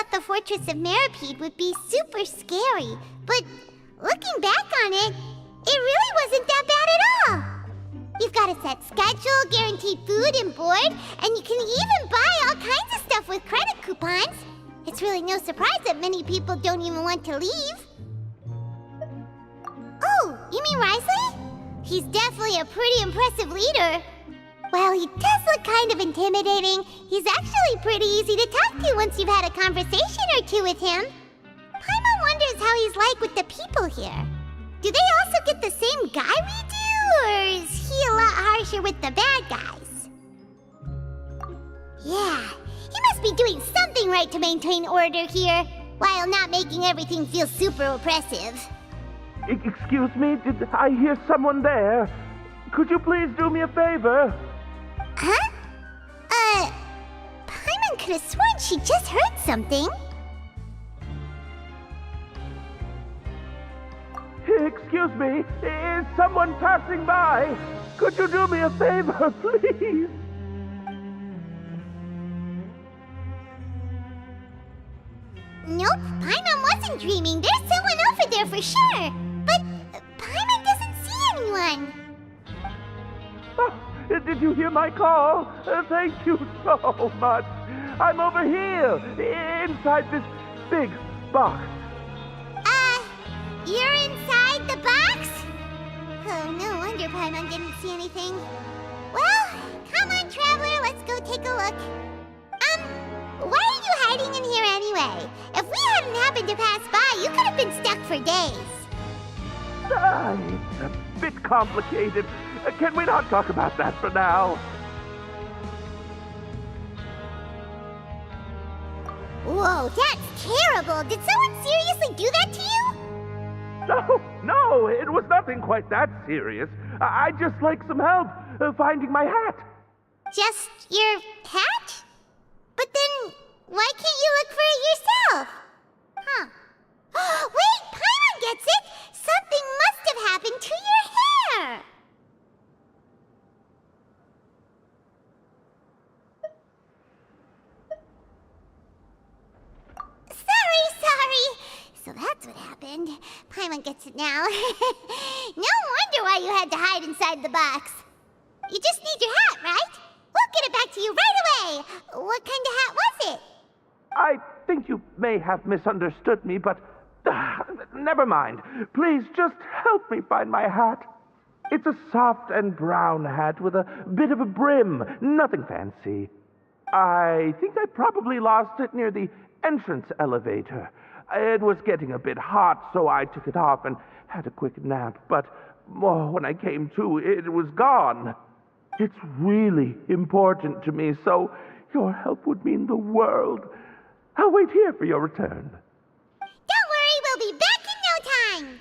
thought the Fortress of Meripede would be super scary, but looking back on it, it really wasn't that bad at all. You've got a set schedule, guaranteed food and board, and you can even buy all kinds of stuff with credit coupons. It's really no surprise that many people don't even want to leave. Oh, you mean Risley? He's definitely a pretty impressive leader. Well, he does look kind of intimidating. He's actually pretty easy to talk to once you've had a conversation or two with him. Paimon wonders how he's like with the people here. Do they also get the same guy we do, or is he a lot harsher with the bad guys? Yeah, he must be doing something right to maintain order here, while not making everything feel super oppressive. Excuse me, did I hear someone there? Could you please do me a favor? Huh? Paimon could have sworn she just heard something. Excuse me, is someone passing by? Could you do me a favor, please? Nope, Paimon wasn't dreaming. There's someone over there for sure. But Paimon doesn't see anyone. Oh, did you hear my call? Thank you so much. I'm over here, inside this big box. You're inside the box? Oh, no wonder Paimon didn't see anything. Well, come on, Traveler, let's go take a look. Why are you hiding in here anyway? If we hadn't happened to pass by, you could have been stuck for days. It's a bit complicated. Can we not talk about that for now? Whoa, that's terrible. Did someone seriously do that to you? No, it was nothing quite that serious. I'd just like some help finding my hat. Just your hat? But then, why can't you look for it yourself? Huh. Wait, Paimon gets it! Something must have happened to your hair! Sorry. So that's what happened. Paimon gets it now. No wonder why you had to hide inside the box. You just need your hat, right? We'll get it back to you right away. What kind of hat was it? I think you may have misunderstood me, but never mind. Please just help me find my hat. It's a soft and brown hat with a bit of a brim. Nothing fancy. I think I probably lost it near the entrance elevator. It was getting a bit hot, so I took it off and had a quick nap. But when I came to, it was gone. It's really important to me, so your help would mean the world. I'll wait here for your return. Don't worry, we'll be back in no time.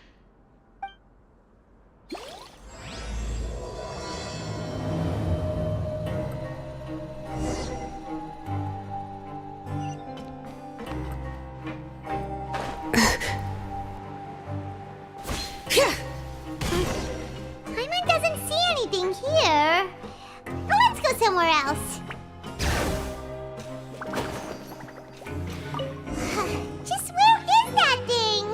Paimon doesn't see anything here. Let's go somewhere else. Just where is that thing?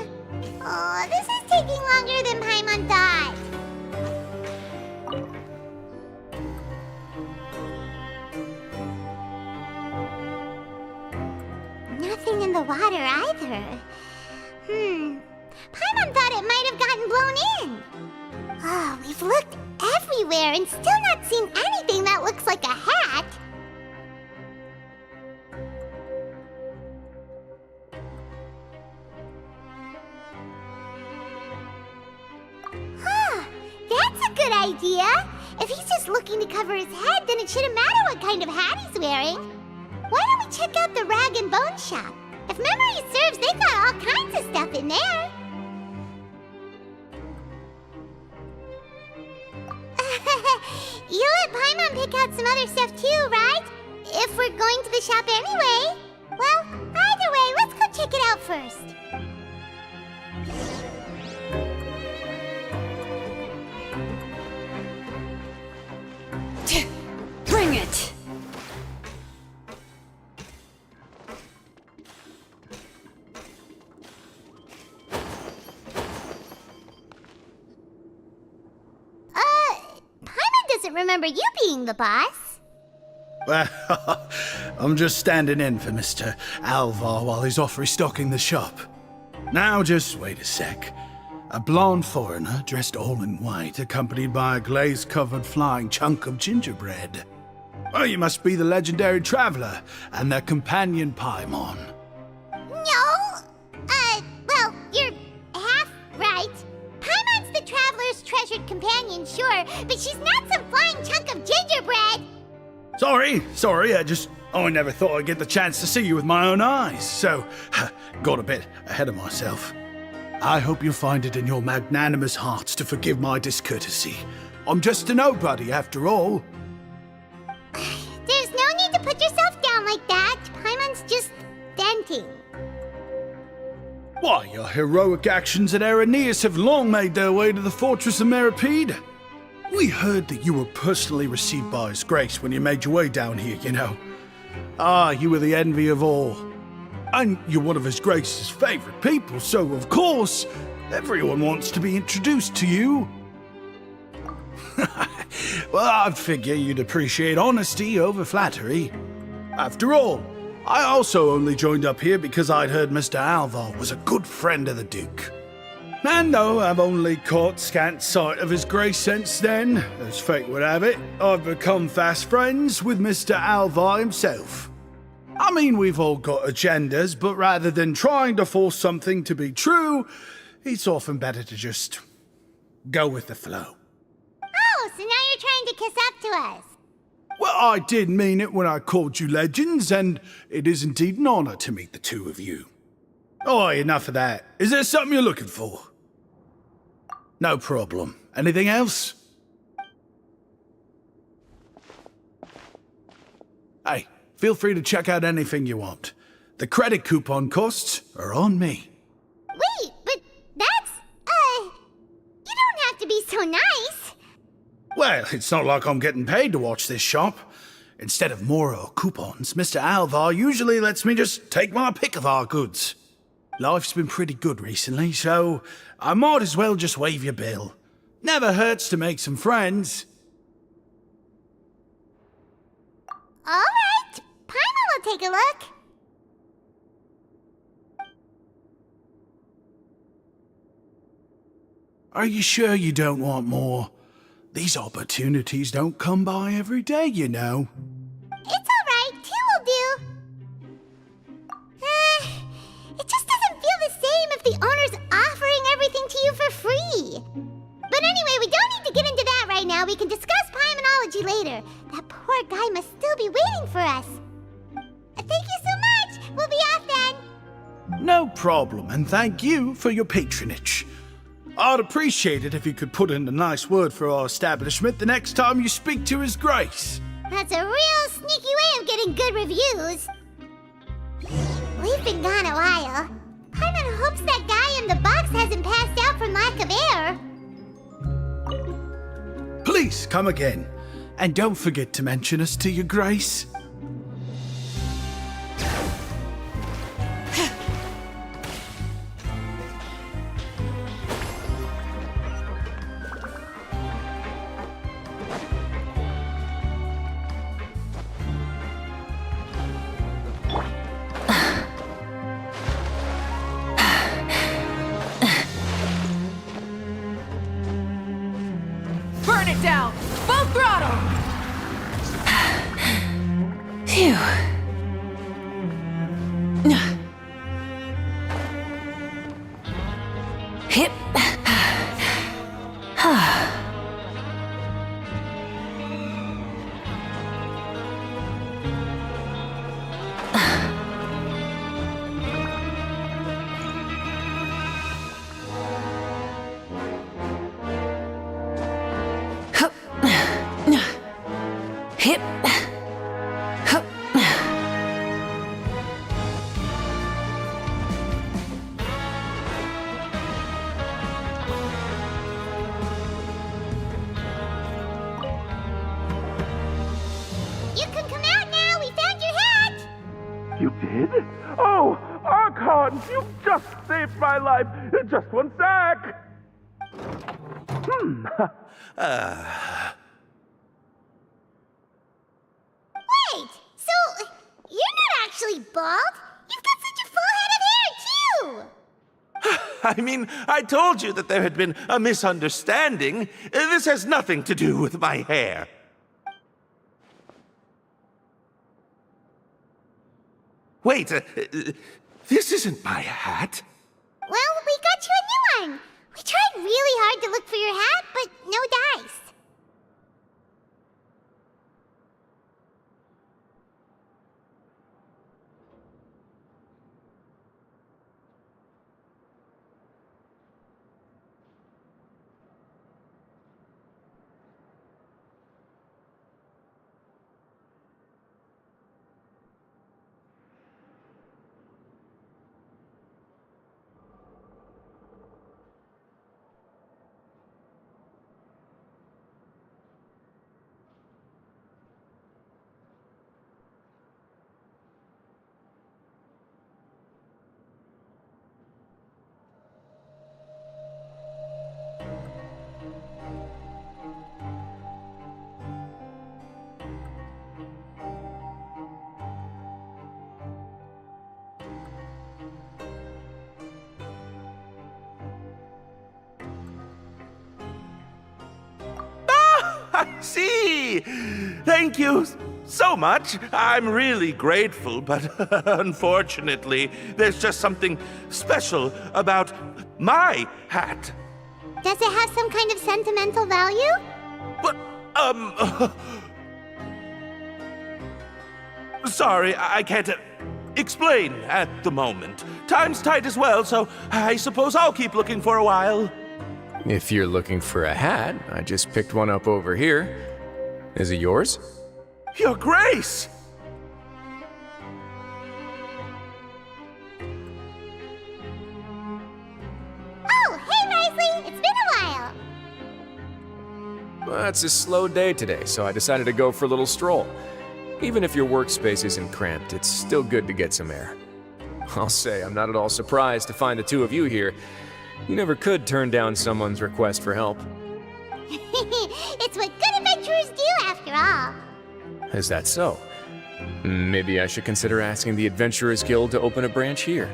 Oh, this is taking longer than Paimon thought. Nothing in the water either. Paimon thought it might have gotten blown in. Oh, we've looked everywhere and still not seen anything that looks like a hat. That's a good idea. If he's just looking to cover his head, then it shouldn't matter what kind of hat he's wearing. Why don't we check out the Rag and Bone Shop? If memory serves, they got all kinds of stuff in there. You let Paimon pick out some other stuff too, right? If we're going to the shop anyway. Well, either way, let's go check it out first. Bring it! doesn't remember you being the boss. Well, I'm just standing in for Mr. Alvar while he's off restocking the shop. Now, just wait a sec. A blonde foreigner, dressed all in white, accompanied by a glaze-covered flying chunk of gingerbread. Well, you must be the legendary traveler and their companion Paimon. No! Well, you're half right. Paimon's the traveler's treasured companion, sure, but she's not some flying chunk of gingerbread! Sorry, I never thought I'd get the chance to see you with my own eyes, so got a bit ahead of myself. I hope you find it in your magnanimous hearts to forgive my discourtesy. I'm just a nobody, after all. There's no need to put yourself down like that. Paimon's just denting. Why, your heroic actions at Araneus have long made their way to the fortress of Meripede. We heard that you were personally received by His Grace when you made your way down here, you know. You were the envy of all. And you're one of His Grace's favorite people, so of course, everyone wants to be introduced to you. Well, I'd figure you'd appreciate honesty over flattery. After all, I also only joined up here because I'd heard Mr. Alvar was a good friend of the Duke. And though I've only caught scant sight of His Grace since then, as fate would have it, I've become fast friends with Mr. Alvar himself. I mean, we've all got agendas, but rather than trying to force something to be true, it's often better to just go with the flow. Oh, so now you're trying to kiss up to us. Well, I did mean it when I called you legends, and it is indeed an honor to meet the two of you. Oh, enough of that. Is there something you're looking for? No problem. Anything else? Hey, feel free to check out anything you want. The credit coupon costs are on me. Wait, but that's, you don't have to be so nice. Well, it's not like I'm getting paid to watch this shop. Instead of more coupons, Mr. Alvar usually lets me just take my pick of our goods. Life's been pretty good recently, so I might as well just waive your bill. Never hurts to make some friends. All right, Paimon will take a look. Are you sure you don't want more? These opportunities don't come by every day, you know. It's all right, two will do. It just doesn't feel the same if the owner's offering everything to you for free. But anyway, we don't need to get into that right now. We can discuss Paimonology later. That poor guy must still be waiting for us. Thank you so much. We'll be off then. No problem, and thank you for your patronage. I'd appreciate it if you could put in a nice word for our establishment the next time you speak to His Grace. That's a real sneaky way of getting good reviews. We've been gone a while. Paimon hopes that guy in the box hasn't passed out from lack of air. Please come again, and don't forget to mention us to your Grace. Burn it down! Full throttle! Phew. Hip. Hip. You can come out now. We found your hat. You did? Oh, Archon, you just saved my life. Just one sec. bald? You've got such a full head of hair, too! I mean, I told you that there had been a misunderstanding. This has nothing to do with my hair. Wait, this isn't my hat. Well, we got you a new one. We tried really hard to look for your hat, but no dice. I see! Thank you so much. I'm really grateful, but unfortunately, there's just something special about my hat. Does it have some kind of sentimental value? But, sorry, I can't explain at the moment. Time's tight as well, so I suppose I'll keep looking for a while. If you're looking for a hat, I just picked one up over here. Is it yours? Your Grace! Oh, hey, Risley! It's been a while! Well, it's a slow day today, so I decided to go for a little stroll. Even if your workspace isn't cramped, it's still good to get some air. I'll say, I'm not at all surprised to find the two of you here. You never could turn down someone's request for help. It's what good adventurers do, after all. Is that so? Maybe I should consider asking the Adventurers Guild to open a branch here.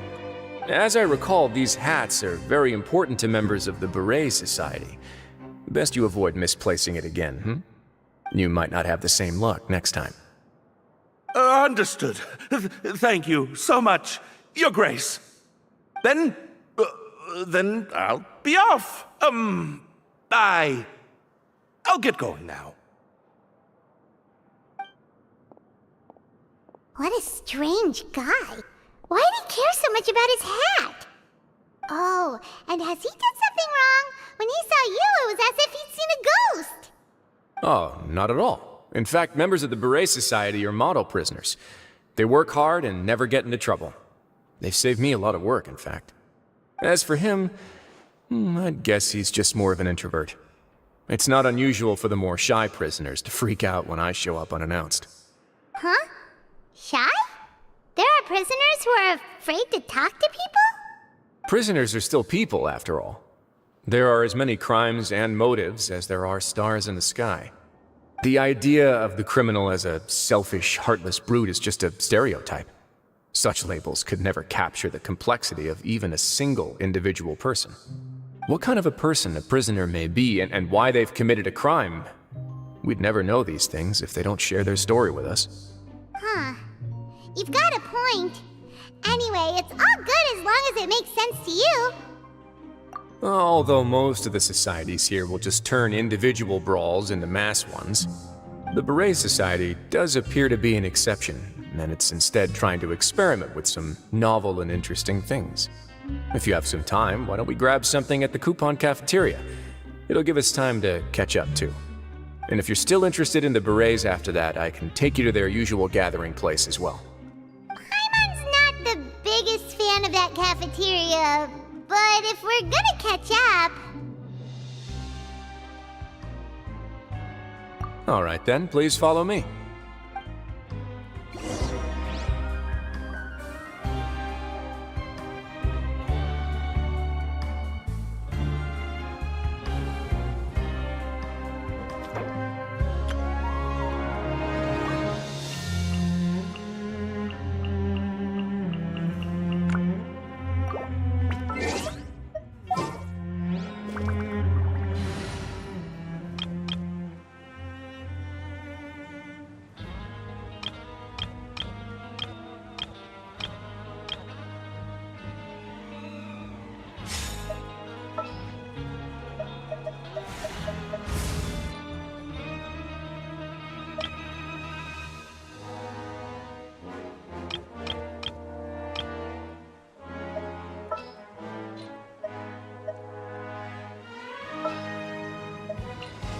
As I recall, these hats are very important to members of the Beret Society. Best you avoid misplacing it again, You might not have the same luck next time. Understood. Thank you so much, Your Grace. Then I'll be off. I'll get going now. What a strange guy. Why did he care so much about his hat? Oh, and has he done something wrong? When he saw you, it was as if he'd seen a ghost. Oh, not at all. In fact, members of the Beret Society are model prisoners. They work hard and never get into trouble. They've saved me a lot of work, in fact. As for him, I'd guess he's just more of an introvert. It's not unusual for the more shy prisoners to freak out when I show up unannounced. Huh? Shy? There are prisoners who are afraid to talk to people? Prisoners are still people, after all. There are as many crimes and motives as there are stars in the sky. The idea of the criminal as a selfish, heartless brute is just a stereotype. Such labels could never capture the complexity of even a single individual person. What kind of a person a prisoner may be and why they've committed a crime, we'd never know these things if they don't share their story with us. Huh. You've got a point. Anyway, it's all good as long as it makes sense to you. Although most of the societies here will just turn individual brawls into mass ones, the Beret Society does appear to be an exception, and it's instead trying to experiment with some novel and interesting things. If you have some time, why don't we grab something at the Coupon Cafeteria? It'll give us time to catch up too. And if you're still interested in the Berets after that, I can take you to their usual gathering place as well. Paimon's not the biggest fan of that cafeteria, but if we're gonna catch up... All right then, please follow me.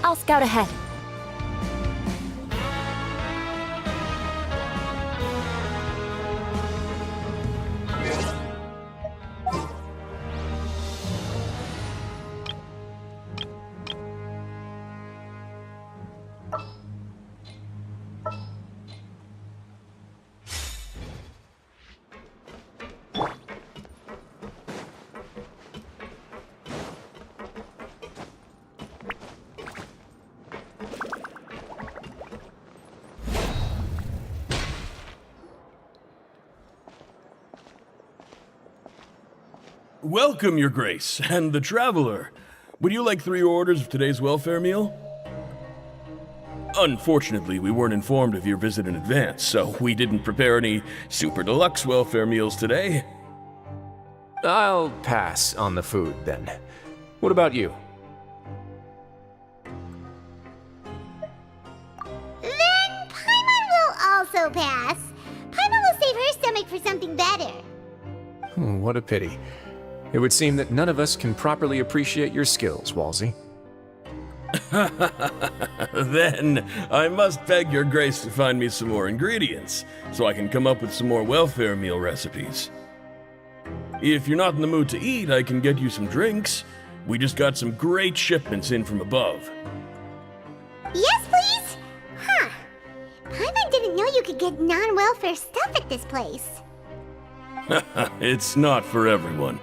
I'll scout ahead. Welcome, Your Grace, and the Traveler. Would you like 3 orders of today's welfare meal? Unfortunately, we weren't informed of your visit in advance, so we didn't prepare any super deluxe welfare meals today. I'll pass on the food, then. What about you? Then Paimon will also pass. Paimon will save her stomach for something better. What a pity. It would seem that none of us can properly appreciate your skills, Walsey. Then, I must beg Your Grace to find me some more ingredients, so I can come up with some more welfare meal recipes. If you're not in the mood to eat, I can get you some drinks. We just got some great shipments in from above. Yes, please? Huh. Paimon didn't know you could get non-welfare stuff at this place. It's not for everyone.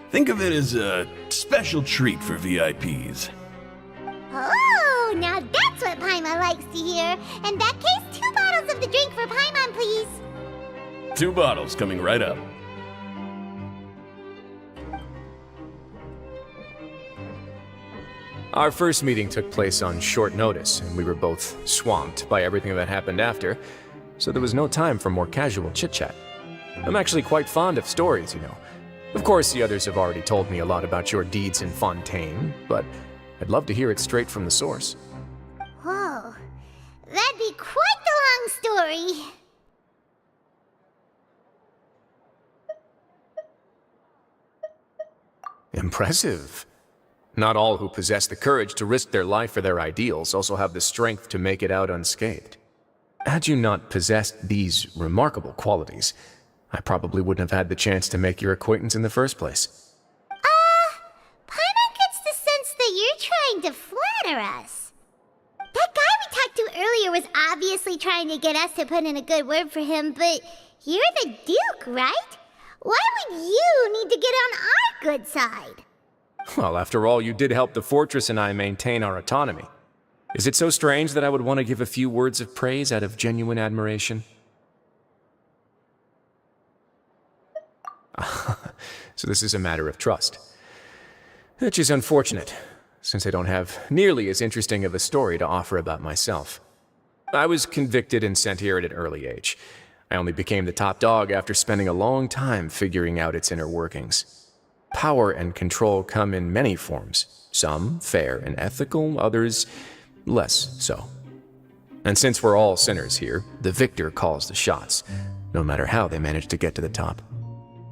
Think of it as a special treat for VIPs. Oh, now that's what Paimon likes to hear. In that case, 2 bottles of the drink for Paimon, please. 2 bottles coming right up. Our first meeting took place on short notice, and we were both swamped by everything that happened after, so there was no time for more casual chit-chat. I'm actually quite fond of stories, you know. Of course, the others have already told me a lot about your deeds in Fontaine, but I'd love to hear it straight from the source. Whoa. That'd be quite the long story. Impressive. Not all who possess the courage to risk their life for their ideals also have the strength to make it out unscathed. Had you not possessed these remarkable qualities, I probably wouldn't have had the chance to make your acquaintance in the first place. Paimon gets the sense that you're trying to flatter us. That guy we talked to earlier was obviously trying to get us to put in a good word for him, but you're the Duke, right? Why would you need to get on our good side? Well, after all, you did help the fortress and I maintain our autonomy. Is it so strange that I would want to give a few words of praise out of genuine admiration? So this is a matter of trust. Which is unfortunate, since I don't have nearly as interesting of a story to offer about myself. I was convicted and sent here at an early age. I only became the top dog after spending a long time figuring out its inner workings. Power and control come in many forms, some fair and ethical, others less so. And since we're all sinners here, the victor calls the shots, no matter how they manage to get to the top.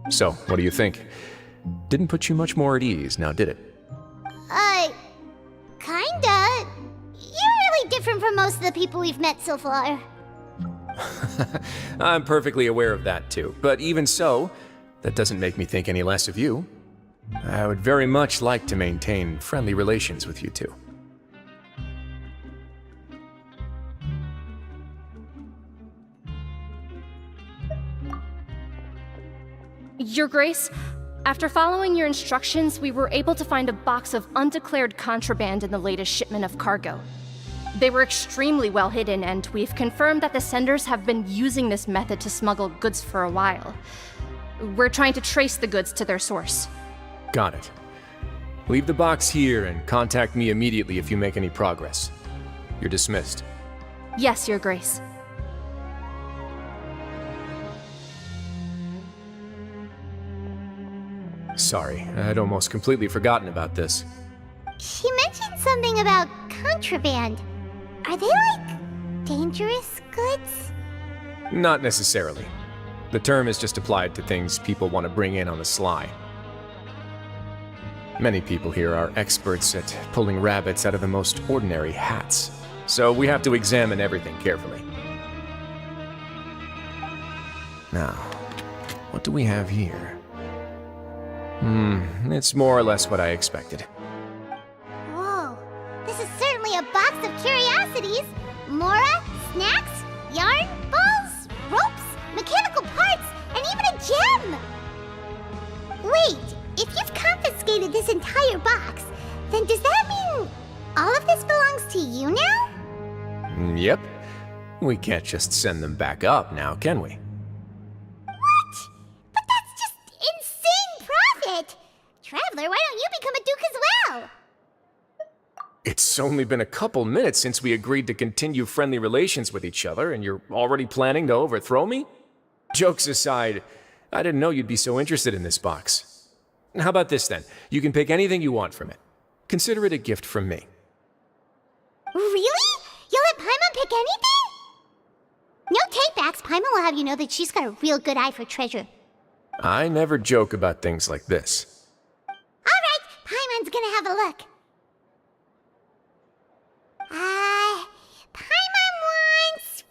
So, what do you think? Didn't put you much more at ease, now did it? Kinda. You're really different from most of the people we've met so far. I'm perfectly aware of that too, but even so, that doesn't make me think any less of you. I would very much like to maintain friendly relations with you two. Your Grace, after following your instructions, we were able to find a box of undeclared contraband in the latest shipment of cargo. They were extremely well hidden, and we've confirmed that the senders have been using this method to smuggle goods for a while. We're trying to trace the goods to their source. Got it. Leave the box here and contact me immediately if you make any progress. You're dismissed. Yes, Your Grace. Sorry, I'd almost completely forgotten about this. She mentioned something about contraband. Are they like dangerous goods? Not necessarily. The term is just applied to things people want to bring in on the sly. Many people here are experts at pulling rabbits out of the most ordinary hats, so we have to examine everything carefully. Now, what do we have here? It's more or less what I expected. Whoa, this is certainly a box of curiosities. Mora, snacks, yarn, balls, ropes, mechanical parts, and even a gem! Wait, if you've confiscated this entire box, then does that mean all of this belongs to you now? Yep. We can't just send them back up now, can we? What? But that's just insane profit! Traveler, why don't you become a duke as well? It's only been a couple minutes since we agreed to continue friendly relations with each other, and you're already planning to overthrow me? Jokes aside, I didn't know you'd be so interested in this box. How about this then? You can pick anything you want from it. Consider it a gift from me. Really? You'll let Paimon pick anything? No takebacks. Paimon will have you know that she's got a real good eye for treasure. I never joke about things like this. Alright, Paimon's gonna have a look. Paimon wants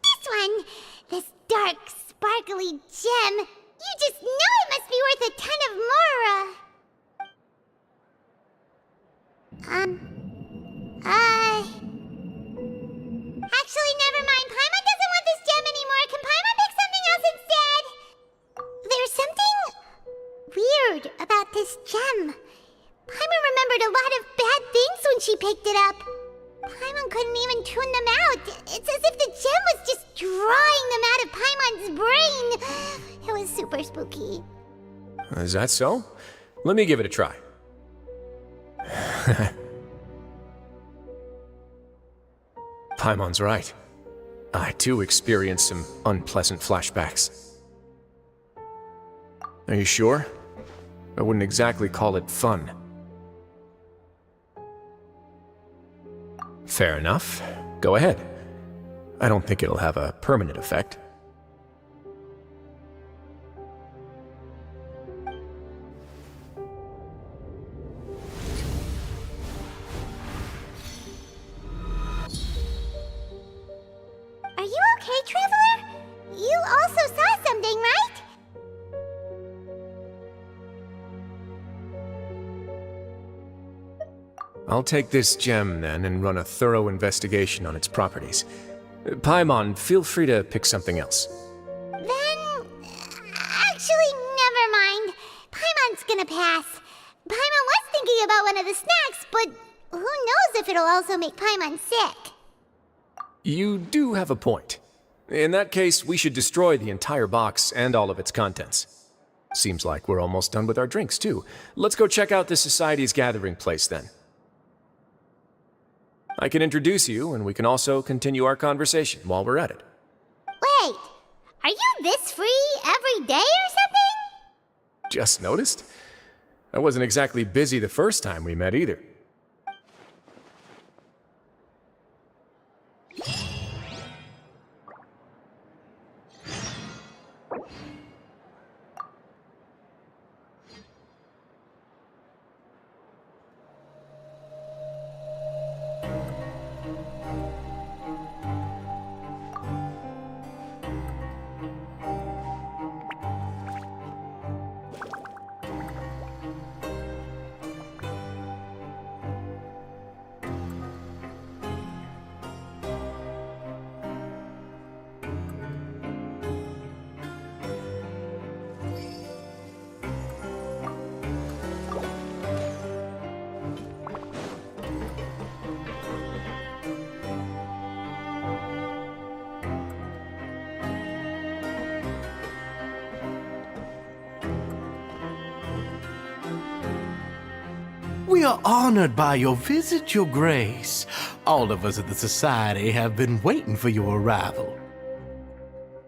this one. This dark, sparkly gem. You just know it must be worth a ton of Mora. Actually, never mind. Paimon doesn't want this gem anymore. Can Paimon pick something else instead? There's something weird about this gem. Paimon remembered a lot of bad things when she picked it up. Paimon couldn't even tune them out. It's as if the gem was just drawing them out of Paimon's brain. It was super spooky. Is that so? Let me give it a try. Paimon's right. I too experienced some unpleasant flashbacks. Are you sure? I wouldn't exactly call it fun. Fair enough. Go ahead. I don't think it'll have a permanent effect. Are you okay, Traveler? You also saw something, right? I'll take this gem then and run a thorough investigation on its properties. Paimon, feel free to pick something else. Then... actually, never mind. Paimon's gonna pass. Paimon was thinking about one of the snacks, but who knows if it'll also make Paimon sick. You do have a point. In that case, we should destroy the entire box and all of its contents. Seems like we're almost done with our drinks, too. Let's go check out the Society's gathering place, then. I can introduce you, and we can also continue our conversation while we're at it. Wait, are you this free every day or something? Just noticed? I wasn't exactly busy the first time we met either. We are honored by your visit, Your Grace. All of us at the Society have been waiting for your arrival.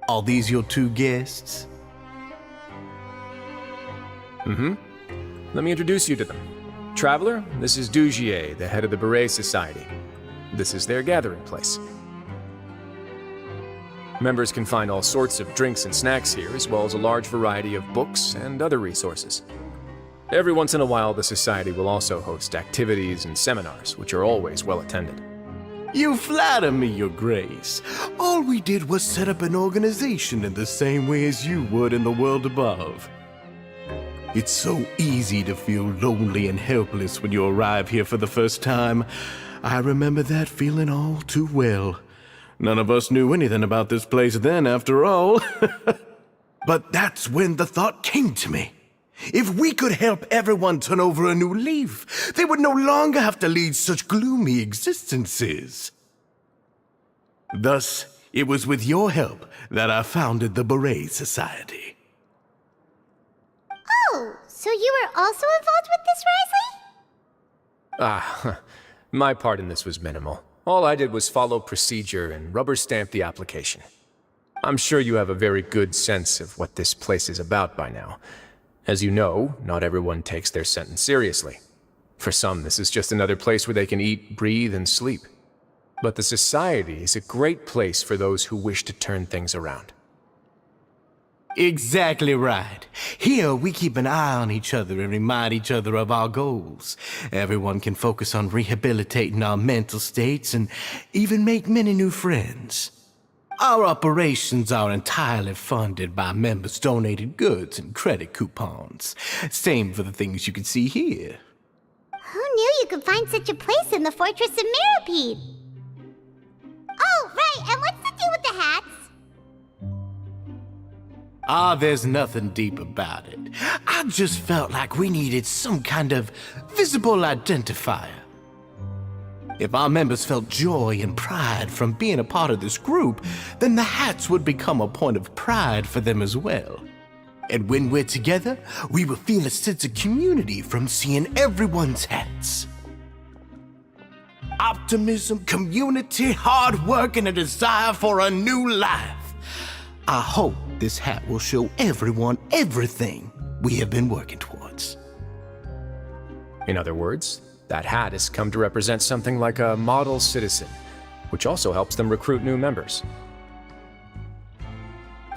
Are these your two guests? Let me introduce you to them. Traveler, this is Dugier, the head of the Beret Society. This is their gathering place. Members can find all sorts of drinks and snacks here, as well as a large variety of books and other resources. Every once in a while, the Society will also host activities and seminars, which are always well attended. You flatter me, Your Grace. All we did was set up an organization in the same way as you would in the world above. It's so easy to feel lonely and helpless when you arrive here for the first time. I remember that feeling all too well. None of us knew anything about this place then, after all. But that's when the thought came to me. If we could help everyone turn over a new leaf, they would no longer have to lead such gloomy existences. Thus, it was with your help that I founded the Beret Society. Oh, so you were also involved with this, Risley? My part in this was minimal. All I did was follow procedure and rubber stamp the application. I'm sure you have a very good sense of what this place is about by now. As you know, not everyone takes their sentence seriously. For some, this is just another place where they can eat, breathe, and sleep. But the Society is a great place for those who wish to turn things around. Exactly right. Here, we keep an eye on each other and remind each other of our goals. Everyone can focus on rehabilitating our mental states and even make many new friends. Our operations are entirely funded by members' donated goods and credit coupons. Same for the things you can see here. Who knew you could find such a place in the Fortress of Mirapede? Oh, right, and what's the deal with the hats? There's nothing deep about it. I just felt like we needed some kind of visible identifier. If our members felt joy and pride from being a part of this group, then the hats would become a point of pride for them as well. And when we're together, we will feel a sense of community from seeing everyone's hats. Optimism, community, hard work, and a desire for a new life. I hope this hat will show everyone everything we have been working towards. In other words, that hat has come to represent something like a model citizen, which also helps them recruit new members.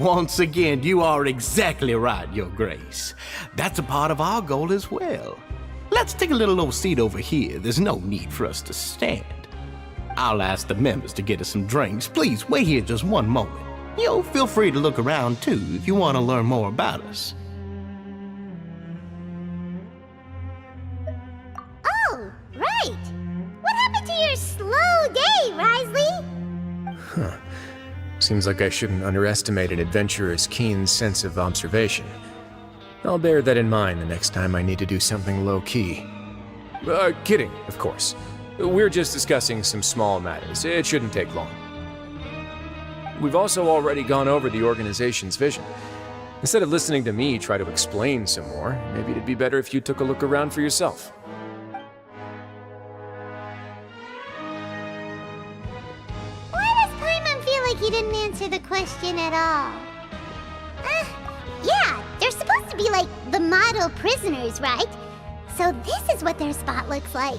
Once again, you are exactly right, Your Grace. That's a part of our goal as well. Let's take a little old seat over here. There's no need for us to stand. I'll ask the members to get us some drinks. Please wait here just one moment. Feel free to look around too if you want to learn more about us. Oh, right. What happened to your slow day, Risley? Seems like I shouldn't underestimate an adventurer's keen sense of observation. I'll bear that in mind the next time I need to do something low-key. Kidding, of course. We're just discussing some small matters. It shouldn't take long. We've also already gone over the organization's vision. Instead of listening to me try to explain some more, maybe it'd be better if you took a look around for yourself. Why does Paimon feel like he didn't answer the question at all? Yeah, they're supposed to be like the model prisoners, right? So this is what their spot looks like.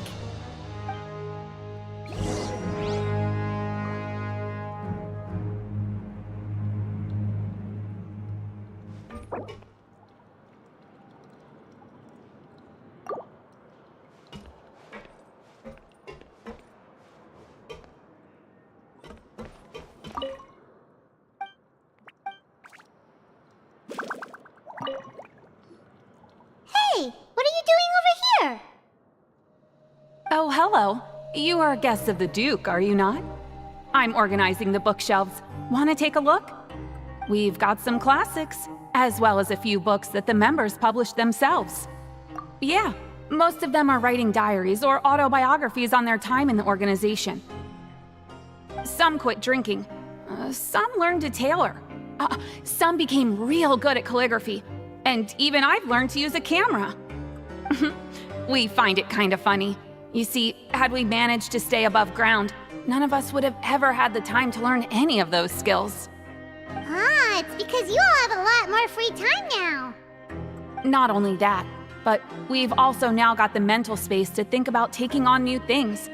Hey, what are you doing over here? Oh, hello. You are guests of the Duke, are you not? I'm organizing the bookshelves. Want to take a look? We've got some classics, as well as a few books that the members published themselves. Yeah, most of them are writing diaries or autobiographies on their time in the organization. Some quit drinking. Some learned to tailor. Some became real good at calligraphy. And even I've learned to use a camera. We find it kind of funny. You see, had we managed to stay above ground, none of us would have ever had the time to learn any of those skills. It's because you all have a lot more free time now. Not only that, but we've also now got the mental space to think about taking on new things.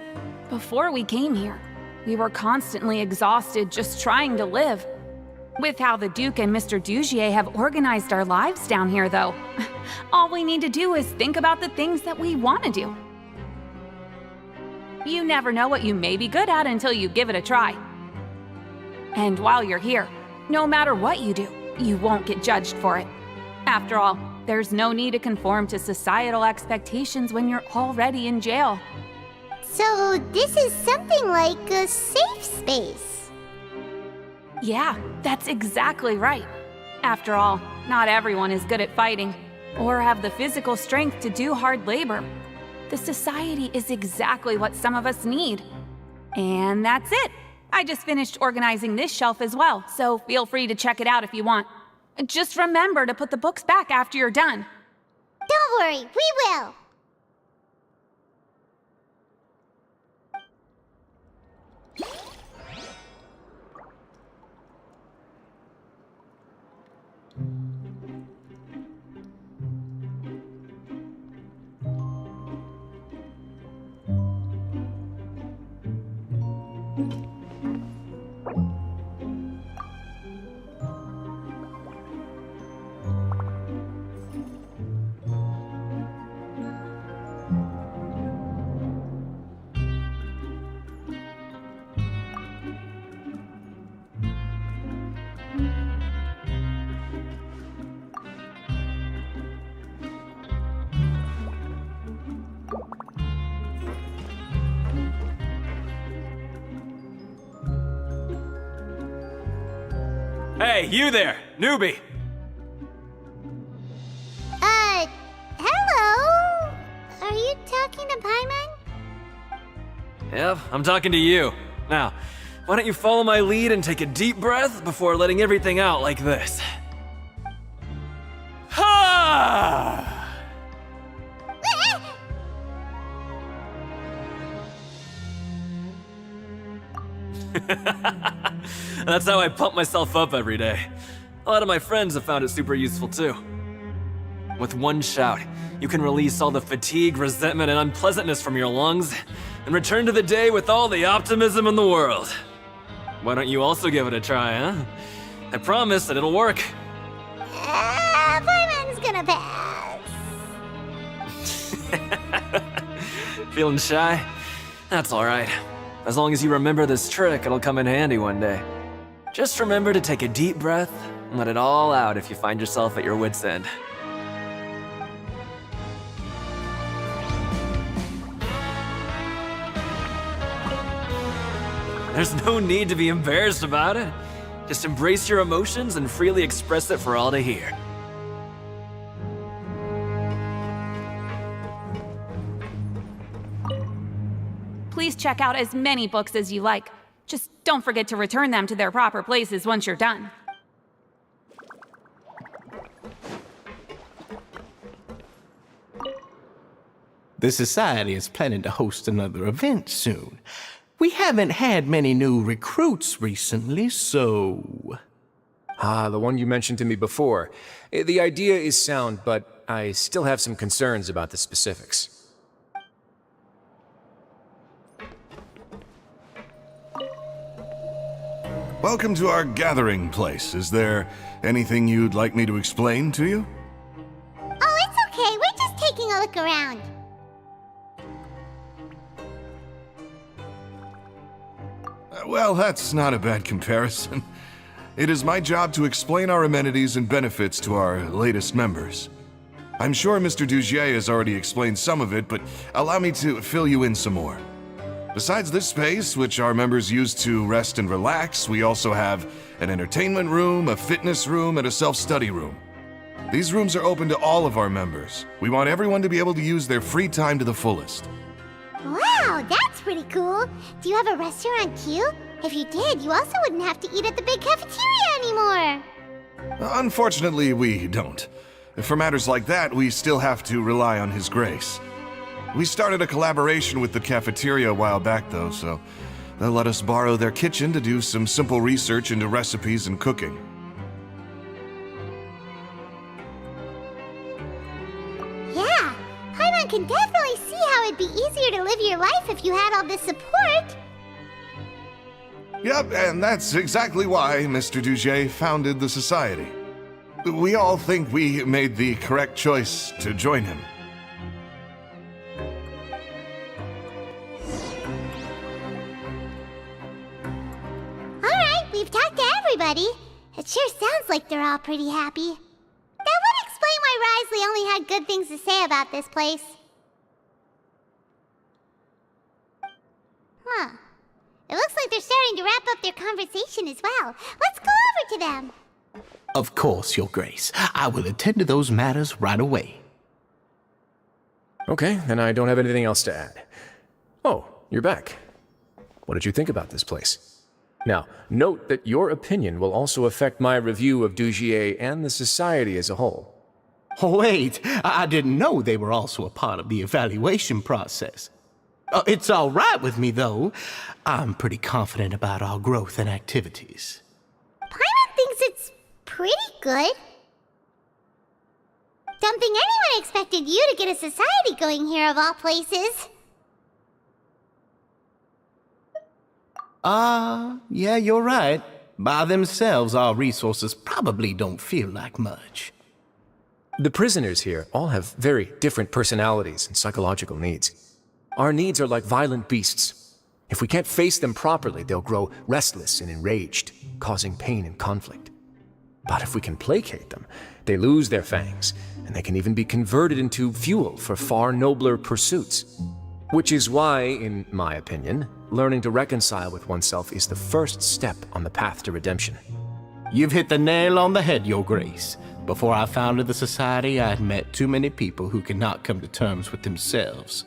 Before we came here, we were constantly exhausted just trying to live. With how the Duke and Mr. Dugier have organized our lives down here, though, All we need to do is think about the things that we want to do. You never know what you may be good at until you give it a try. And while you're here, no matter what you do, you won't get judged for it. After all, there's no need to conform to societal expectations when you're already in jail. So this is something like a safe space. Yeah, that's exactly right. After all, not everyone is good at fighting, or have the physical strength to do hard labor. The society is exactly what some of us need. And that's it. I just finished organizing this shelf as well, so feel free to check it out if you want. Just remember to put the books back after you're done. Don't worry, we will. Hey, you there, newbie! Hello? Are you talking to Paimon? Yep, I'm talking to you. Now, why don't you follow my lead and take a deep breath before letting everything out like this? Ha! That's how I pump myself up every day. A lot of my friends have found it super useful too. With one shout, you can release all the fatigue, resentment, and unpleasantness from your lungs and return to the day with all the optimism in the world. Why don't you also give it a try, huh? I promise that it'll work. Paimon's gonna pass. Feeling shy? That's alright. As long as you remember this trick, it'll come in handy one day. Just remember to take a deep breath and let it all out if you find yourself at your wit's end. There's no need to be embarrassed about it. Just embrace your emotions and freely express it for all to hear. Please check out as many books as you like. Just don't forget to return them to their proper places once you're done. The Society is planning to host another event soon. We haven't had many new recruits recently, so... Ah, the one you mentioned to me before. The idea is sound, but I still have some concerns about the specifics. Welcome to our gathering place. Is there anything you'd like me to explain to you? Oh, it's okay. We're just taking a look around. Well, that's not a bad comparison. It is my job to explain our amenities and benefits to our latest members. I'm sure Mr. Dugier has already explained some of it, but allow me to fill you in some more. Besides this space, which our members use to rest and relax, we also have an entertainment room, a fitness room, and a self-study room. These rooms are open to all of our members. We want everyone to be able to use their free time to the fullest. Wow, that's pretty cool. Do you have a restaurant too? If you did, you also wouldn't have to eat at the big cafeteria anymore. Unfortunately, we don't. For matters like that, we still have to rely on His grace. We started a collaboration with the cafeteria a while back, though, so they'll let us borrow their kitchen to do some simple research into recipes and cooking. Yeah, Paimon can definitely see how it'd be easier to live your life if you had all this support. Yep, and that's exactly why Mr. Dugier founded the Society. We all think we made the correct choice to join him. Alright, we've talked to everybody. It sure sounds like they're all pretty happy. That would explain why Risley only had good things to say about this place. Huh. It looks like they're starting to wrap up their conversation as well. Let's go over to them. Of course, Your Grace. I will attend to those matters right away. Okay, then I don't have anything else to add. Oh, you're back. What did you think about this place? Now, note that your opinion will also affect my review of Dugier and the Society as a whole. Wait, I didn't know they were also a part of the evaluation process. It's all right with me, though. I'm pretty confident about our growth and activities. Paimon thinks it's pretty good. Don't think anyone expected you to get a society going here of all places. Yeah, you're right. By themselves, our resources probably don't feel like much. The prisoners here all have very different personalities and psychological needs. Our needs are like violent beasts. If we can't face them properly, they'll grow restless and enraged, causing pain and conflict. But if we can placate them, they lose their fangs, and they can even be converted into fuel for far nobler pursuits. Which is why, in my opinion, learning to reconcile with oneself is the first step on the path to redemption. You've hit the nail on the head, Your Grace. Before I founded the Society, I'd met too many people who could not come to terms with themselves.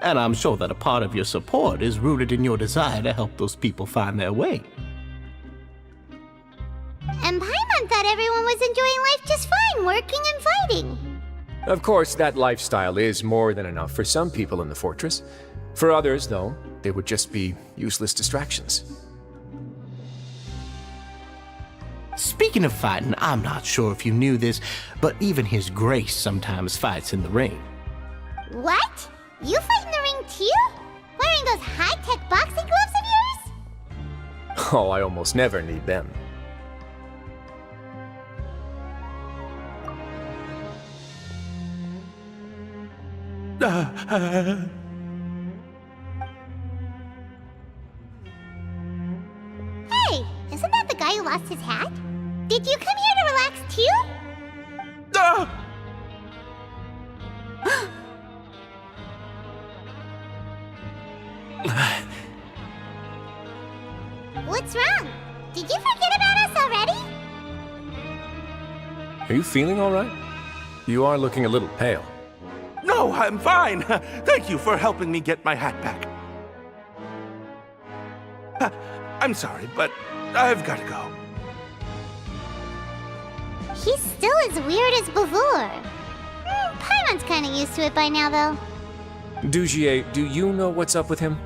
And I'm sure that a part of your support is rooted in your desire to help those people find their way. And Paimon thought everyone was enjoying life just fine, working and fighting. Of course, that lifestyle is more than enough for some people in the fortress. For others, though, they would just be useless distractions. Speaking of fighting, I'm not sure if you knew this, but even His Grace sometimes fights in the ring. What? You fight in the ring too? Wearing those high-tech boxing gloves of yours? Oh, I almost never need them. Hey, isn't that the guy who lost his hat? Did you come here to relax too? What's wrong? Did you forget about us already? Are you feeling all right? You are looking a little pale. No, I'm fine. Thank you for helping me get my hat back. I'm sorry, but I've got to go. He's still as weird as before. Paimon's kind of used to it by now, though. Dugier, do you know what's up with him?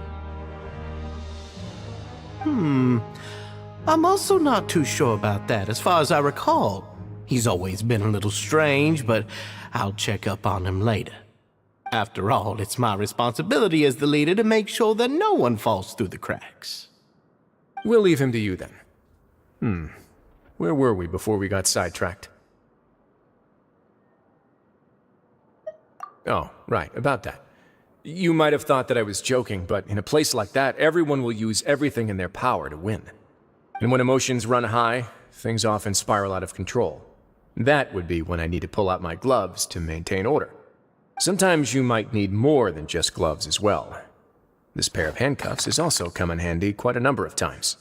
I'm also not too sure about that. As far as I recall, he's always been a little strange, but I'll check up on him later. After all, it's my responsibility as the leader to make sure that no one falls through the cracks. We'll leave him to you then. Where were we before we got sidetracked? Oh, right, about that. You might have thought that I was joking, but in a place like that, everyone will use everything in their power to win. And when emotions run high, things often spiral out of control. That would be when I need to pull out my gloves to maintain order. Sometimes you might need more than just gloves as well. This pair of handcuffs has also come in handy quite a number of times.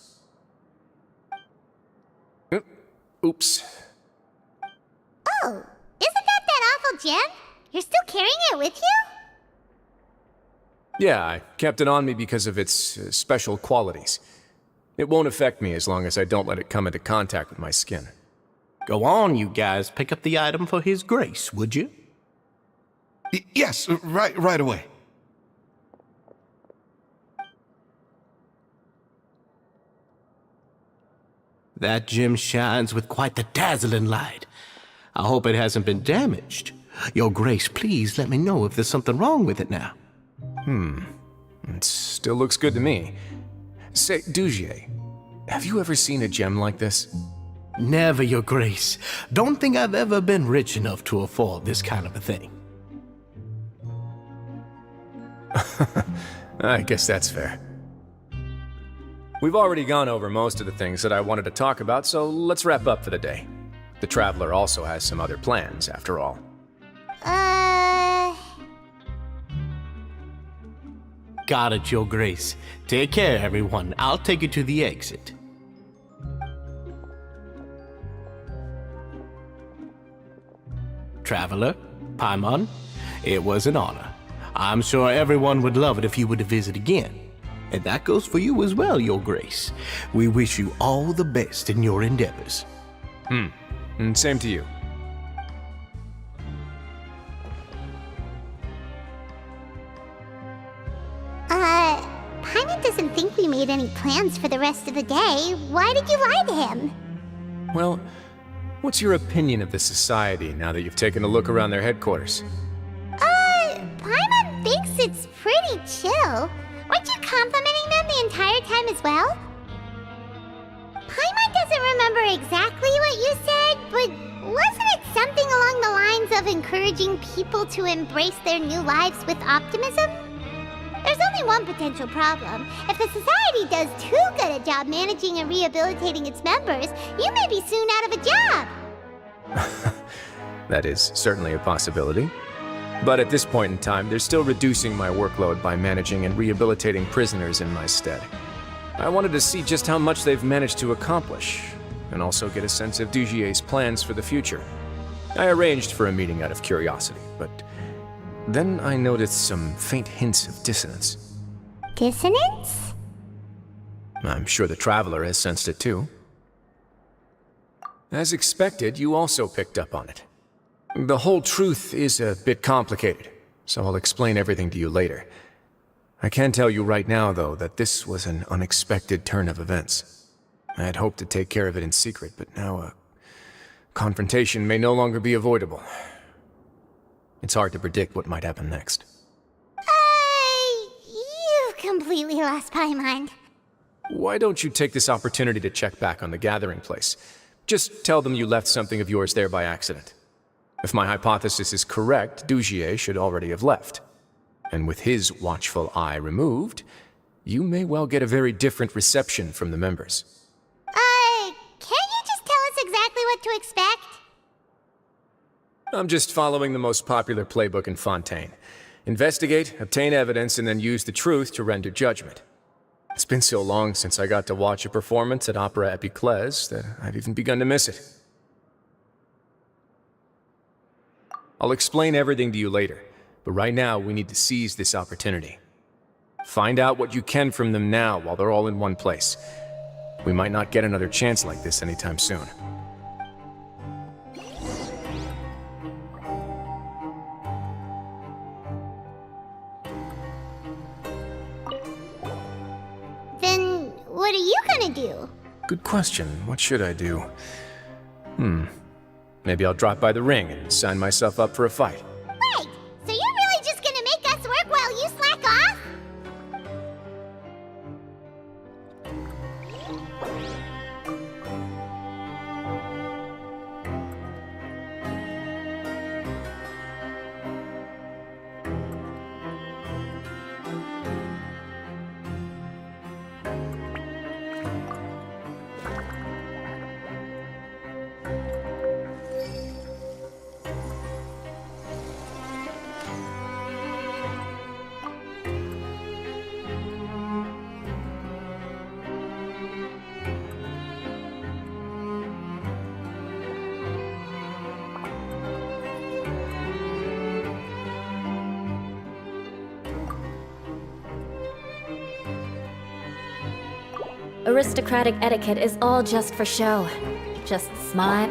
Oops. Oh, isn't that awful gem? You're still carrying it with you? Yeah, I kept it on me because of its special qualities. It won't affect me as long as I don't let it come into contact with my skin. Go on, you guys. Pick up the item for His Grace, would you? Yes, right away. That gem shines with quite the dazzling light. I hope it hasn't been damaged. Your Grace, please let me know if there's something wrong with it now. It still looks good to me. Say, Dugier, have you ever seen a gem like this? Never, Your Grace. Don't think I've ever been rich enough to afford this kind of a thing. I guess that's fair. We've already gone over most of the things that I wanted to talk about, so let's wrap up for the day. The Traveler also has some other plans, after all. Got it, Your Grace. Take care, everyone. I'll take you to the exit. Traveler, Paimon, it was an honor. I'm sure everyone would love it if you were to visit again. And that goes for you as well, Your Grace. We wish you all the best in your endeavors. And same to you. Paimon doesn't think we made any plans for the rest of the day. Why did you lie to him? Well, what's your opinion of the Society now that you've taken a look around their headquarters? Paimon thinks it's pretty chill. Weren't you complimenting them the entire time as well? Paimon doesn't remember exactly what you said, but wasn't it something along the lines of encouraging people to embrace their new lives with optimism? There's only one potential problem. If the Society does too good a job managing and rehabilitating its members, you may be soon out of a job. That is certainly a possibility. But at this point in time, they're still reducing my workload by managing and rehabilitating prisoners in my stead. I wanted to see just how much they've managed to accomplish, and also get a sense of Dugier's plans for the future. I arranged for a meeting out of curiosity, but then I noticed some faint hints of dissonance. Dissonance? I'm sure the Traveler has sensed it too. As expected, you also picked up on it. The whole truth is a bit complicated, so I'll explain everything to you later. I can tell you right now, though, that this was an unexpected turn of events. I had hoped to take care of it in secret, but now a confrontation may no longer be avoidable. It's hard to predict what might happen next. You've completely lost Paimon. Why don't you take this opportunity to check back on the gathering place? Just tell them you left something of yours there by accident. If my hypothesis is correct, Dugier should already have left. And with his watchful eye removed, you may well get a very different reception from the members. Can't you just tell us exactly what to expect? I'm just following the most popular playbook in Fontaine. Investigate, obtain evidence, and then use the truth to render judgment. It's been so long since I got to watch a performance at Opera Epiclese that I've even begun to miss it. I'll explain everything to you later, but right now we need to seize this opportunity. Find out what you can from them now while they're all in one place. We might not get another chance like this anytime soon. Then what are you gonna do? Good question. What should I do? Maybe I'll drop by the ring and sign myself up for a fight. Wait, so you're really just gonna make us work while you slack off? Aristocratic etiquette is all just for show. Just smile.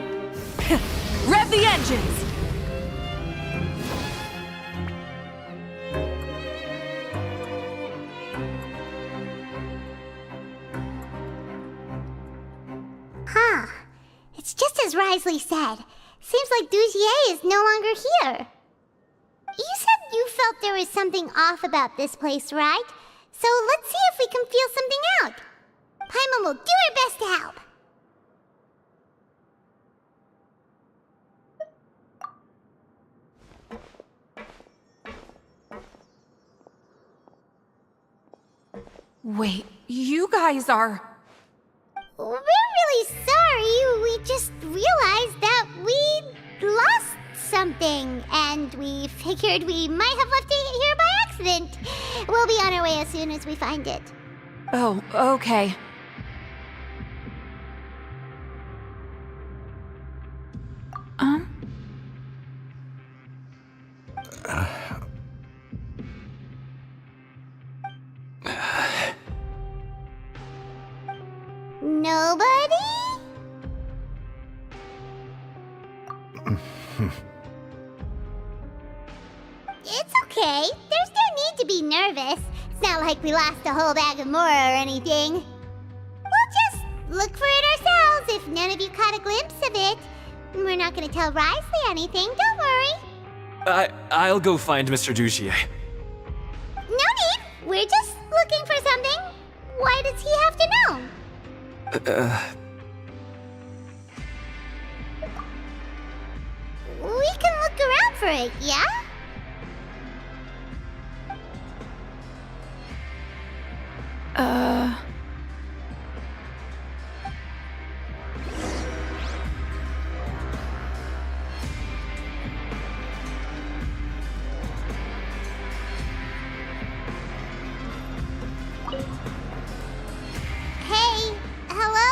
Rev the engines! Huh. It's just as Risley said. Seems like Dugier is no longer here. You said you felt there was something off about this place, right? So let's see if we can feel something out. Paimon will do her best to help. Wait, you guys are... We're really sorry. We just realized that we lost something, and we figured we might have left it here by accident. We'll be on our way as soon as we find it. Oh, okay. Nobody? It's okay. There's no need to be nervous. It's not like we lost a whole bag of Mora or anything. We'll just look for it ourselves if none of you caught a glimpse of it. We're not gonna tell Risley anything, don't worry. I'll go find Mr. Duchier. No need. We're just looking for something. Why does he have to know? We can look around for it, yeah? Hey, hello?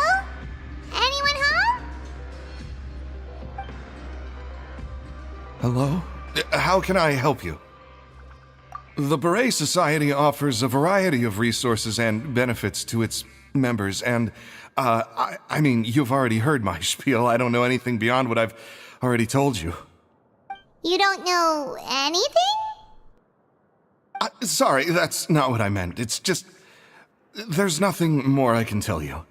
Anyone home? Hello? How can I help you? The Beret Society offers a variety of resources and benefits to its members, and, I mean, you've already heard my spiel. I don't know anything beyond what I've already told you. You don't know anything? Sorry, that's not what I meant. It's just... there's nothing more I can tell you.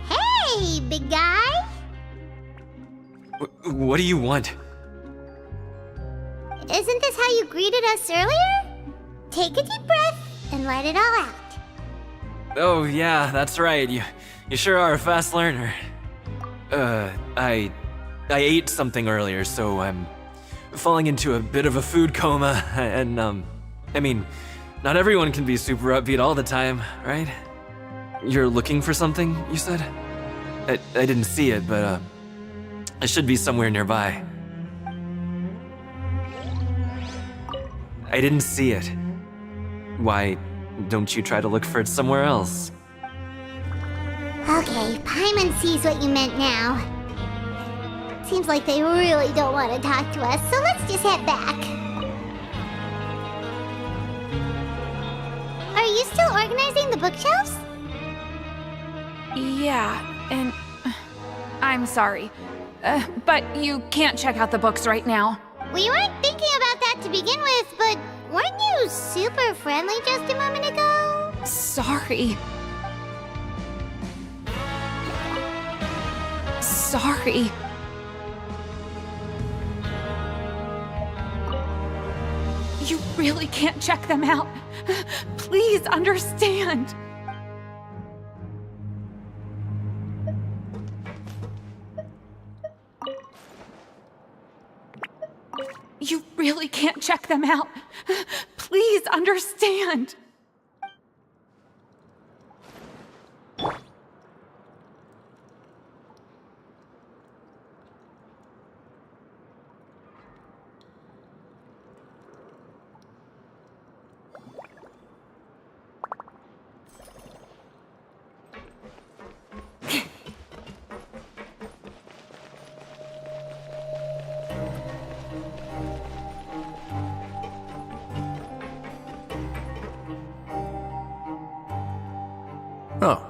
Hey, big guy. What do you want? Isn't this how you greeted us earlier? Take a deep breath and let it all out. Oh, yeah, that's right. You sure are a fast learner. I ate something earlier, so I'm falling into a bit of a food coma, and, I mean, not everyone can be super upbeat all the time, right? You're looking for something, you said? I didn't see it, but, it should be somewhere nearby. I didn't see it. Why don't you try to look for it somewhere else? Okay, Paimon sees what you meant now. Seems like they really don't want to talk to us, so let's just head back. Are you still organizing the bookshelves? Yeah, and... I'm sorry. But you can't check out the books right now. We weren't thinking about that to begin with, but weren't you super friendly just a moment ago? Sorry. Sorry. You really can't check them out. Please understand. You really can't check them out. Please understand.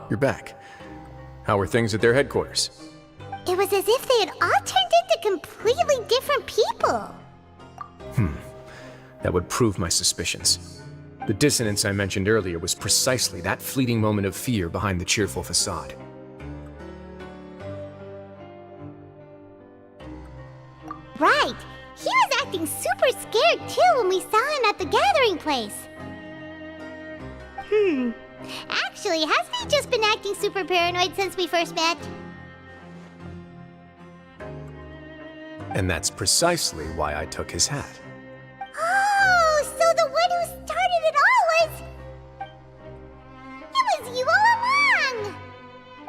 you're back. How are things at their headquarters? It was as if they had all turned into completely different people. That would prove my suspicions. The dissonance I mentioned earlier was precisely that fleeting moment of fear behind the cheerful facade. Right. He was acting super scared too when we saw him at the gathering place. Actually, hasn't he just been acting super paranoid since we first met? And that's precisely why I took his hat. Oh, so the one who started it all was... It was you all along!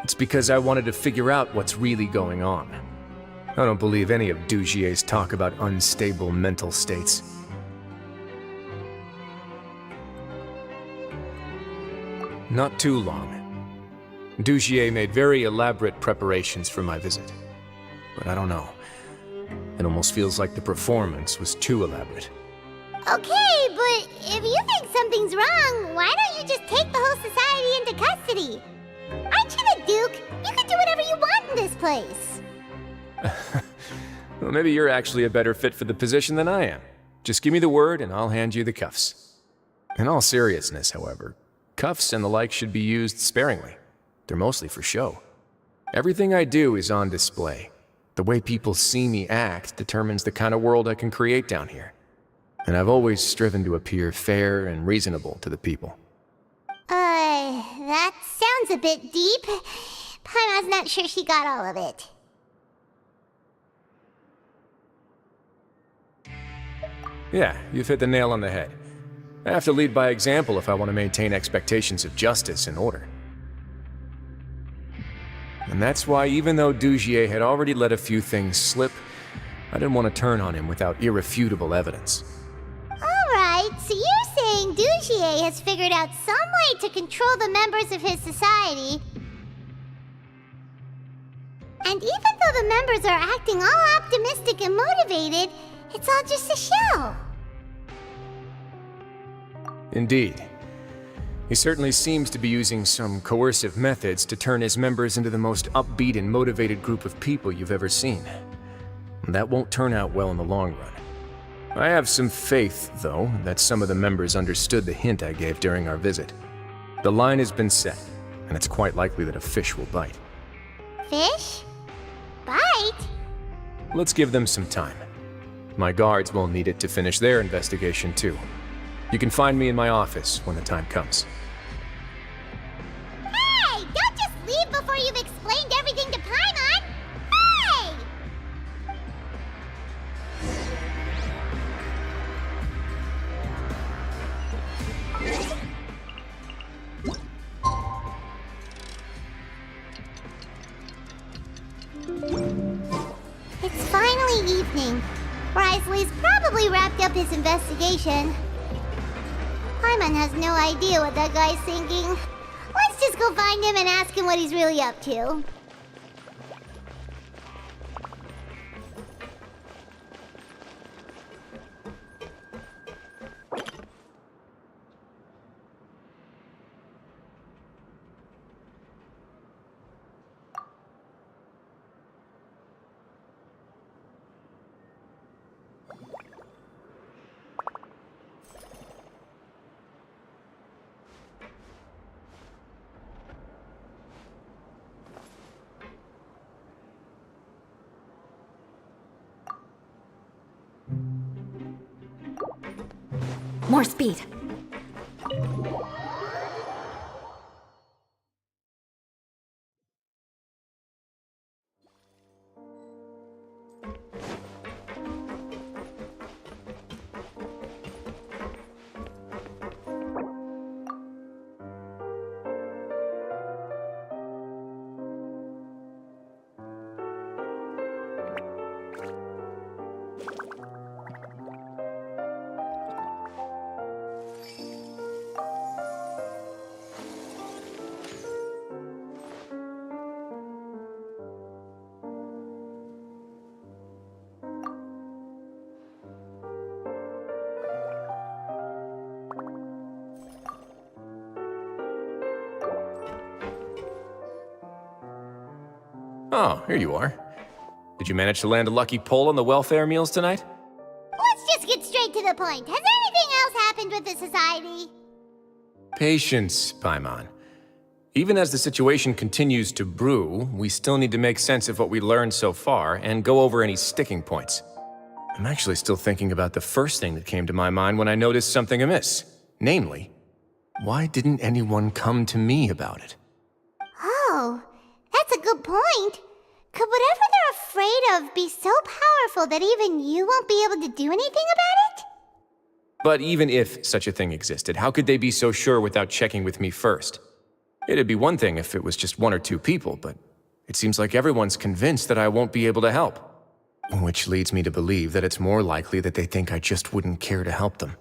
It's because I wanted to figure out what's really going on. I don't believe any of Dugier's talk about unstable mental states. Not too long. Dugier made very elaborate preparations for my visit. But I don't know. It almost feels like the performance was too elaborate. Okay, but if you think something's wrong, why don't you just take the whole society into custody? Aren't you the Duke? You can do whatever you want in this place. Well, maybe you're actually a better fit for the position than I am. Just give me the word and I'll hand you the cuffs. In all seriousness, however, cuffs and the like should be used sparingly. They're mostly for show. Everything I do is on display. The way people see me act determines the kind of world I can create down here. And I've always striven to appear fair and reasonable to the people. That sounds a bit deep. Paimon's not sure she got all of it. Yeah, you've hit the nail on the head. I have to lead by example if I want to maintain expectations of justice and order. And that's why even though Dugier had already let a few things slip, I didn't want to turn on him without irrefutable evidence. Alright, so you're saying Dugier has figured out some way to control the members of his society. And even though the members are acting all optimistic and motivated, it's all just a show. Indeed. He certainly seems to be using some coercive methods to turn his members into the most upbeat and motivated group of people you've ever seen. That won't turn out well in the long run. I have some faith, though, that some of the members understood the hint I gave during our visit. The line has been set, and it's quite likely that a fish will bite. Fish? Bite? Let's give them some time. My guards will need it to finish their investigation, too. You can find me in my office when the time comes. Hey! Don't just leave before you've explained everything to Paimon! Hey! It's finally evening. Risley's probably wrapped up his investigation. Paimon has no idea what that guy's thinking. Let's just go find him and ask him what he's really up to. More speed. Oh, here you are. Did you manage to land a lucky pull on the welfare meals tonight? Let's just get straight to the point. Has anything else happened with the society? Patience, Paimon. Even as the situation continues to brew, we still need to make sense of what we learned so far and go over any sticking points. I'm actually still thinking about the first thing that came to my mind when I noticed something amiss. Namely, why didn't anyone come to me about it? Oh, that's a good point. Could whatever they're afraid of be so powerful that even you won't be able to do anything about it? But even if such a thing existed, how could they be so sure without checking with me first? It'd be one thing if it was just one or two people, but it seems like everyone's convinced that I won't be able to help. Which leads me to believe that it's more likely that they think I just wouldn't care to help them.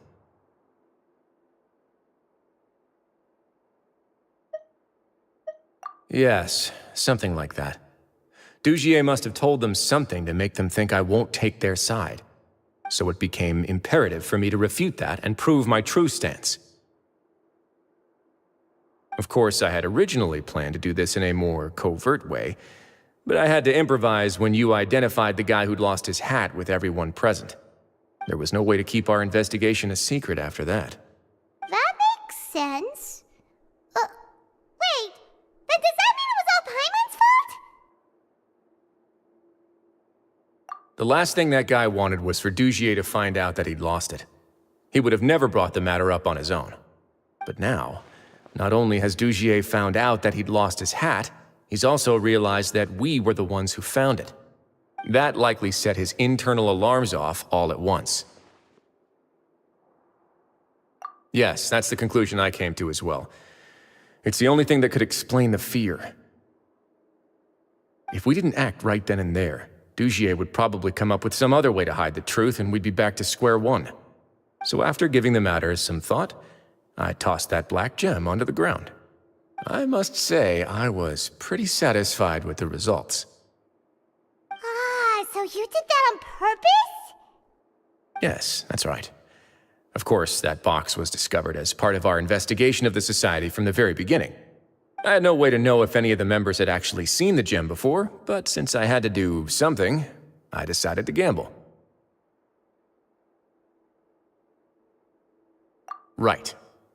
Yes, something like that. Dugier must have told them something to make them think I won't take their side. So it became imperative for me to refute that and prove my true stance. Of course, I had originally planned to do this in a more covert way, but I had to improvise when you identified the guy who'd lost his hat with everyone present. There was no way to keep our investigation a secret after that. That makes sense. Wait, then does that mean it was all Paimon's fault? The last thing that guy wanted was for Dugier to find out that he'd lost it. He would have never brought the matter up on his own. But now, not only has Dugier found out that he'd lost his hat, he's also realized that we were the ones who found it. That likely set his internal alarms off all at once. Yes, that's the conclusion I came to as well. It's the only thing that could explain the fear. If we didn't act right then and there, Dugier would probably come up with some other way to hide the truth and we'd be back to square one. So after giving the matter some thought, I tossed that black gem onto the ground. I must say, I was pretty satisfied with the results. Ah, so you did that on purpose? Yes, that's right. Of course, that box was discovered as part of our investigation of the Society from the very beginning. I had no way to know if any of the members had actually seen the gem before, but since I had to do something, I decided to gamble. Right.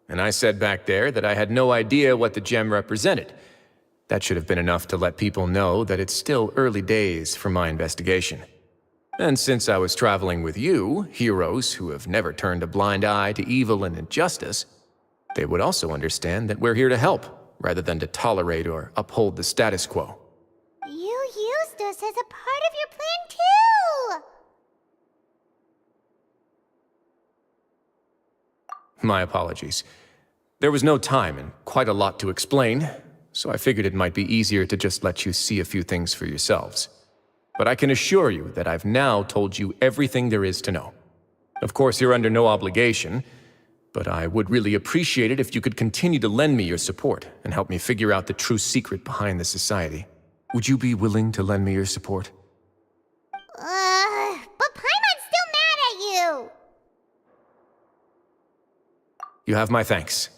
And I said back there that I had no idea what the gem represented. That should have been enough to let people know that it's still early days for my investigation. And since I was traveling with you, heroes who have never turned a blind eye to evil and injustice, they would also understand that we're here to help, rather than to tolerate or uphold the status quo. You used us as a part of your plan too! My apologies. There was no time and quite a lot to explain, so I figured it might be easier to just let you see a few things for yourselves. But I can assure you that I've now told you everything there is to know. Of course, you're under no obligation, but I would really appreciate it if you could continue to lend me your support and help me figure out the true secret behind the Society. Would you be willing to lend me your support? But Paimon's still mad at you! You have my thanks.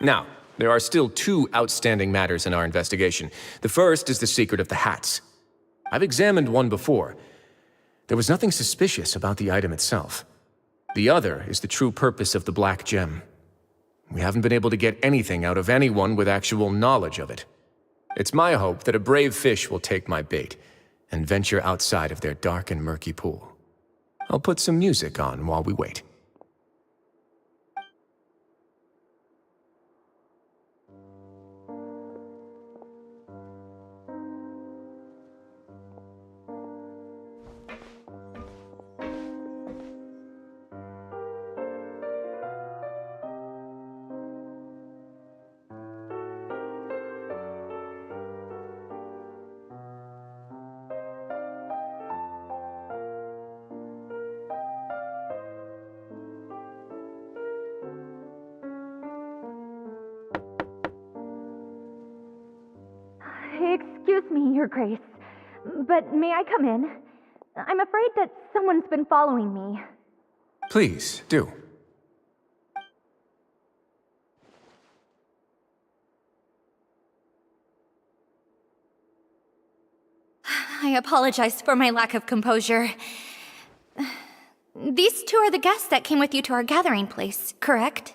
Now, there are still two outstanding matters in our investigation. The first is the secret of the hats. I've examined one before. There was nothing suspicious about the item itself. The other is the true purpose of the black gem. We haven't been able to get anything out of anyone with actual knowledge of it. It's my hope that a brave fish will take my bait and venture outside of their dark and murky pool. I'll put some music on while we wait. Excuse me, Your Grace, but may I come in? I'm afraid that someone's been following me. Please, do. I apologize for my lack of composure. These two are the guests that came with you to our gathering place, correct?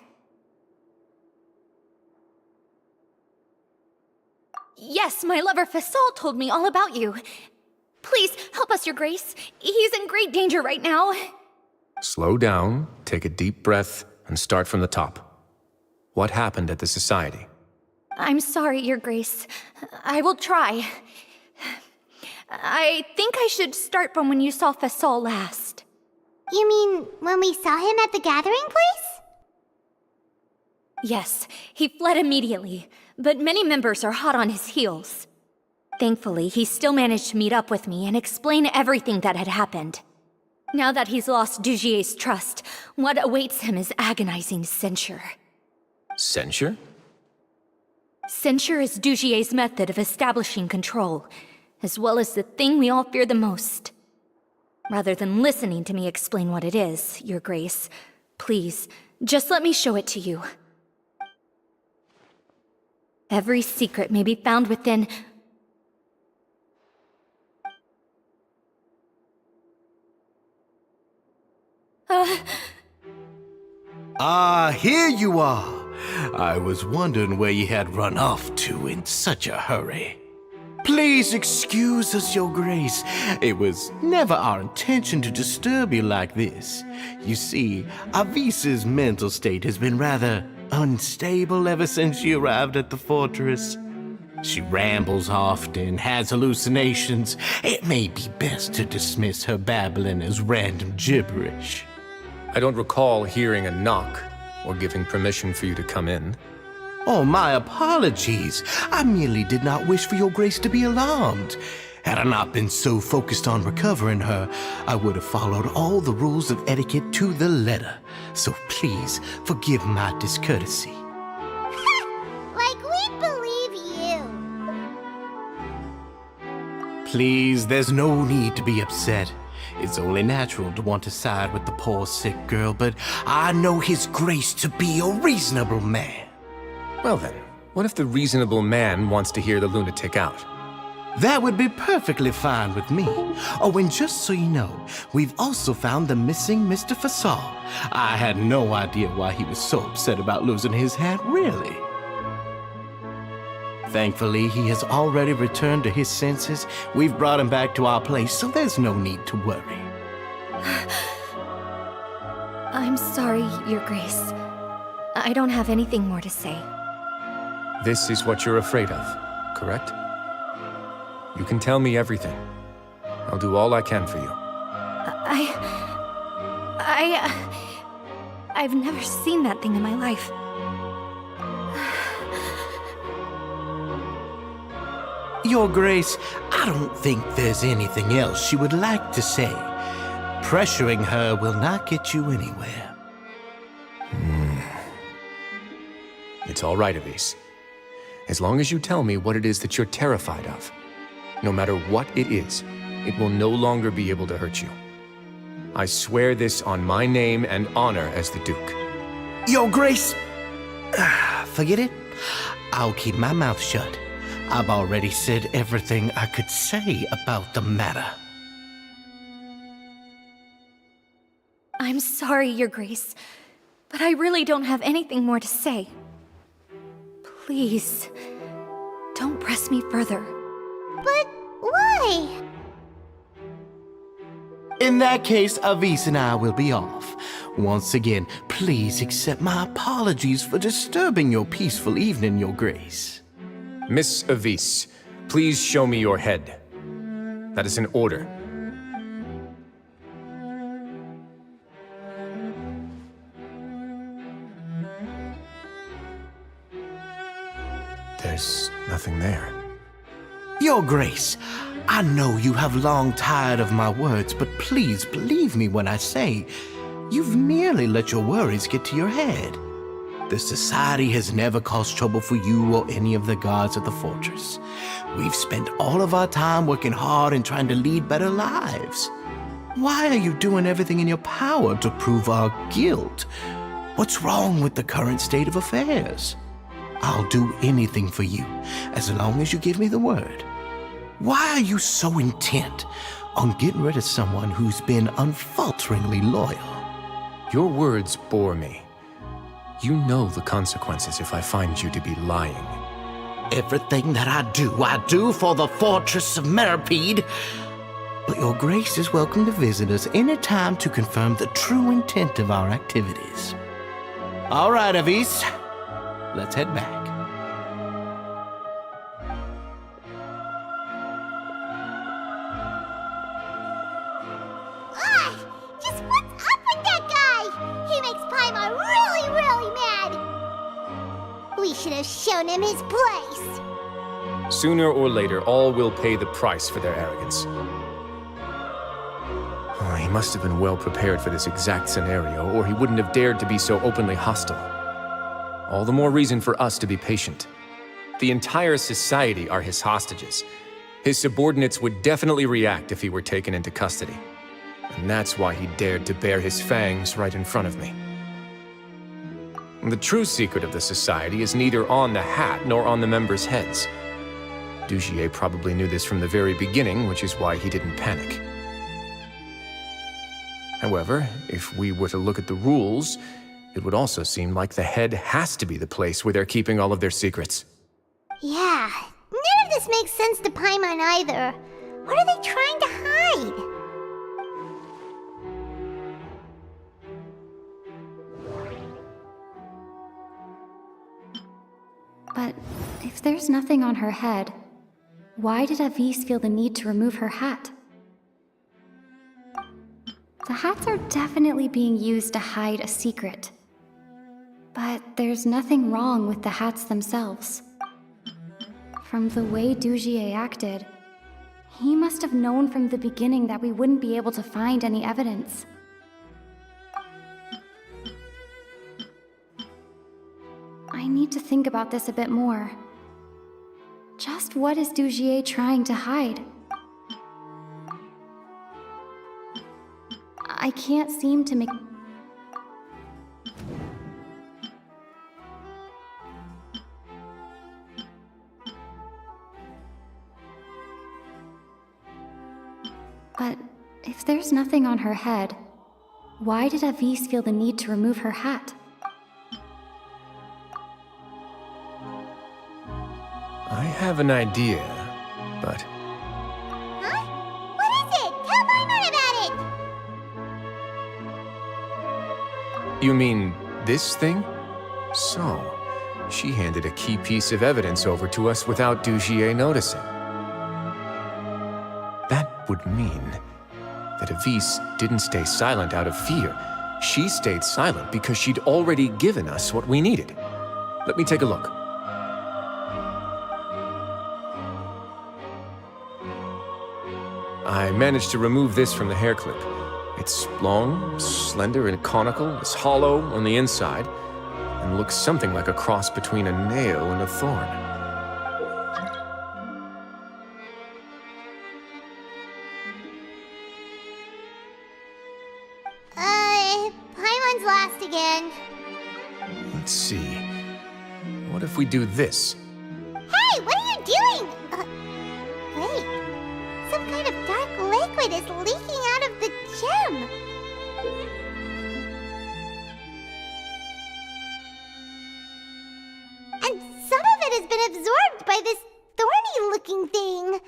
Yes, my lover Fasol told me all about you. Please, help us, Your Grace. He's in great danger right now. Slow down, take a deep breath, and start from the top. What happened at the Society? I'm sorry, Your Grace. I will try. I think I should start from when you saw Fasol last. You mean when we saw him at the gathering place? Yes, he fled immediately, but many members are hot on his heels. Thankfully, he still managed to meet up with me and explain everything that had happened. Now that he's lost Dugier's trust, what awaits him is agonizing censure. Censure? Censure is Dugier's method of establishing control, as well as the thing we all fear the most. Rather than listening to me explain what it is, Your Grace, please, just let me show it to you. Every secret may be found within... Here you are. I was wondering where you had run off to in such a hurry. Please excuse us, Your Grace. It was never our intention to disturb you like this. You see, Avisa's mental state has been rather unstable ever since she arrived at the fortress. She rambles often, has hallucinations. It may be best to dismiss her babbling as random gibberish. I don't recall hearing a knock or giving permission for you to come in. Oh, my apologies. I merely did not wish for Your Grace to be alarmed. Had I not been so focused on recovering her, I would have followed all the rules of etiquette to the letter. So please, forgive my discourtesy. Like we believe you. Please, there's no need to be upset. It's only natural to want to side with the poor sick girl, but I know His Grace to be a reasonable man. Well then, what if the reasonable man wants to hear the lunatic out? That would be perfectly fine with me. Oh, and just so you know, we've also found the missing Mr. Fasol. I had no idea why he was so upset about losing his hat, really. Thankfully, he has already returned to his senses. We've brought him back to our place, so there's no need to worry. I'm sorry, Your Grace. I don't have anything more to say. This is what you're afraid of, correct? You can tell me everything. I'll do all I can for you. I've never seen that thing in my life. Your Grace, I don't think there's anything else she would like to say. Pressuring her will not get you anywhere. It's all right, Avise. As long as you tell me what it is that you're terrified of. No matter what it is, it will no longer be able to hurt you. I swear this on my name and honor as the Duke. Your Grace! Forget it. I'll keep my mouth shut. I've already said everything I could say about the matter. I'm sorry, Your Grace, but I really don't have anything more to say. Please, don't press me further. But why? In that case, Avise and I will be off. Once again, please accept my apologies for disturbing your peaceful evening, Your Grace. Miss Avise, please show me your head. That is an order. There's nothing there. Your Grace, I know you have long tired of my words, but please believe me when I say you've merely let your worries get to your head. The Society has never caused trouble for you or any of the guards at the fortress. We've spent all of our time working hard and trying to lead better lives. Why are you doing everything in your power to prove our guilt? What's wrong with the current state of affairs? I'll do anything for you, as long as you give me the word. Why are you so intent on getting rid of someone who's been unfalteringly loyal? Your words bore me. You know the consequences if I find you to be lying. Everything that I do for the Fortress of Meripede. But your grace is welcome to visit us any time to confirm the true intent of our activities. All right, Avis. Let's head back. Just what's up with that guy? He makes Paimon really, really mad. We should have shown him his place. Sooner or later, all will pay the price for their arrogance. Oh, he must have been well prepared for this exact scenario, or he wouldn't have dared to be so openly hostile. All the more reason for us to be patient. The entire society are his hostages. His subordinates would definitely react if he were taken into custody. And that's why he dared to bare his fangs right in front of me. The true secret of the society is neither on the hat nor on the members' heads. Dugier probably knew this from the very beginning, which is why he didn't panic. However, if we were to look at the rules, it would also seem like the head has to be the place where they're keeping all of their secrets. Yeah, none of this makes sense to Paimon either. What are they trying to hide? But if there's nothing on her head, why did Avis feel the need to remove her hat? The hats are definitely being used to hide a secret. But there's nothing wrong with the hats themselves. From the way Dugier acted, he must have known from the beginning that we wouldn't be able to find any evidence. I need to think about this a bit more. Just what is Dugier trying to hide? I can't seem to make... But if there's nothing on her head, why did Avis feel the need to remove her hat? I have an idea, but... Huh? What is it? Tell Paimon about it! You mean this thing? So, she handed a key piece of evidence over to us without Dugier noticing. That would mean that Avis didn't stay silent out of fear. She stayed silent because she'd already given us what we needed. Let me take a look. I managed to remove this from the hair clip. It's long, slender, and conical. It's hollow on the inside, and looks something like a cross between a nail and a thorn. Paimon's last again. Let's see. What if we do this? Hey, what are you doing? Wait. Some kind of dark liquid is leaking out of the gem. And some of it has been absorbed by this thorny-looking thing.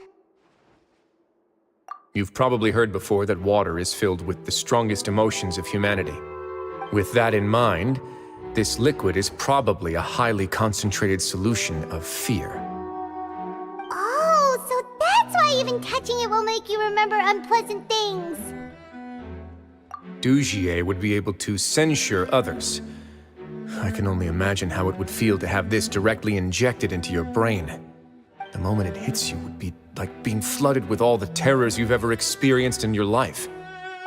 You've probably heard before that water is filled with the strongest emotions of humanity. With that in mind, this liquid is probably a highly concentrated solution of fear. Oh, so that's why even touching it will make you remember unpleasant things. Dugier would be able to censure others. I can only imagine how it would feel to have this directly injected into your brain. The moment it hits you would be like being flooded with all the terrors you've ever experienced in your life.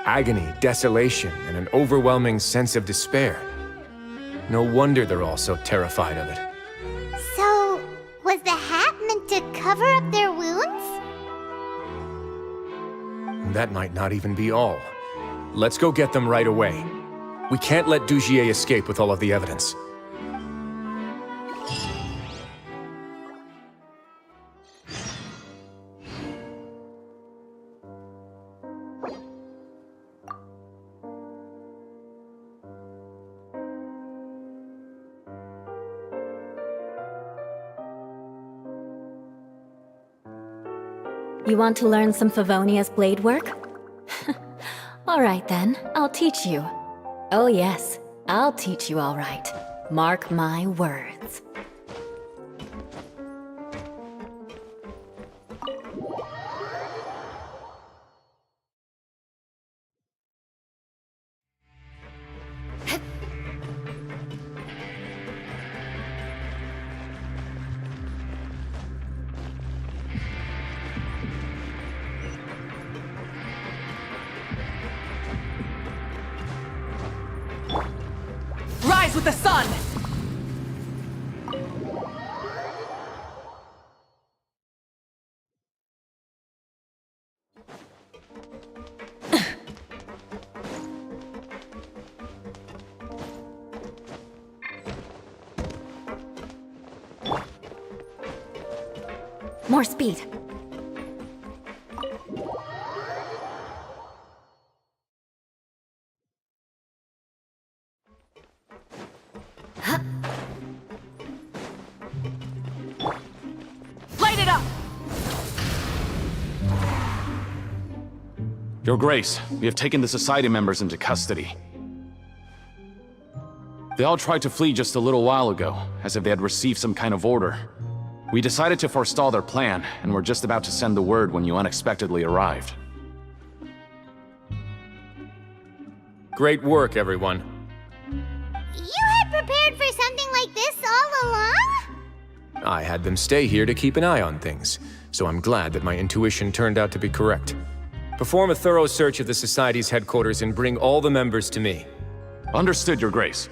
Agony, desolation, and an overwhelming sense of despair. No wonder they're all so terrified of it. So, was the hat meant to cover up their wounds? That might not even be all. Let's go get them right away. We can't let Dugier escape with all of the evidence. You want to learn some Favonia's blade work? Alright then, I'll teach you. Oh yes, I'll teach you alright. Mark my words. Rise with the sun! More speed. Light it up! Your Grace, we have taken the Society members into custody. They all tried to flee just a little while ago, as if they had received some kind of order. We decided to forestall their plan, and were just about to send the word when you unexpectedly arrived. Great work, everyone. You had prepared for something like this all along? I had them stay here to keep an eye on things, so I'm glad that my intuition turned out to be correct. Perform a thorough search of the Society's headquarters and bring all the members to me. Understood, Your Grace.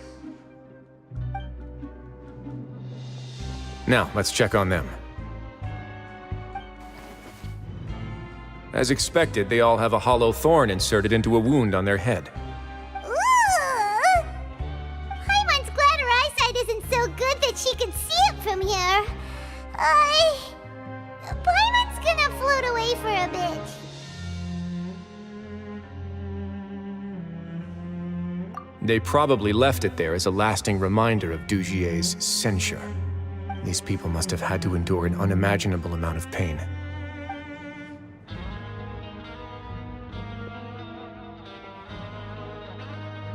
Now, let's check on them. As expected, they all have a hollow thorn inserted into a wound on their head. Ooh! Paimon's glad her eyesight isn't so good that she can see it from here. Paimon's gonna float away for a bit. They probably left it there as a lasting reminder of Dugier's censure. These people must have had to endure an unimaginable amount of pain.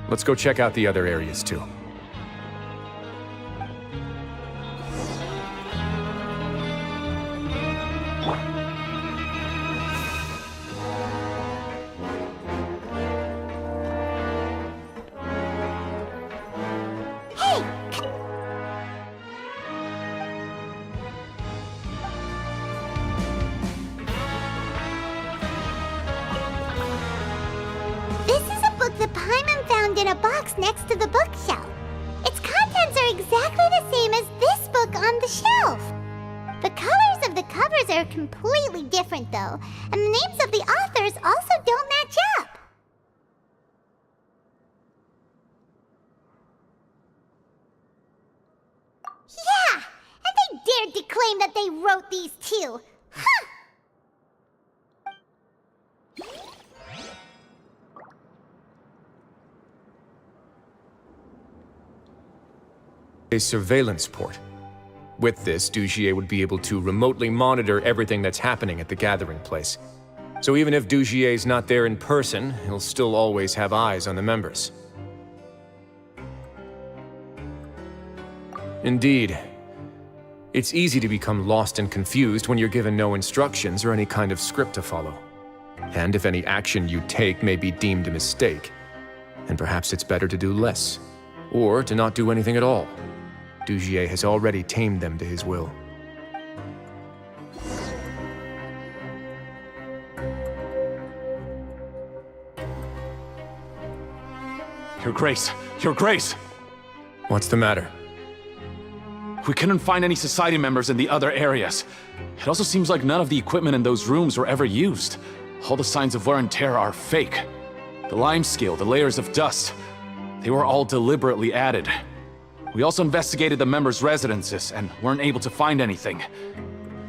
Let's go check out the other areas too. The Paimon found in a box next to the bookshelf. Its contents are exactly the same as this book on the shelf. The colors of the covers are completely different though, and the names of the authors also don't match up. Yeah, and they dared to claim that they wrote these too. Huh! A surveillance port. With this, Dugier would be able to remotely monitor everything that's happening at the gathering place. So even if Dugier's not there in person, he'll still always have eyes on the members. Indeed. It's easy to become lost and confused when you're given no instructions or any kind of script to follow. And if any action you take may be deemed a mistake, then perhaps it's better to do less, or to not do anything at all. Dugier has already tamed them to his will. Your Grace! Your Grace! What's the matter? We couldn't find any Society members in the other areas. It also seems like none of the equipment in those rooms were ever used. All the signs of wear and tear are fake. The lime scale, the layers of dust, they were all deliberately added. We also investigated the members' residences and weren't able to find anything.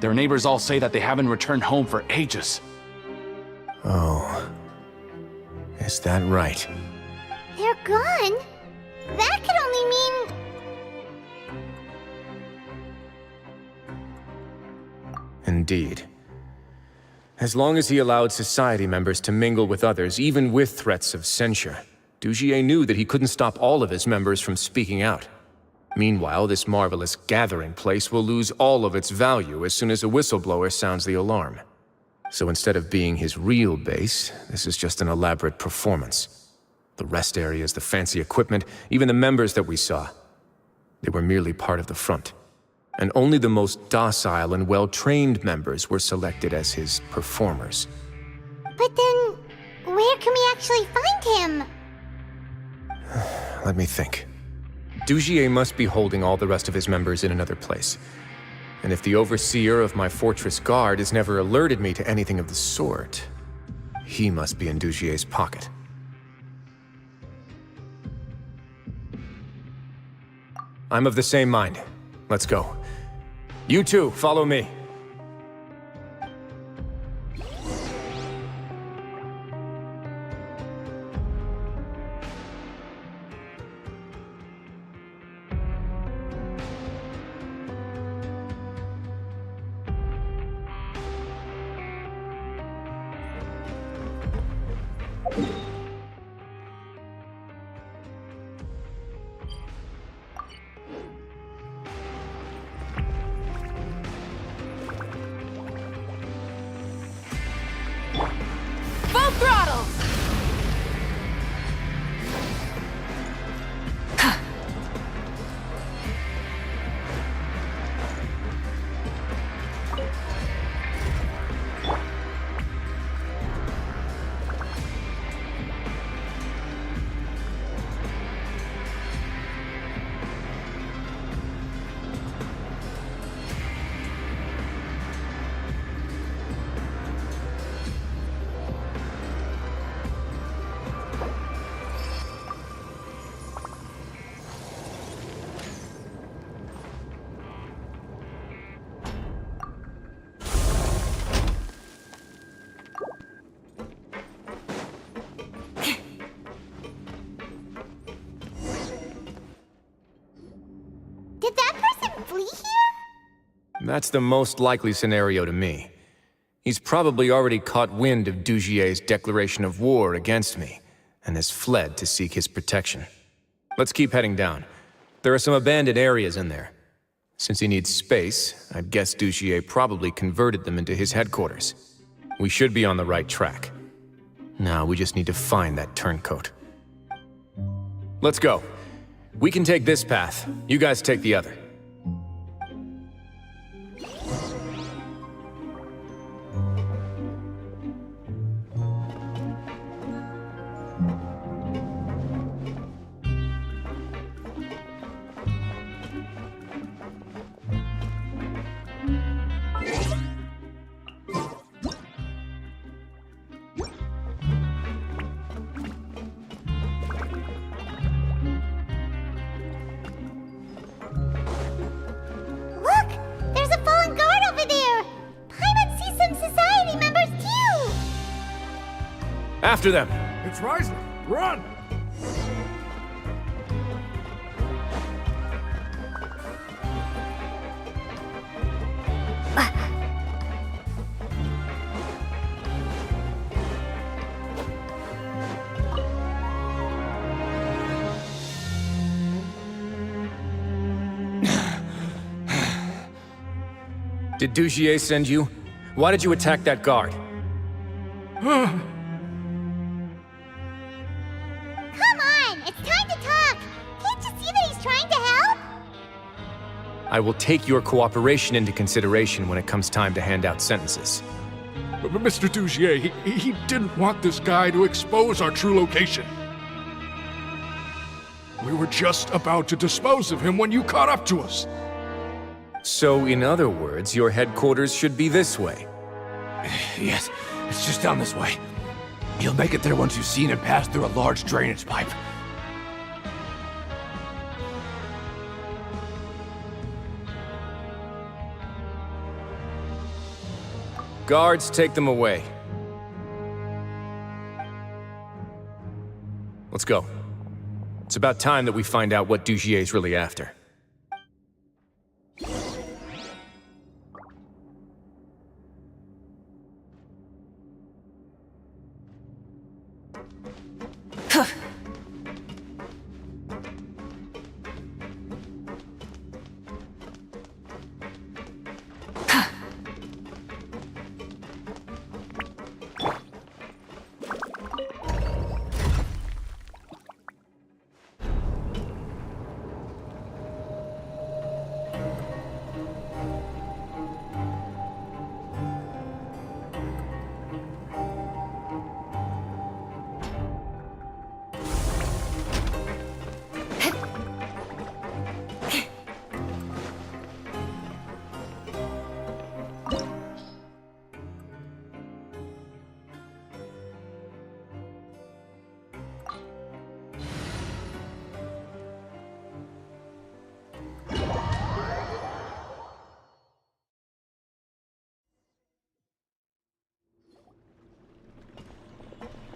Their neighbors all say that they haven't returned home for ages. Oh. Is that right? They're gone? That could only mean... Indeed. As long as he allowed society members to mingle with others, even with threats of censure, Dugier knew that he couldn't stop all of his members from speaking out. Meanwhile, this marvelous gathering place will lose all of its value as soon as a whistleblower sounds the alarm. So instead of being his real base, this is just an elaborate performance. The rest areas, the fancy equipment, even the members that we saw, they were merely part of the front. And only the most docile and well-trained members were selected as his performers. But then, where can we actually find him? Let me think. Dugier must be holding all the rest of his members in another place. And if the overseer of my fortress guard has never alerted me to anything of the sort, he must be in Dugier's pocket. I'm of the same mind. Let's go. You two, follow me. Full throttle! Did that person flee here? That's the most likely scenario to me. He's probably already caught wind of Dugier's declaration of war against me, and has fled to seek his protection. Let's keep heading down. There are some abandoned areas in there. Since he needs space, I'd guess Dugier probably converted them into his headquarters. We should be on the right track. Now we just need to find that turncoat. Let's go. We can take this path. You guys take the other. After them! It's rising! Run! Did Dugier send you? Why did you attack that guard? Come on! It's time to talk! Can't you see that he's trying to help? I will take your cooperation into consideration when it comes time to hand out sentences. But Mr. Dugier, he didn't want this guy to expose our true location. We were just about to dispose of him when you caught up to us. So, in other words, your headquarters should be this way. Yes, it's just down this way. You'll make it there once you've seen it pass through a large drainage pipe. Guards, take them away. Let's go. It's about time that we find out what Dugier's really after.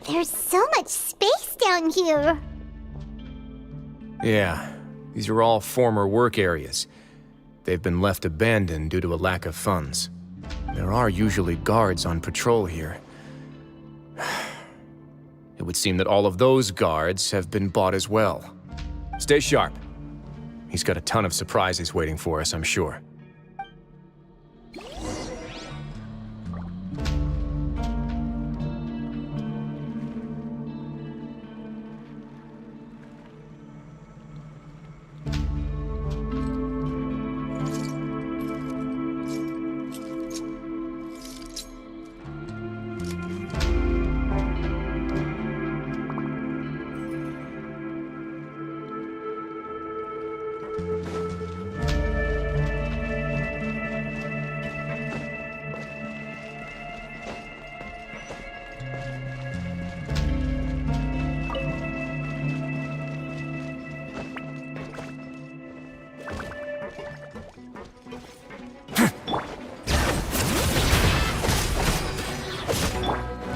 There's so much space down here. Yeah, these are all former work areas. They've been left abandoned due to a lack of funds. There are usually guards on patrol here. It would seem that all of those guards have been bought as well. Stay sharp. He's got a ton of surprises waiting for us, I'm sure.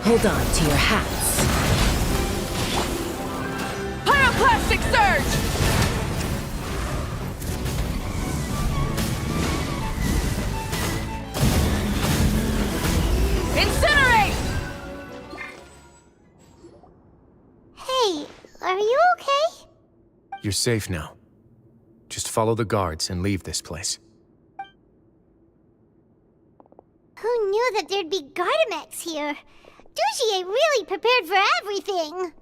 Hold on to your hats. Pyroclastic surge! Incinerate! Hey, are you okay? You're safe now. Just follow the guards and leave this place. Who knew that there'd be Gardamex here? Dujier really prepared for everything!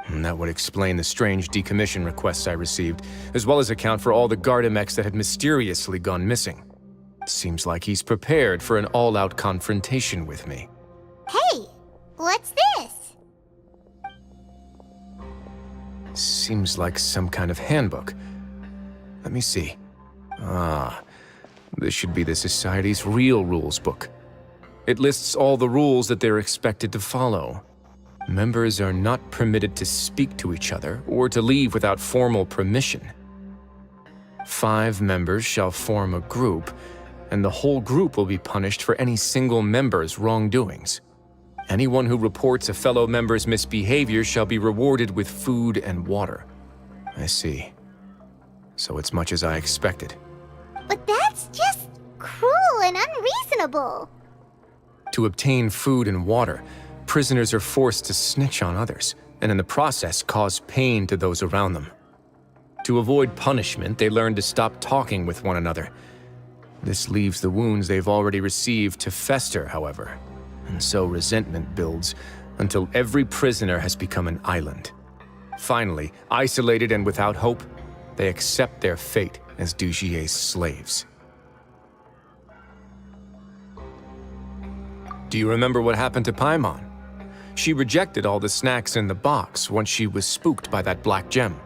And that would explain the strange decommission requests I received, as well as account for all the Gardamex that had mysteriously gone missing. Seems like he's prepared for an all-out confrontation with me. Hey, what's this? Seems like some kind of handbook. Let me see. Ah, this should be the Society's real rules book. It lists all the rules that they're expected to follow. Members are not permitted to speak to each other or to leave without formal permission. 5 members shall form a group, and the whole group will be punished for any single member's wrongdoings. Anyone who reports a fellow member's misbehavior shall be rewarded with food and water. I see. So it's much as I expected. But that's just cruel and unreasonable. To obtain food and water, prisoners are forced to snitch on others, and in the process cause pain to those around them. To avoid punishment, they learn to stop talking with one another. This leaves the wounds they've already received to fester, however, and so resentment builds until every prisoner has become an island. Finally, isolated and without hope, they accept their fate as Dujier's slaves. Do you remember what happened to Paimon? She rejected all the snacks in the box once she was spooked by that black gem.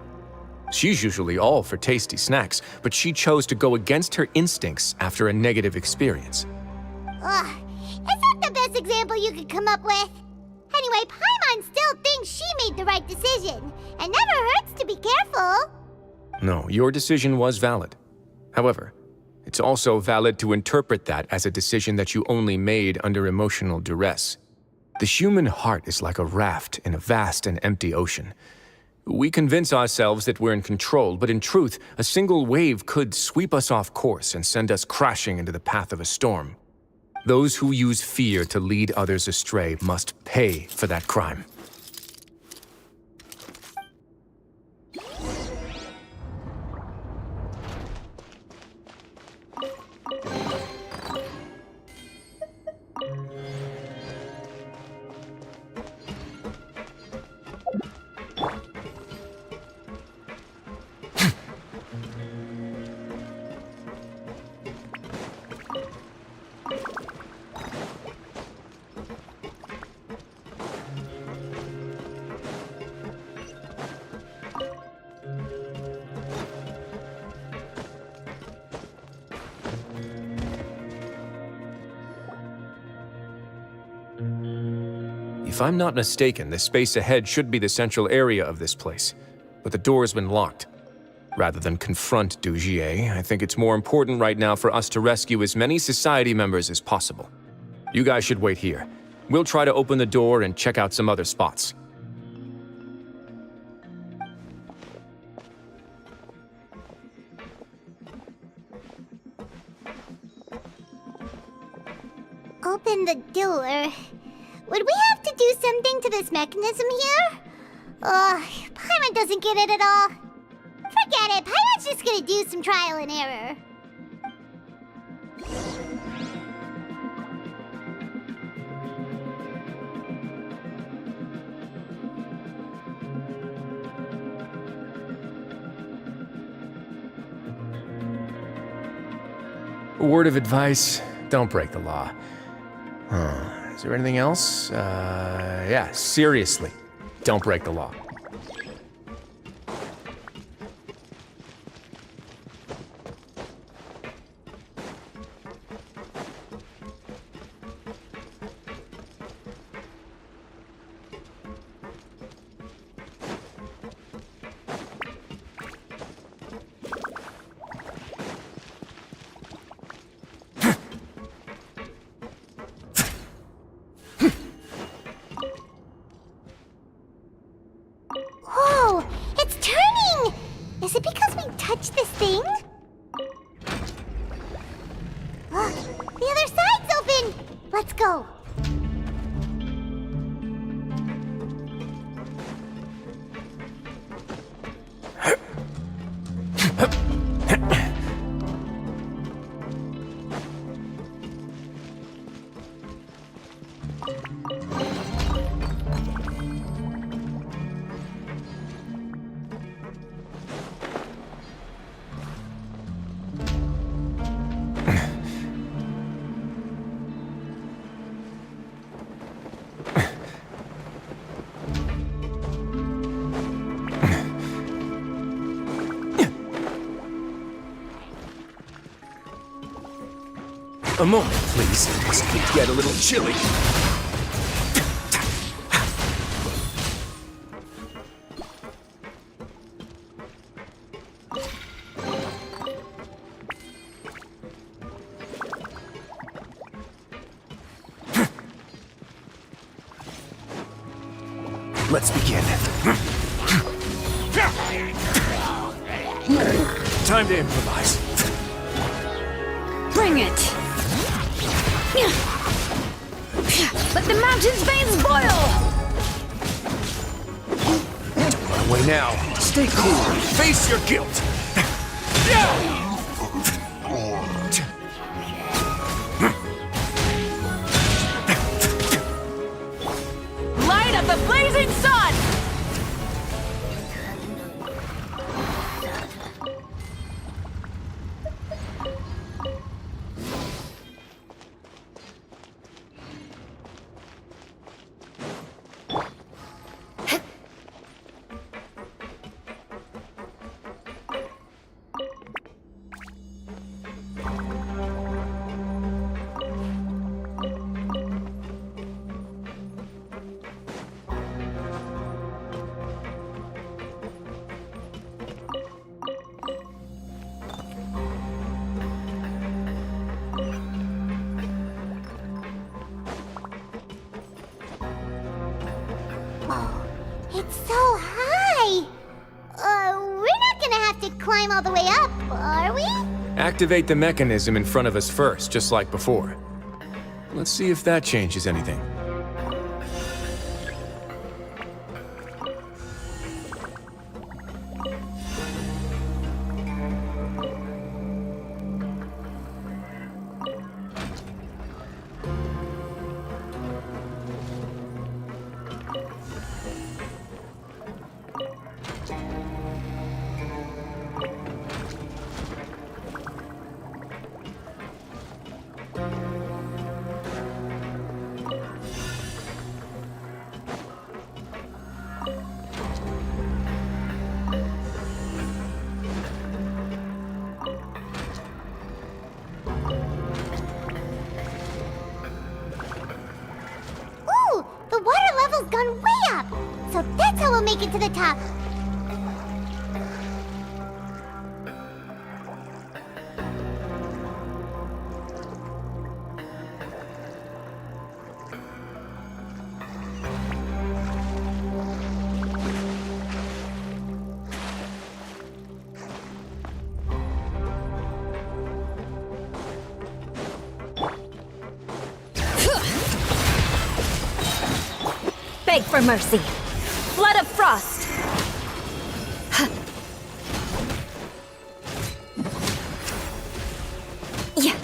She's usually all for tasty snacks, but she chose to go against her instincts after a negative experience. Ugh, is that the best example you could come up with? Anyway, Paimon still thinks she made the right decision, and never hurts to be careful. No, your decision was valid. However, it's also valid to interpret that as a decision that you only made under emotional duress. The human heart is like a raft in a vast and empty ocean. We convince ourselves that we're in control, but in truth, a single wave could sweep us off course and send us crashing into the path of a storm. Those who use fear to lead others astray must pay for that crime. If I'm not mistaken, the space ahead should be the central area of this place, but the door's been locked. Rather than confront Dugier, I think it's more important right now for us to rescue as many society members as possible. You guys should wait here. We'll try to open the door and check out some other spots. Open the door. Would we have to do something to this mechanism here? Paimon doesn't get it at all. Forget it, Paimon's just gonna do some trial and error. A word of advice, don't break the law. Is there anything else? Yeah, seriously, don't break the law. Whoa! It's turning! Is it because we touched this thing? The other side's open! Let's go. A moment, please. This could get a little chilly. Let's begin. Time to improvise. Bring it! Let the mountain's veins boil! Don't run away now. Stay cool. Face your guilt. Light up the blazing sun! It's so high! We're not gonna have to climb all the way up, are we? Activate the mechanism in front of us first, just like before. Let's see if that changes anything. has gone way up. So that's how we'll make it to the top. Beg for mercy. Flood of frost. Yeah.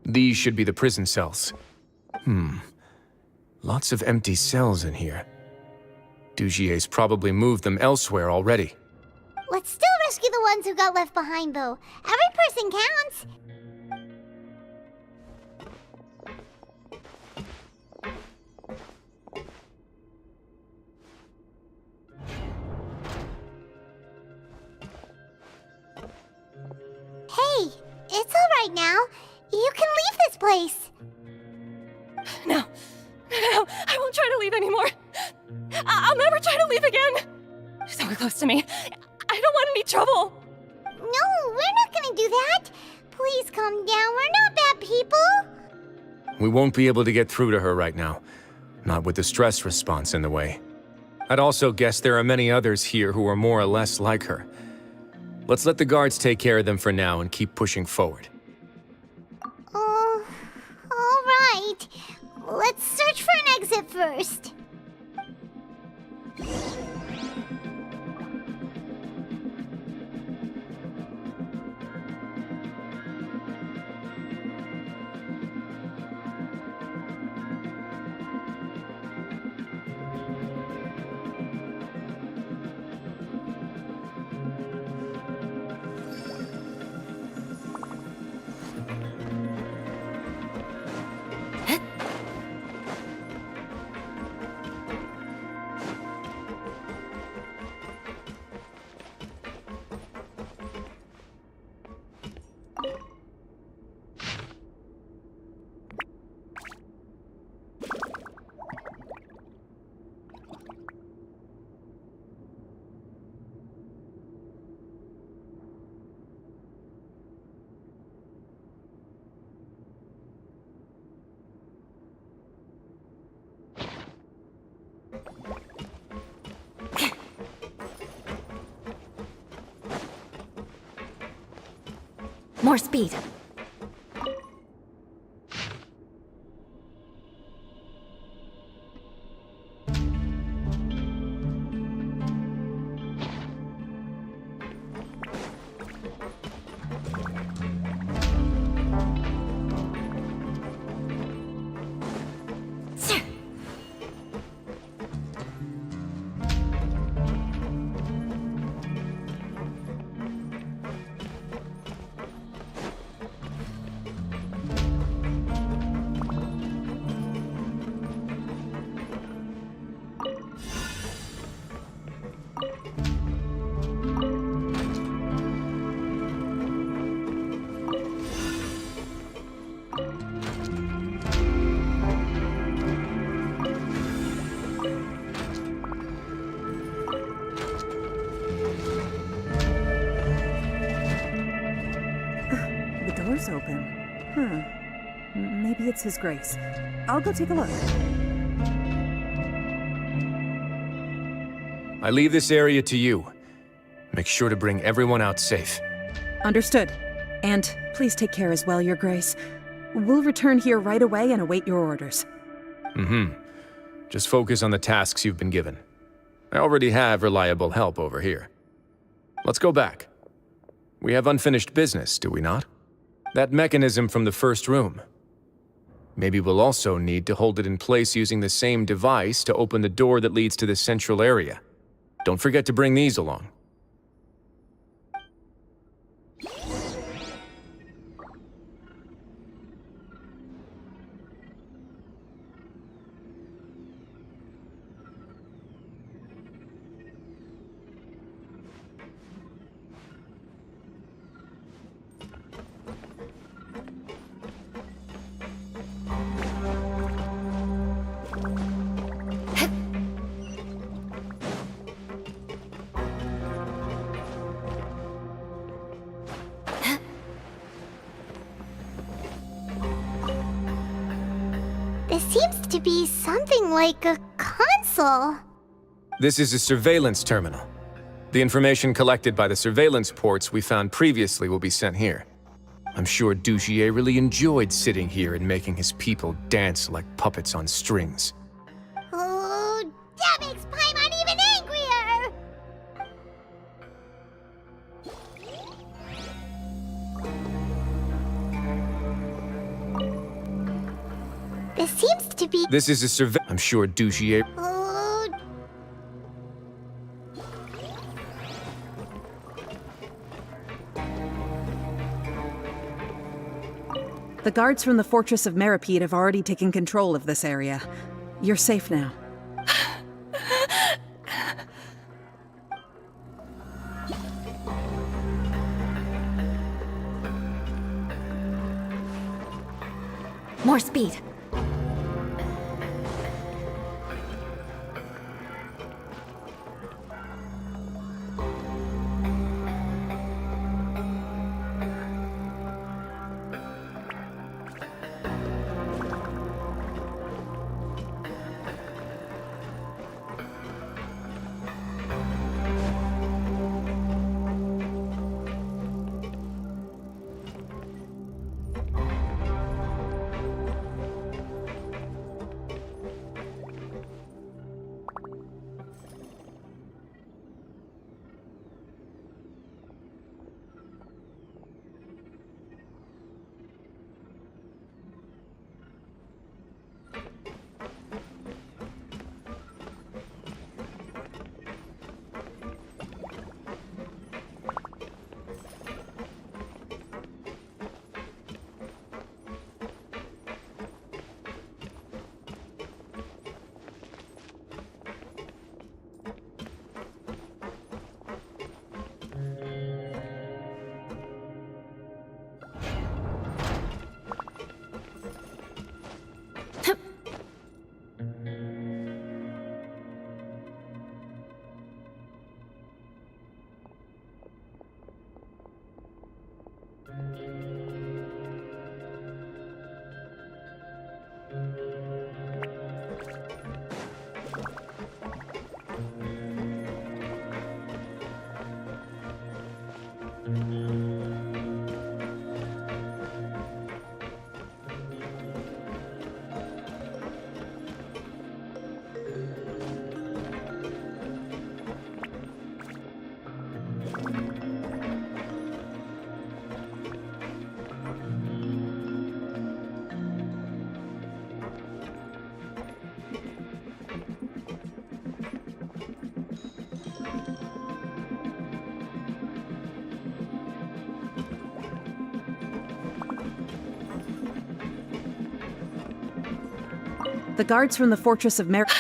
These should be the prison cells. Lots of empty cells in here. Dugier's probably moved them elsewhere already. Let's still rescue the ones who got left behind, though. Every person counts. Hey, it's all right now. You can leave this place. No, I won't try to leave anymore. I'll never try to leave again. So close to me. I don't want any trouble. No, we're not gonna do that. Please calm down. We're not bad people. We won't be able to get through to her right now. Not with the stress response in the way. I'd also guess there are many others here who are more or less like her. Let's let the guards take care of them for now and keep pushing forward. All right. Let's search for an exit first. More speed. Open. Maybe it's His Grace. I'll go take a look. I leave this area to you. Make sure to bring everyone out safe. Understood. And please take care as well, Your Grace. We'll return here right away and await your orders. Just focus on the tasks you've been given. I already have reliable help over here. Let's go back. We have unfinished business, do we not? That mechanism from the first room. Maybe we'll also need to hold it in place using the same device to open the door that leads to the central area. Don't forget to bring these along. This seems to be something like a console. This is a surveillance terminal. The information collected by the surveillance ports we found previously will be sent here. I'm sure Dugier really enjoyed sitting here and making his people dance like puppets on strings. Oh, that makes Paimon even angrier! This seems to be... This is a I'm sure Dugier... Oh... The guards from the Fortress of Meripede have already taken control of this area. You're safe now. More speed. The guards from the Fortress of Meripede...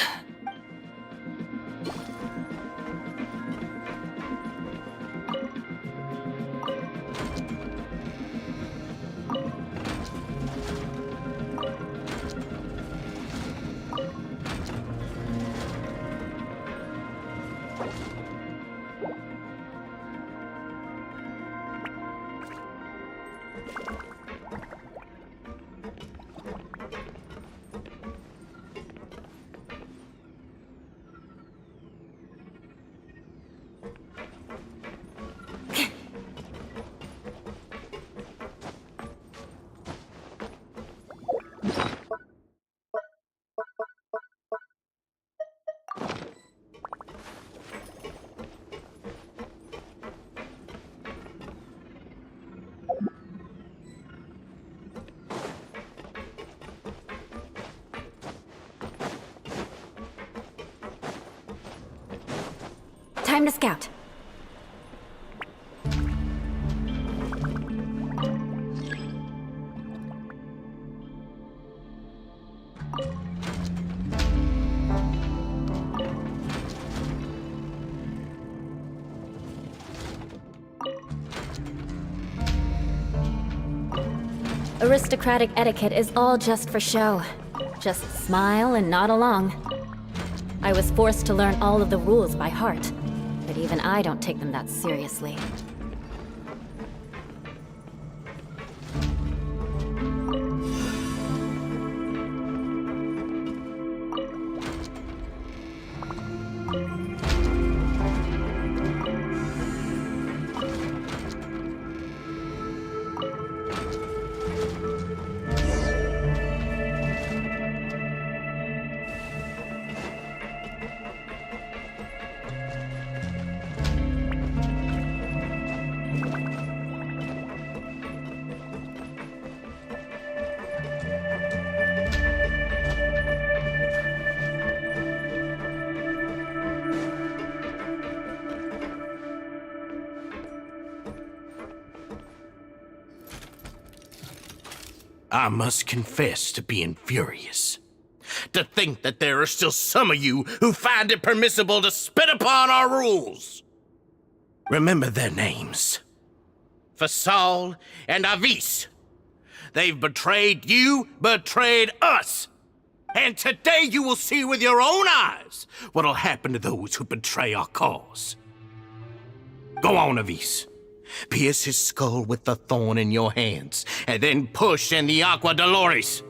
Time to scout. Aristocratic etiquette is all just for show. Just smile and nod along. I was forced to learn all of the rules by heart, but even I don't take them that seriously. I must confess to being furious. To think that there are still some of you who find it permissible to spit upon our rules. Remember their names. Fasal and Avis. They've betrayed you, betrayed us. And today you will see with your own eyes what'll happen to those who betray our cause. Go on, Avis. Pierce his skull with the thorn in your hands, and then push in the Aqua Dolores.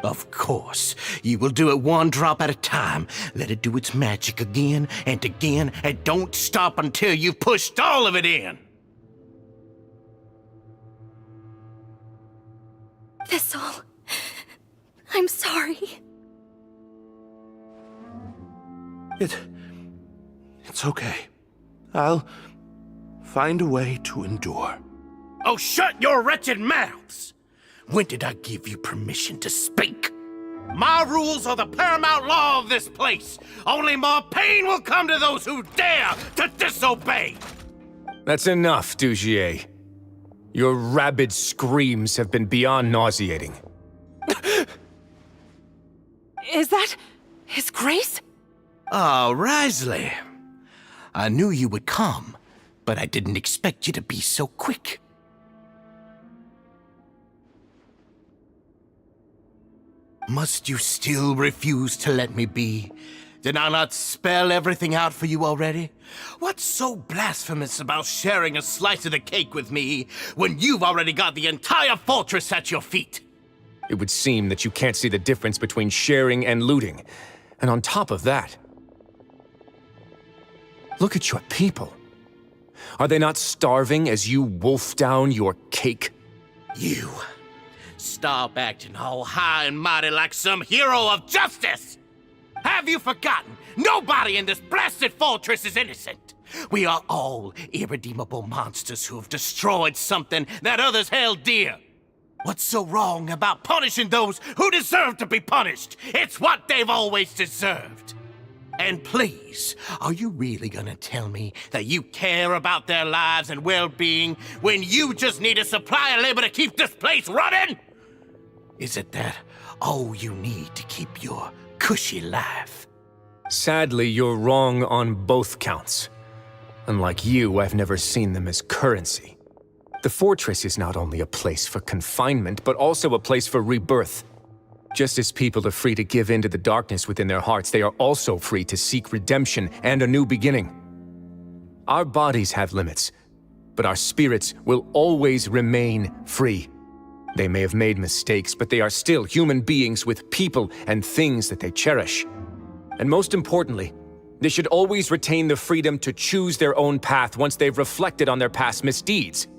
Of course, you will do it one drop at a time. Let it do its magic again, and don't stop until you've pushed all of it in. Thistle, I'm sorry. It's okay. I'll find a way to endure. Oh, shut your wretched mouths! When did I give you permission to speak? My rules are the paramount law of this place. Only more pain will come to those who dare to disobey. That's enough, Dugier. Your rabid screams have been beyond nauseating. Is that His Grace? Oh, Risley. I knew you would come, but I didn't expect you to be so quick. Must you still refuse to let me be? Did I not spell everything out for you already? What's so blasphemous about sharing a slice of the cake with me when you've already got the entire fortress at your feet? It would seem that you can't see the difference between sharing and looting. And on top of that, look at your people. Are they not starving as you wolf down your cake? You. Stop acting all high and mighty like some hero of justice! Have you forgotten? Nobody in this blasted fortress is innocent. We are all irredeemable monsters who have destroyed something that others held dear. What's so wrong about punishing those who deserve to be punished? It's what they've always deserved. And please, are you really gonna tell me that you care about their lives and well-being when you just need a supply of labor to keep this place running? Is it that all you need to keep your cushy life? Sadly, you're wrong on both counts. Unlike you, I've never seen them as currency. The fortress is not only a place for confinement, but also a place for rebirth. Just as people are free to give in to the darkness within their hearts, they are also free to seek redemption and a new beginning. Our bodies have limits, but our spirits will always remain free. They may have made mistakes, but they are still human beings with people and things that they cherish. And most importantly, they should always retain the freedom to choose their own path once they've reflected on their past misdeeds.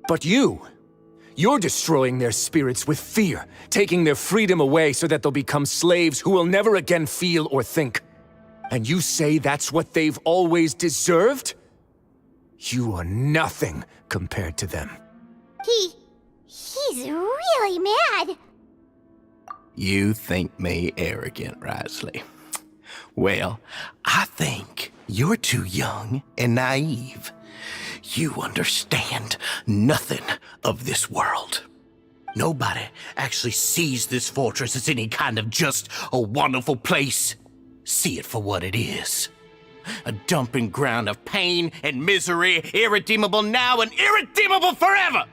But you're destroying their spirits with fear, taking their freedom away so that they'll become slaves who will never again feel or think. And you say that's what they've always deserved? You are nothing compared to them. He's really mad. You think me arrogant, Risley? Well, I think you're too young and naive. You understand nothing of this world. Nobody actually sees this fortress as any kind of just a wonderful place. See it for what it is. A dumping ground of pain and misery, irredeemable now and irredeemable forever!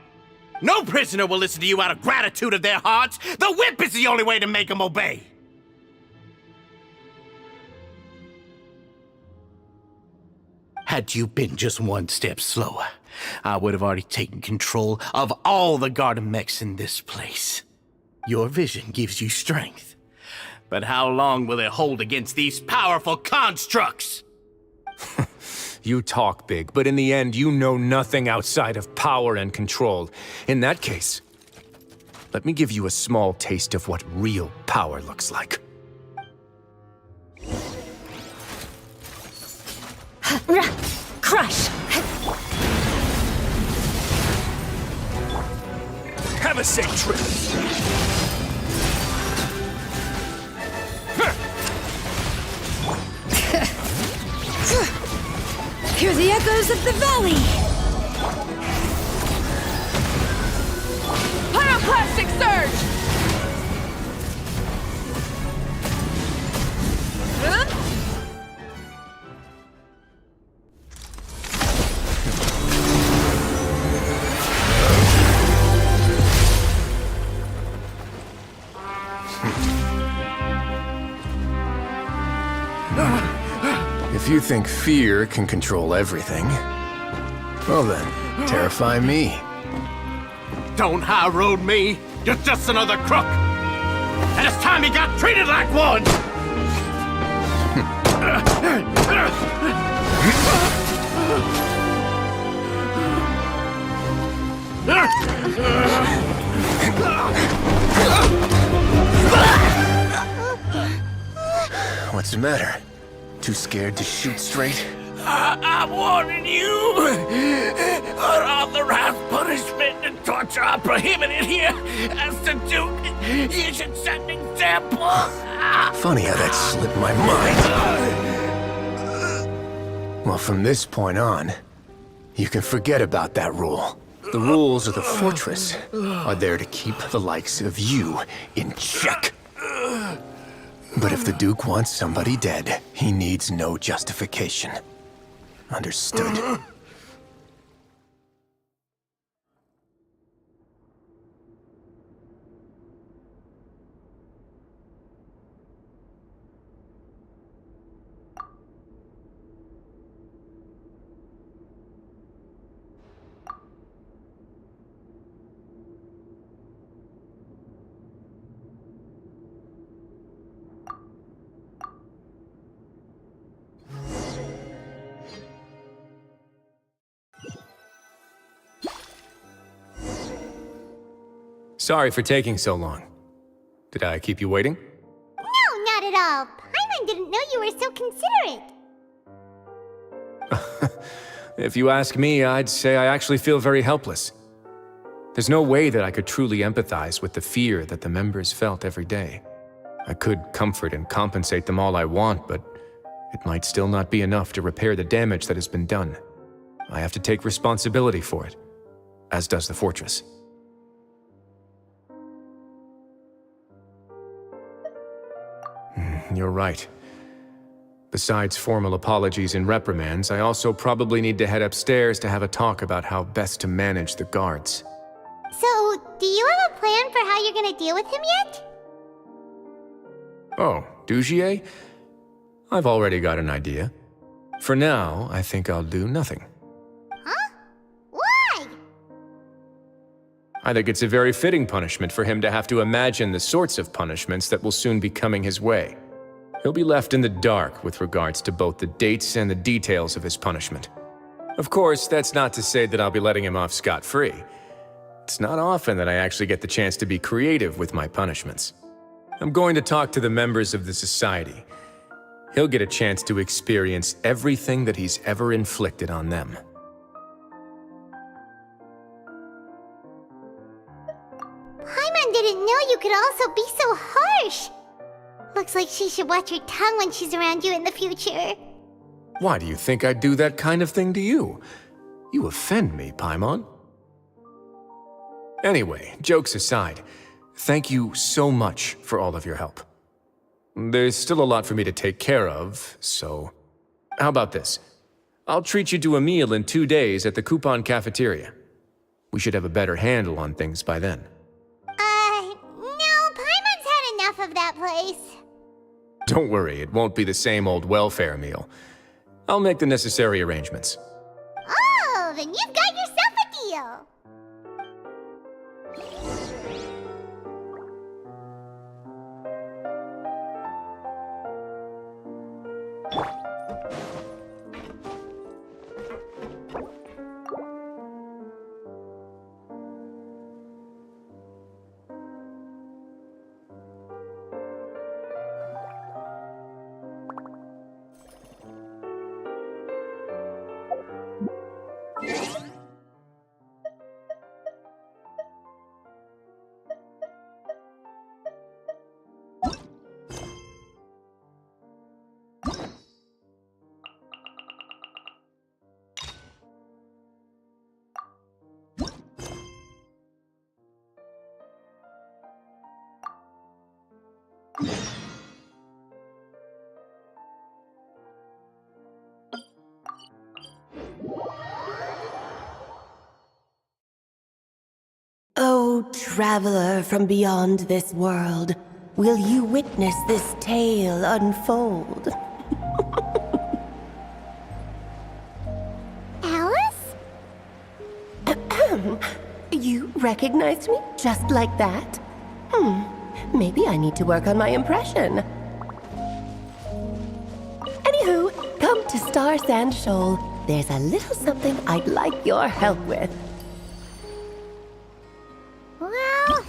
No prisoner will listen to you out of gratitude of their hearts. The whip is the only way to make them obey. Had you been just one step slower, I would have already taken control of all the garden mechs in this place. Your vision gives you strength. But how long will it hold against these powerful constructs? You talk big, but in the end, you know nothing outside of power and control. In that case, let me give you a small taste of what real power looks like. Crush! Have a safe trip! Hear the echoes of the valley! Pyroclastic surge! Huh? If you think fear can control everything, well then, terrify me. Don't high road me. You're just another crook. And it's time you got treated like one. What's the matter? Too scared to shoot straight? I'm warning you! Unauthorized punishment and torture are prohibited here! As the Duke, you should set an example! Funny how that slipped my mind. Well, from this point on, you can forget about that rule. The rules of the fortress are there to keep the likes of you in check. But if the Duke wants somebody dead, he needs no justification. Understood? Sorry for taking so long. Did I keep you waiting? No, not at all. Paimon didn't know you were so considerate. If you ask me, I'd say I actually feel very helpless. There's no way that I could truly empathize with the fear that the members felt every day. I could comfort and compensate them all I want, but it might still not be enough to repair the damage that has been done. I have to take responsibility for it, as does the fortress. You're right. Besides formal apologies and reprimands, I also probably need to head upstairs to have a talk about how best to manage the guards. So, do you have a plan for how you're gonna deal with him yet? Oh, Dugier? I've already got an idea. For now, I think I'll do nothing. Huh? Why? I think it's a very fitting punishment for him to have to imagine the sorts of punishments that will soon be coming his way. He'll be left in the dark with regards to both the dates and the details of his punishment. Of course, that's not to say that I'll be letting him off scot-free. It's not often that I actually get the chance to be creative with my punishments. I'm going to talk to the members of the society. He'll get a chance to experience everything that he's ever inflicted on them. Paimon didn't know you could also be so harsh. Looks like she should watch her tongue when she's around you in the future. Why do you think I'd do that kind of thing to you? You offend me, Paimon. Anyway, jokes aside, thank you so much for all of your help. There's still a lot for me to take care of, so... How about this? I'll treat you to a meal in 2 days at the Coupon Cafeteria. We should have a better handle on things by then. No, Paimon's had enough of that place. Don't worry, it won't be the same old welfare meal. I'll make the necessary arrangements. Oh, then you've got yourself a deal. O traveler from beyond this world, will you witness this tale unfold? Alice? You recognized me just like that? Maybe I need to work on my impression. Anywho, come to Star Sand Shoal. There's a little something I'd like your help with. Well...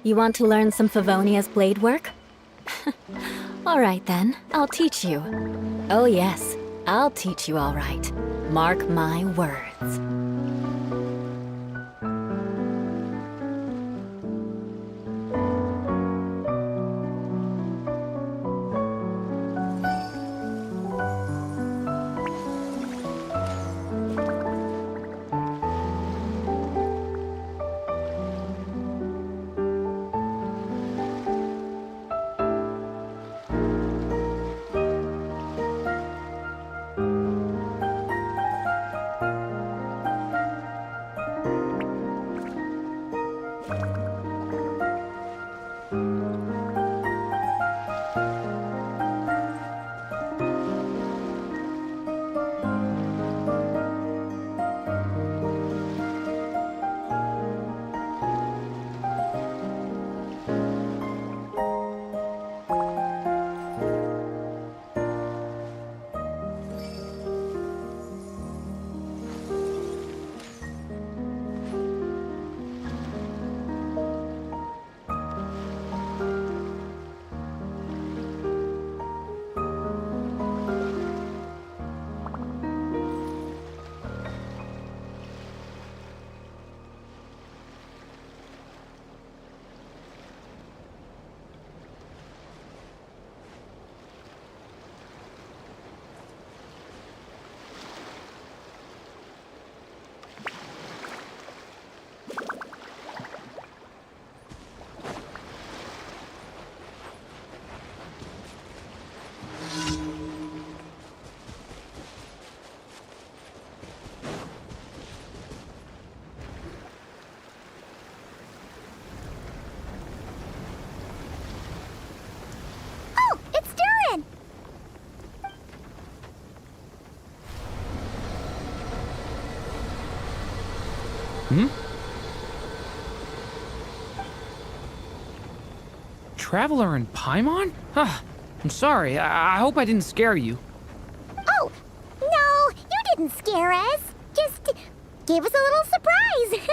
You want to learn some Favonia's blade work? All right then, I'll teach you. Oh yes, I'll teach you all right. Mark my words. Traveler in Paimon? Huh. I'm sorry. I hope I didn't scare you. Oh, no, you didn't scare us. Just gave us a little surprise.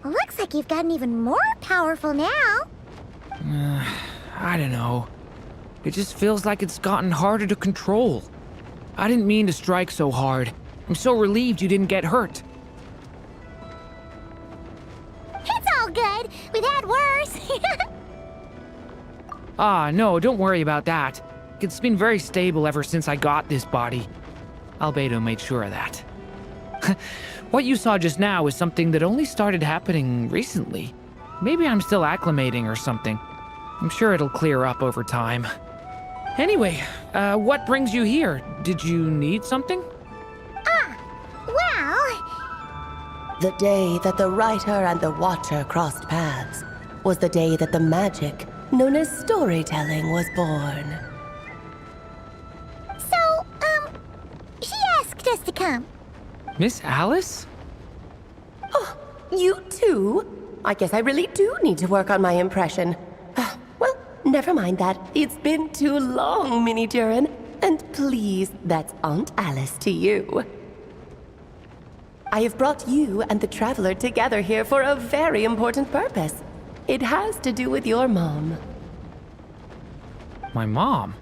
Looks like you've gotten even more powerful now. I don't know. It just feels like it's gotten harder to control. I didn't mean to strike so hard. I'm so relieved you didn't get hurt. It's all good. We've had worse. Ah, no, don't worry about that. It's been very stable ever since I got this body. Albedo made sure of that. What you saw just now is something that only started happening recently. Maybe I'm still acclimating or something. I'm sure it'll clear up over time. Anyway, what brings you here? Did you need something? Well... The day that the writer and the watcher crossed paths was the day that the magic known as storytelling was born. So, she asked us to come. Miss Alice? Oh, you too? I guess I really do need to work on my impression. Well, never mind that. It's been too long, Mini Durin. And please, that's Aunt Alice to you. I have brought you and the Traveler together here for a very important purpose. It has to do with your mom. My mom?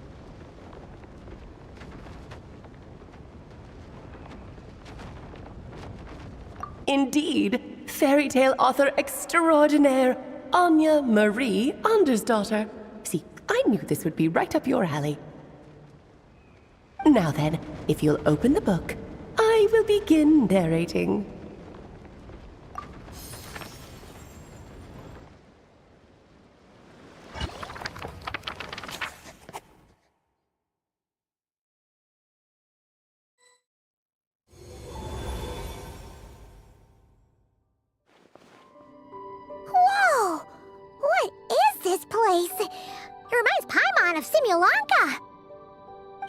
Indeed, fairy tale author extraordinaire, Anya Marie Andersdottir. See, I knew this would be right up your alley. Now then, if you'll open the book, I will begin narrating. Whoa! What is this place? It reminds Paimon of Simulanka.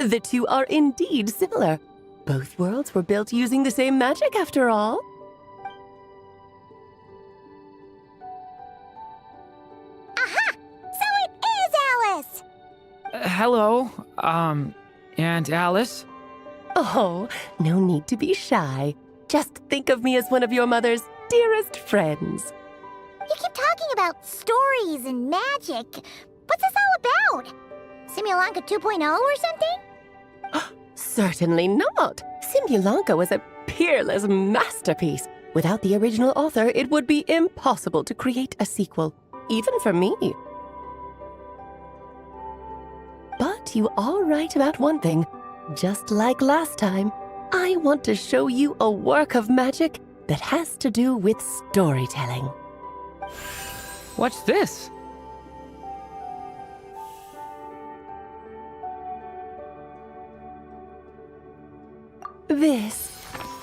The two are indeed similar. Both worlds were built using the same magic, after all. Aha! So it is Alice! Hello, Aunt Alice? Oh, no need to be shy. Just think of me as one of your mother's dearest friends. You keep talking about stories and magic. What's this all about? Simulanka 2.0 or something? Certainly not. Simulanka was a peerless masterpiece. Without the original author, it would be impossible to create a sequel, even for me. But you are right about one thing. Just like last time, I want to show you a work of magic that has to do with storytelling. What's this? This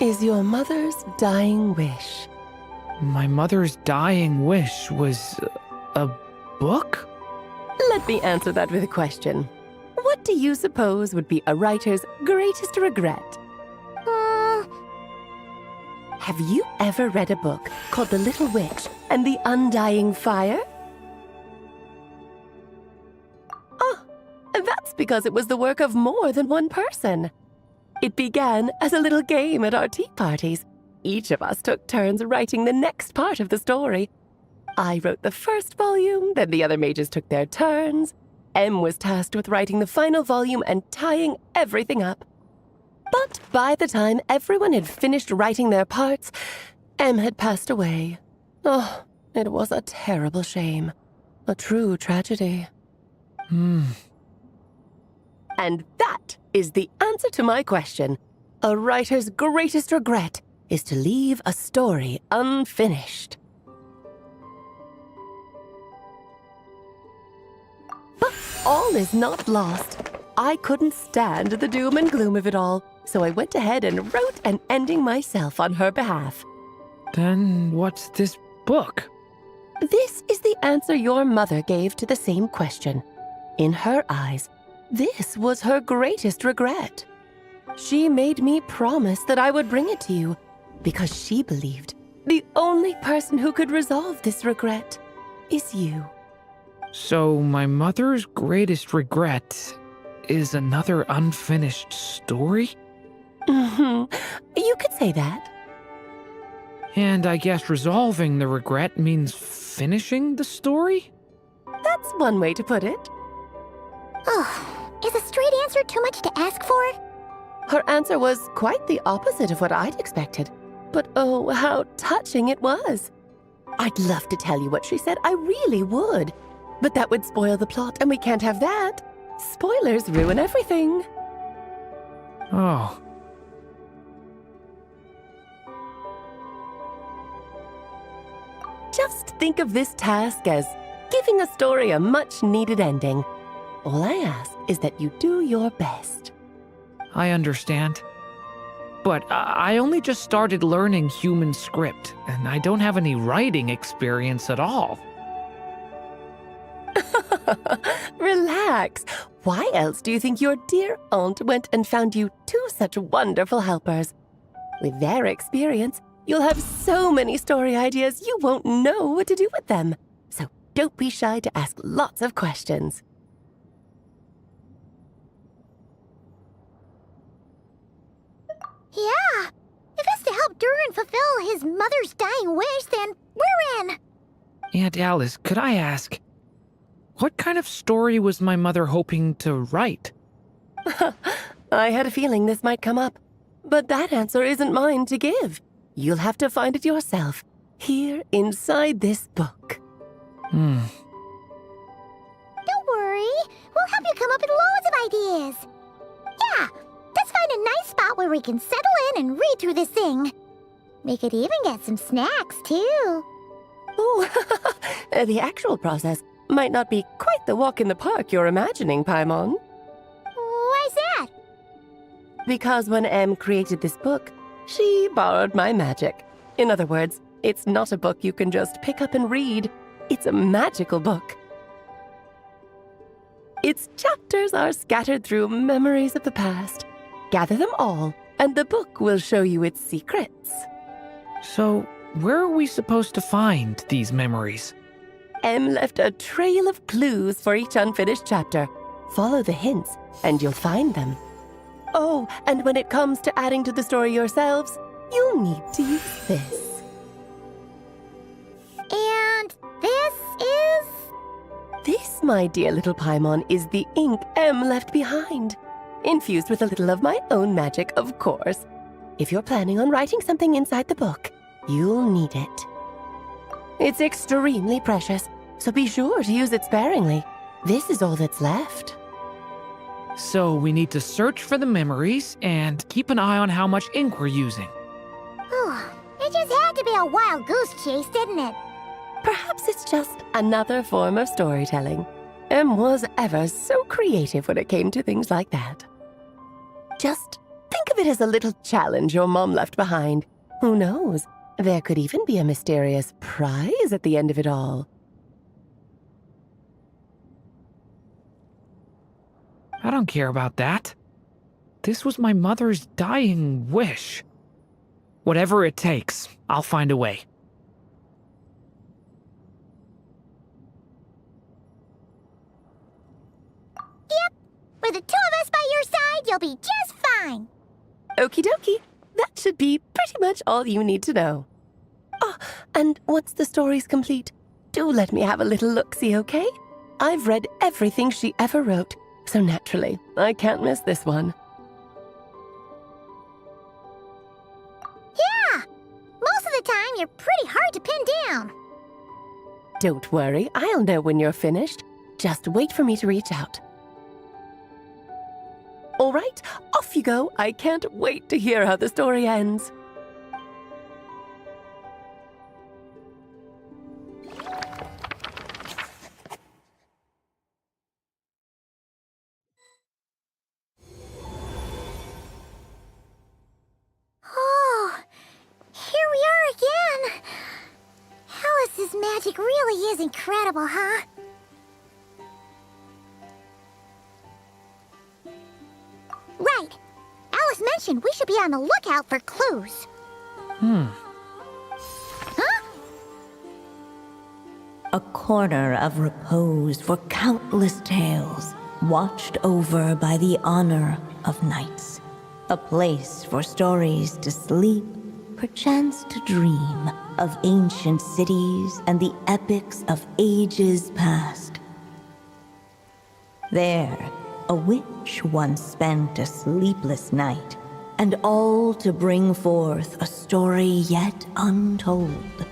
is your mother's dying wish. My mother's dying wish was a book? Let me answer that with a question. What do you suppose would be a writer's greatest regret? Have you ever read a book called The Little Witch and the Undying Fire? Oh, that's because it was the work of more than one person. It began as a little game at our tea parties. Each of us took turns writing the next part of the story. I wrote the first volume, then the other mages took their turns. Em was tasked with writing the final volume and tying everything up. But by the time everyone had finished writing their parts, Em had passed away. Oh, it was a terrible shame. A true tragedy. And that is the answer to my question. A writer's greatest regret is to leave a story unfinished. But all is not lost. I couldn't stand the doom and gloom of it all, so I went ahead and wrote an ending myself on her behalf. Then what's this book? This is the answer your mother gave to the same question. In her eyes, this was her greatest regret. She made me promise that I would bring it to you, because she believed the only person who could resolve this regret is you. So my mother's greatest regret is another unfinished story? You could say that. And I guess resolving the regret means finishing the story? That's one way to put it. Oh, is a straight answer too much to ask for? Her answer was quite the opposite of what I'd expected. But oh, how touching it was. I'd love to tell you what she said, I really would. But that would spoil the plot, and we can't have that. Spoilers ruin everything. Oh. Just think of this task as giving a story a much-needed ending. All I ask is that you do your best. I understand. But I only just started learning human script, and I don't have any writing experience at all. Relax. Why else do you think your dear aunt went and found you two such wonderful helpers? With their experience, you'll have so many story ideas you won't know what to do with them. So Don't be shy to ask lots of questions. Yeah. If it's to help Durin fulfill his mother's dying wish, then we're in. Aunt Alice, could I ask, what kind of story was my mother hoping to write? I had a feeling this might come up, but that answer isn't mine to give. You'll have to find it yourself, here inside this book. Don't worry. We'll help you come up with loads of ideas. Yeah, let's find a nice spot where we can settle in and read through this thing. We could even get some snacks, too. Oh, the actual process might not be quite the walk in the park you're imagining, Paimon. Why's that? Because when Em created this book, she borrowed my magic. In other words, it's not a book you can just pick up and read. It's a magical book. Its chapters are scattered through memories of the past. Gather them all, and the book will show you its secrets. So, where are we supposed to find these memories? Em left a trail of clues for each unfinished chapter. Follow the hints, and you'll find them. Oh, and when it comes to adding to the story yourselves, you'll need to use this. And this is? This, my dear little Paimon, is the ink Em left behind. Infused with a little of my own magic, of course. If you're planning on writing something inside the book, you'll need it. It's extremely precious, so be sure to use it sparingly. This is all that's left. So we need to search for the memories and keep an eye on how much ink we're using. It just had to be a wild goose chase, didn't it? Perhaps it's just another form of storytelling. Em was ever so creative when it came to things like that. Just think of it as a little challenge your mom left behind. Who knows? There could even be a mysterious prize at the end of it all. I don't care about that. This was my mother's dying wish. Whatever it takes, I'll find a way. Yep. With the two of us by your side, you'll be just fine. Okie dokie. That should be pretty much all you need to know. Oh, and once the story's complete, do let me have a little look-see, okay? I've read everything she ever wrote, so naturally, I can't miss this one. Yeah! Most of the time, you're pretty hard to pin down. Don't worry, I'll know when you're finished. Just wait for me to reach out. All right, off you go. I can't wait to hear how the story ends. Oh, here we are again. Alice's magic really is incredible, huh? Right. Alice mentioned we should be on the lookout for clues. Huh? A corner of repose for countless tales, watched over by the honor of knights. A place for stories to sleep, perchance to dream of ancient cities and the epics of ages past. There, a witch once spent a sleepless night, and all to bring forth a story yet untold.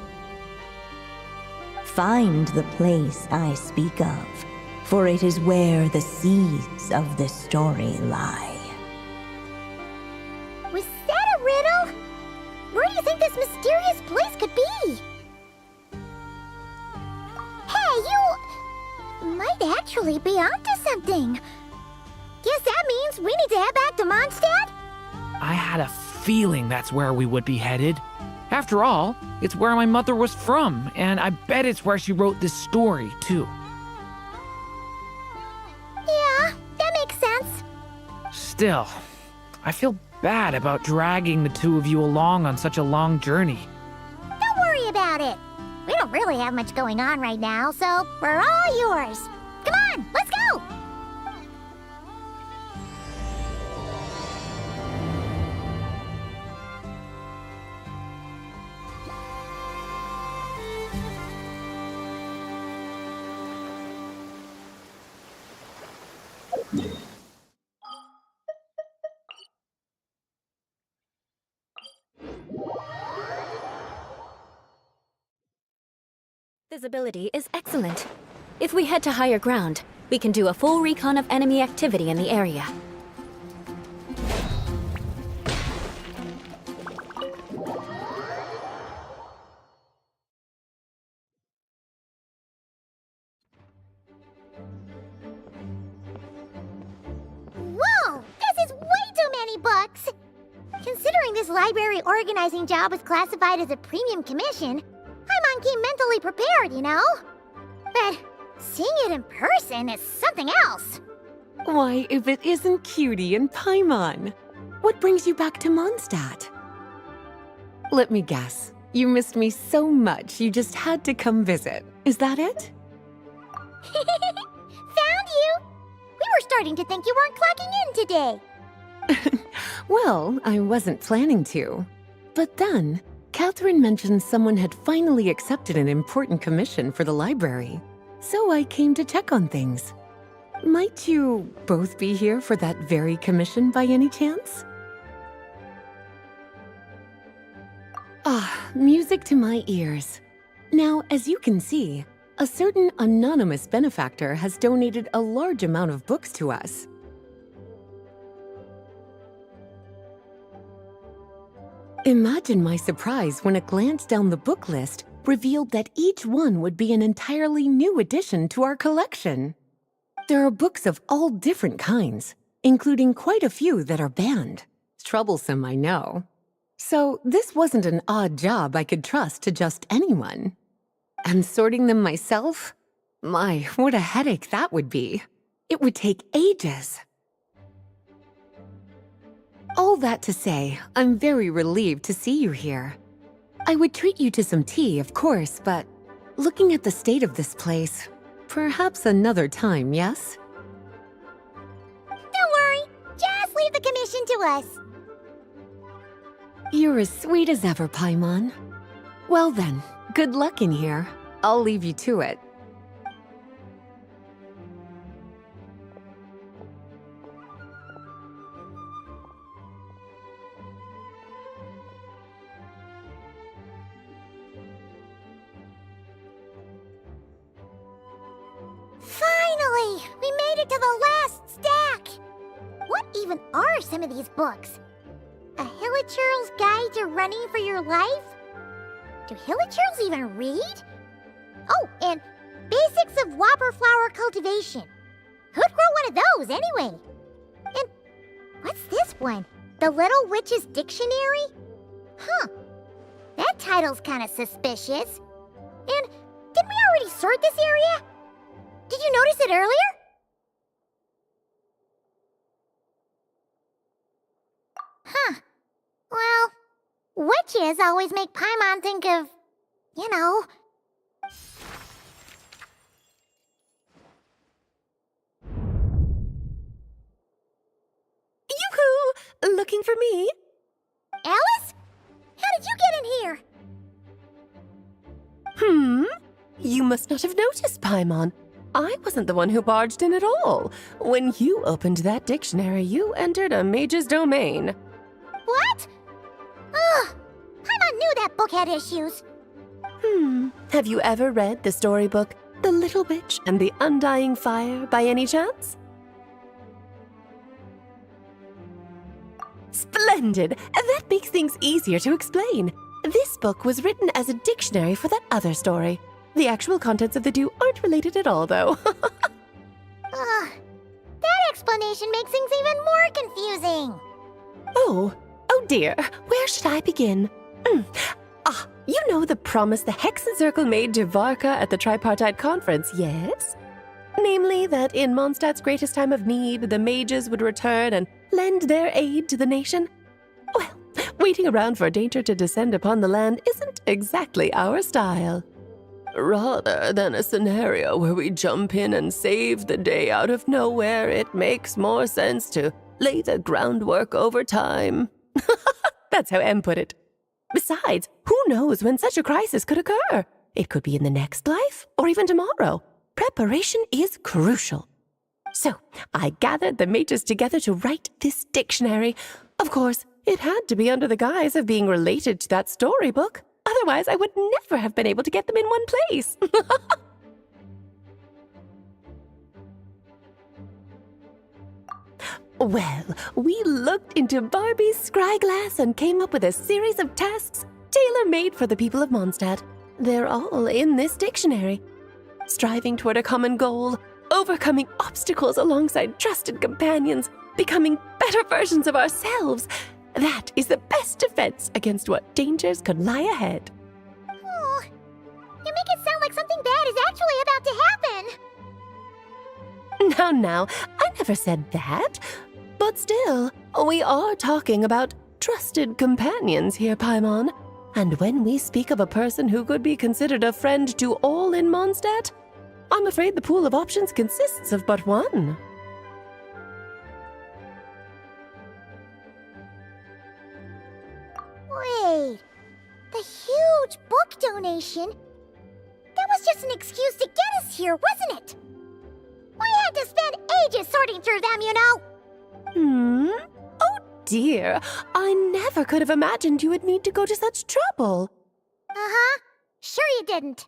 Find the place I speak of, for it is where the seeds of this story lie. Was that a riddle? Where do you think this mysterious place could be? Hey, you might actually be onto something. Guess that means we need to head back to Mondstadt? I had a feeling that's where we would be headed. After all, it's where my mother was from, and I bet it's where she wrote this story, too. Yeah, that makes sense. Still, I feel bad about dragging the two of you along on such a long journey. Don't worry about it. We don't really have much going on right now, so we're all yours. Come on, let's go! Visibility is excellent. If we head to higher ground, we can do a full recon of enemy activity in the area. Whoa! This is way too many books! Considering this library organizing job is classified as a premium commission, Paimon came mentally prepared, you know? But seeing it in person is something else. Why, if it isn't Cutie and Paimon? What brings you back to Mondstadt? Let me guess. You missed me so much you just had to come visit. Is that it? Found you! We were starting to think you weren't clocking in today. Well, I wasn't planning to. But then, Catherine mentioned someone had finally accepted an important commission for the library. So I came to check on things. Might you both be here for that very commission by any chance? Ah, music to my ears. Now, as you can see, a certain anonymous benefactor has donated a large amount of books to us. Imagine my surprise when a glance down the book list revealed that each one would be an entirely new addition to our collection. There are books of all different kinds, including quite a few that are banned. Troublesome, I know. So this wasn't an odd job I could trust to just anyone. And sorting them myself? My, what a headache that would be. It would take ages. All that to say, I'm very relieved to see you here. I would treat you to some tea, of course, but looking at the state of this place, perhaps another time, yes? Don't worry, just leave the commission to us. You're as sweet as ever, Paimon. Well then, good luck in here. I'll leave you to it. Finally! We made it to the last stack! What even are some of these books? A Hilichurl's Guide to Running for Your Life? Do Hilichurls even read? Oh, and Basics of Whopper Flower Cultivation. Who'd grow one of those, anyway? And what's this one? The Little Witch's Dictionary? Huh. That title's kinda suspicious. And didn't we already sort this area? Did you notice it earlier? Huh. Well, witches always make Paimon think of, you know. Yoo-hoo! Looking for me? Alice? How did you get in here? You must not have noticed, Paimon. I wasn't the one who barged in at all. When you opened that dictionary, you entered a mage's domain. What? Ugh! Paimon knew that book had issues. Have you ever read the storybook, The Little Witch and the Undying Fire, by any chance? Splendid! That makes things easier to explain. This book was written as a dictionary for that other story. The actual contents of the two aren't related at all, though. Ugh. That explanation makes things even more confusing. Oh dear. Where should I begin? You know the promise the Hexen Circle made to Varka at the Tripartite Conference, yes? Namely, that in Mondstadt's greatest time of need, the mages would return and lend their aid to the nation? Well, waiting around for danger to descend upon the land isn't exactly our style. Rather than a scenario where we jump in and save the day out of nowhere, it makes more sense to lay the groundwork over time. That's how M put it. Besides, who knows when such a crisis could occur? It could be in the next life, or even tomorrow. Preparation is crucial. So, I gathered the mages together to write this dictionary. Of course, it had to be under the guise of being related to that storybook. Otherwise, I would never have been able to get them in one place. Well, we looked into Barbie's scryglass and came up with a series of tasks tailor-made for the people of Mondstadt. They're all in this dictionary. Striving toward a common goal, overcoming obstacles alongside trusted companions, becoming better versions of ourselves. That is the best defense against what dangers could lie ahead. Oh, you make it sound like something bad is actually about to happen. Now, I never said that. But still, we are talking about trusted companions here, Paimon. And when we speak of a person who could be considered a friend to all in Mondstadt, I'm afraid the pool of options consists of but one. Wait, the huge book donation? That was just an excuse to get us here, wasn't it? We had to spend ages sorting through them, you know. Oh dear, I never could have imagined you would need to go to such trouble. Uh-huh. Sure you didn't.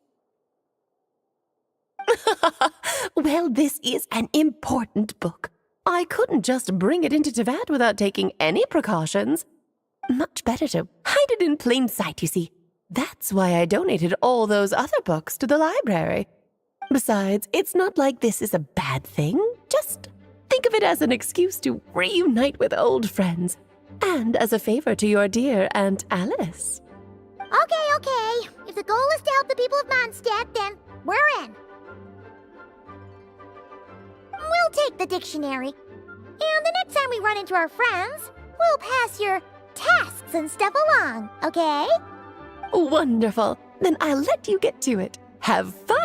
Well, this is an important book. I couldn't just bring it into Tevat without taking any precautions. Much better to hide it in plain sight, you see. That's why I donated all those other books to the library. Besides, it's not like this is a bad thing. Just think of it as an excuse to reunite with old friends. And as a favor to your dear Aunt Alice. Okay. If the goal is to help the people of Mondstadt, then we're in. We'll take the dictionary. And the next time we run into our friends, we'll pass your tasks and stuff along, okay? Wonderful. Then I'll let you get to it. Have fun!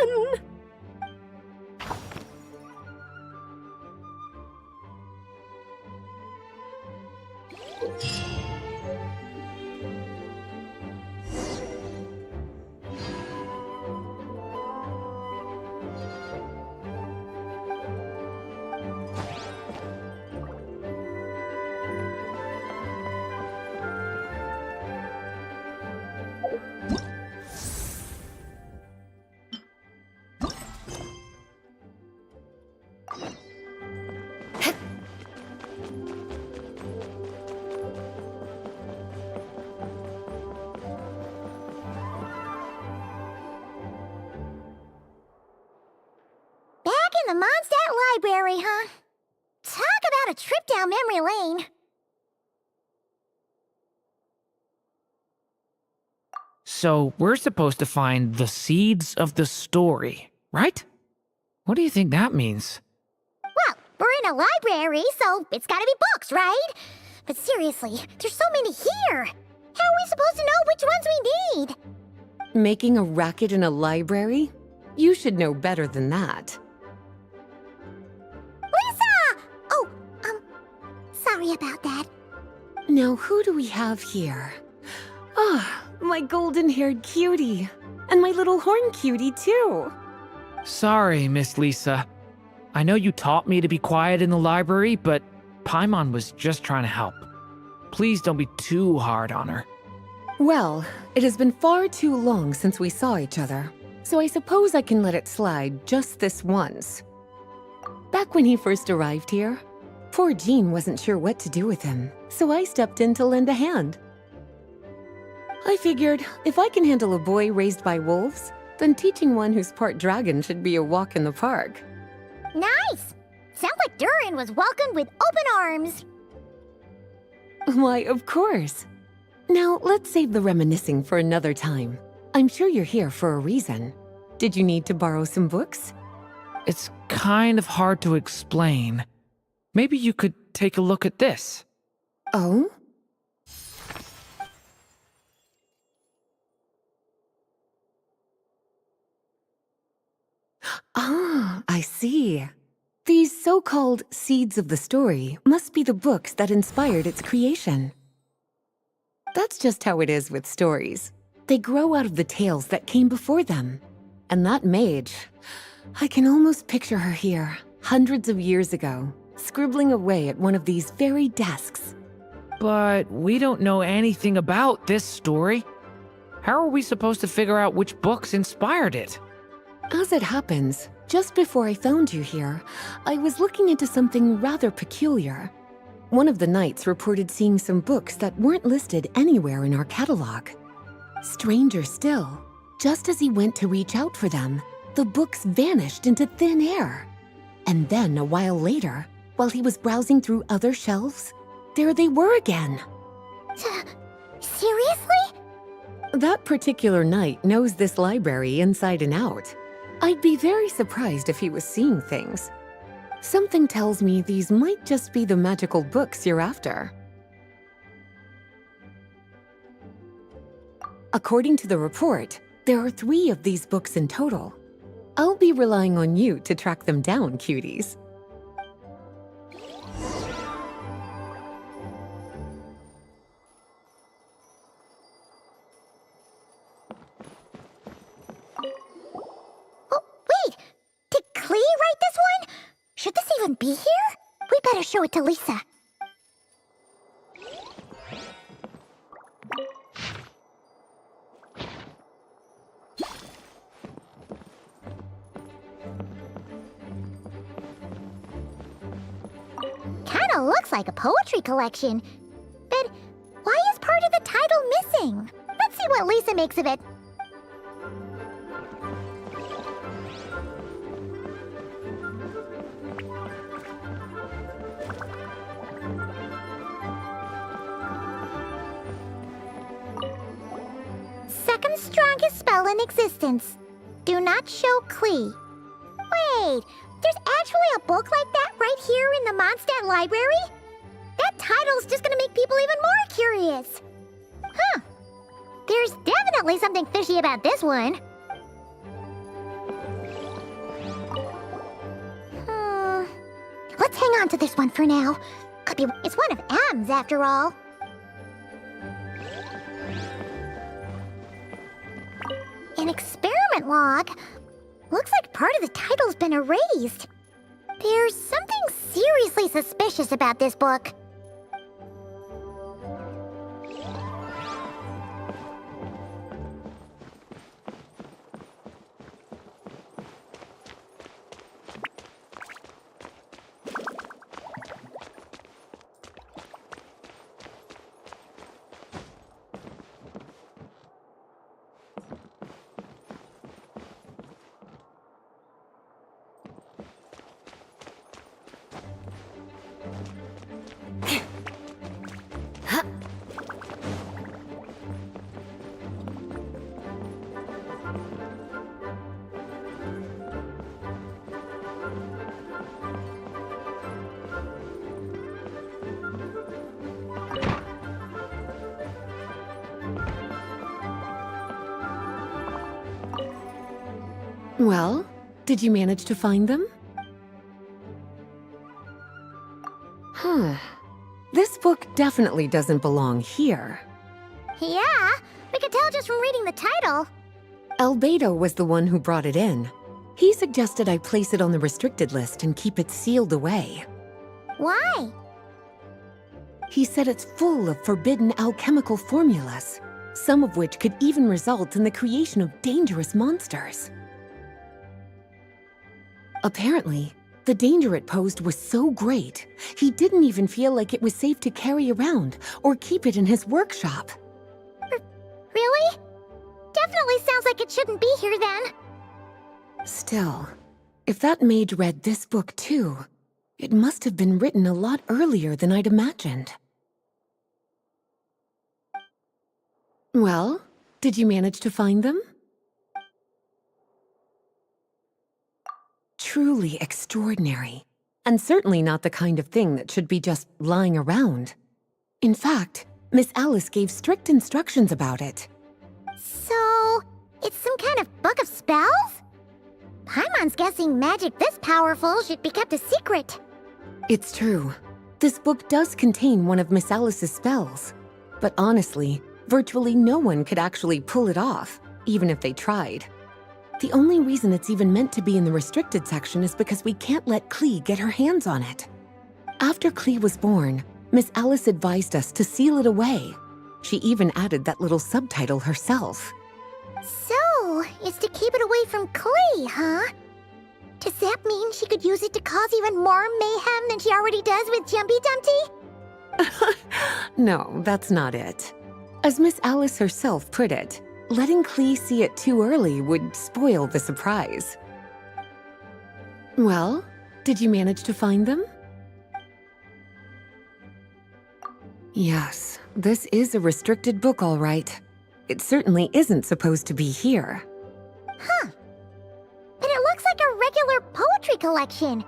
The Mondstadt Library, huh? Talk about a trip down memory lane. So, we're supposed to find the seeds of the story, right? What do you think that means? Well, we're in a library, so it's gotta be books, right? But seriously, there's so many here. How are we supposed to know which ones we need? Making a racket in a library? You should know better than that. Lisa! Oh, sorry about that. Now, who do we have here? Ah, my golden-haired cutie. And my little horn cutie, too. Sorry, Miss Lisa. I know you taught me to be quiet in the library, but Paimon was just trying to help. Please don't be too hard on her. Well, it has been far too long since we saw each other, so I suppose I can let it slide just this once. Back when he first arrived here, poor Jean wasn't sure what to do with him, so I stepped in to lend a hand. I figured if I can handle a boy raised by wolves, then teaching one who's part dragon should be a walk in the park. Nice! Sounds like Durin was welcomed with open arms. Why, of course. Now, let's save the reminiscing for another time. I'm sure you're here for a reason. Did you need to borrow some books? It's kind of hard to explain. Maybe you could take a look at this. Oh? Ah, I see. These so-called seeds of the story must be the books that inspired its creation. That's just how it is with stories. They grow out of the tales that came before them. And that mage, I can almost picture her here, hundreds of years ago, scribbling away at one of these very desks. But we don't know anything about this story. How are we supposed to figure out which books inspired it? As it happens, just before I found you here, I was looking into something rather peculiar. One of the knights reported seeing some books that weren't listed anywhere in our catalog. Stranger still, just as he went to reach out for them, the books vanished into thin air. And then, a while later, while he was browsing through other shelves, there they were again. Seriously? That particular knight knows this library inside and out. I'd be very surprised if he was seeing things. Something tells me these might just be the magical books you're after. According to the report, there are 3 of these books in total. I'll be relying on you to track them down, cuties. Klee write this one? Should this even be here? We better show it to Lisa. Kinda looks like a poetry collection. But why is part of the title missing? Let's see what Lisa makes of it. Second strongest spell in existence. Do not show Klee. Wait, there's actually a book like that right here in the Mondstadt library? That title's just gonna make people even more curious. Huh. There's definitely something fishy about this one. Let's hang on to this one for now. Could be it's one of M's after all. An experiment log. Looks like part of the title's been erased. There's something seriously suspicious about this book. Well, did you manage to find them? Huh. This book definitely doesn't belong here. Yeah, we could tell just from reading the title. Albedo was the one who brought it in. He suggested I place it on the restricted list and keep it sealed away. Why? He said it's full of forbidden alchemical formulas, some of which could even result in the creation of dangerous monsters. Apparently, the danger it posed was so great, he didn't even feel like it was safe to carry around or keep it in his workshop. Really? Definitely sounds like it shouldn't be here then. Still, if that mage read this book too, it must have been written a lot earlier than I'd imagined. Well, did you manage to find them? Truly extraordinary, and certainly not the kind of thing that should be just lying around. In fact, Miss Alice gave strict instructions about it. So, it's some kind of book of spells? Paimon Everyone's guessing magic this powerful should be kept a secret. It's true. This book does contain one of Miss Alice's spells. But honestly, virtually no one could actually pull it off, even if they tried. The only reason it's even meant to be in the restricted section is because we can't let Klee get her hands on it. After Klee was born, Miss Alice advised us to seal it away. She even added that little subtitle herself. So, it's to keep it away from Klee, huh? Does that mean she could use it to cause even more mayhem than she already does with Jumpy Dumpty? No, that's not it. As Miss Alice herself put it, letting Klee see it too early would spoil the surprise. Well, did you manage to find them? Yes, this is a restricted book, all right. It certainly isn't supposed to be here. Huh. But it looks like a regular poetry collection.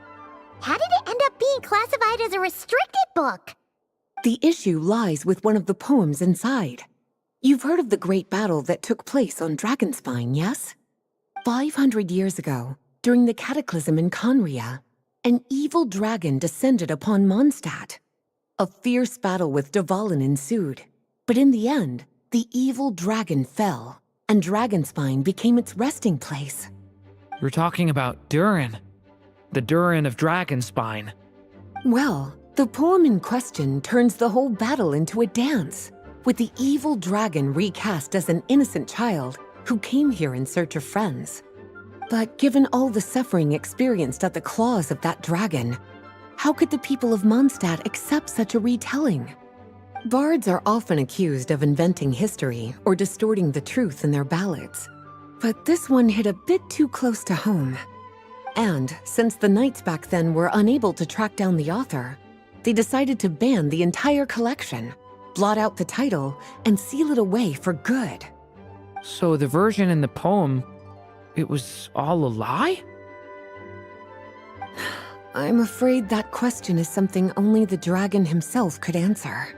How did it end up being classified as a restricted book? The issue lies with one of the poems inside. You've heard of the great battle that took place on Dragonspine, yes? 500 years ago, during the cataclysm in Conria, an evil dragon descended upon Mondstadt. A fierce battle with Dvalin ensued, but in the end, the evil dragon fell, and Dragonspine became its resting place. We're talking about Durin. The Durin of Dragonspine. Well, the poem in question turns the whole battle into a dance, with the evil dragon recast as an innocent child who came here in search of friends. But given all the suffering experienced at the claws of that dragon, how could the people of Mondstadt accept such a retelling? Bards are often accused of inventing history or distorting the truth in their ballads. But this one hit a bit too close to home. And since the knights back then were unable to track down the author, they decided to ban the entire collection, blot out the title, and seal it away for good. So the version in the poem, it was all a lie? I'm afraid that question is something only the dragon himself could answer.